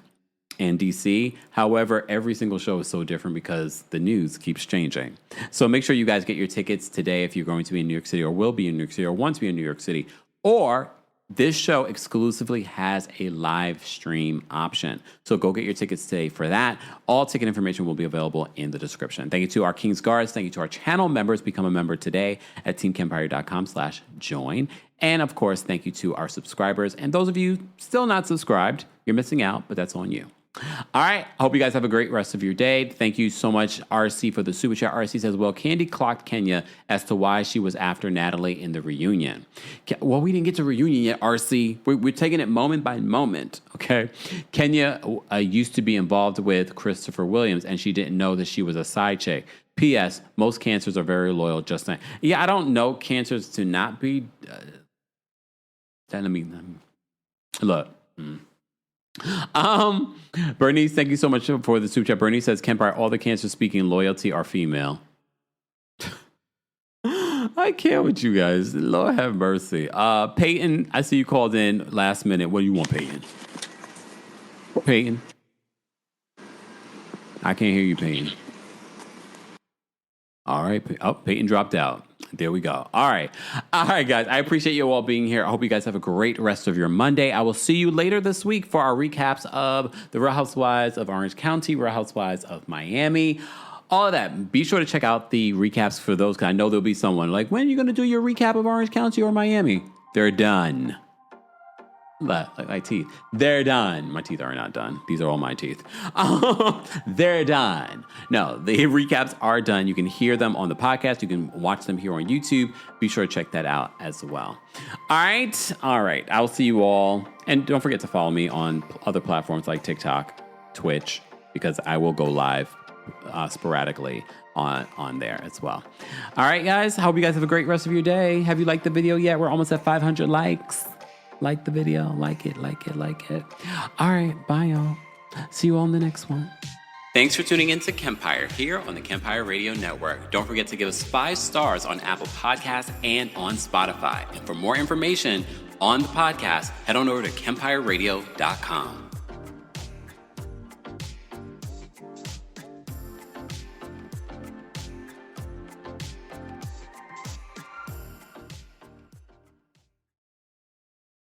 DC. However, every single show is so different because the news keeps changing. So make sure you guys get your tickets today if you're going to be in New York City or will be in New York City or want to be in New York City. Or this show exclusively has a live stream option. So go get your tickets today for that. All ticket information will be available in the description. Thank you to our King's Guards. Thank you to our channel members. Become a member today at TeamKempire.com/join. And of course, thank you to our subscribers. And those of you still not subscribed, you're missing out, but that's on you. All right. I hope you guys have a great rest of your day. Thank you so much, RC, for the super chat. RC says, well, Candy clocked Kenya as to why she was after Natalie in the reunion. Well, we didn't get to reunion yet, RC. We're taking it moment by moment, okay? Kenya used to be involved with Christopher Williams, and she didn't know that she was a side chick. P.S. Most cancers are very loyal, just saying. Yeah, I don't know cancers to not be. Let me look. Bernice, thank you so much for the super chat. Bernice says, Kempire, all the cancers speaking loyalty are female. I can't with you guys. Lord have mercy. Peyton, I see you called in last minute. What do you want, Peyton? Peyton? I can't hear you, Peyton. All right. Oh, Peyton dropped out. There we go. All right, guys. I appreciate you all being here. I hope you guys have a great rest of your Monday. I will see you later this week for our recaps of the Real Housewives of Orange County, Real Housewives of Miami, all of that. Be sure to check out the recaps for those, because I know there'll be someone like, when are you going to do your recap of Orange County or Miami? They're done. Like my teeth. They're done. My teeth are not done. These are all my teeth. They're done. No, the recaps are done. You can hear them on the podcast. You can watch them here on YouTube. Be sure to check that out as well. All right. I will see you all. And don't forget to follow me on other platforms like TikTok, Twitch, because I will go live sporadically on there as well. All right, guys. I hope you guys have a great rest of your day. Have you liked the video yet? We're almost at 500 likes. Like the video. Like it. All right. Bye, y'all. See you all in the next one. Thanks for tuning in to Kempire here on the Kempire Radio Network. Don't forget to give us 5 stars on Apple Podcasts and on Spotify. And for more information on the podcast, head on over to KempireRadio.com.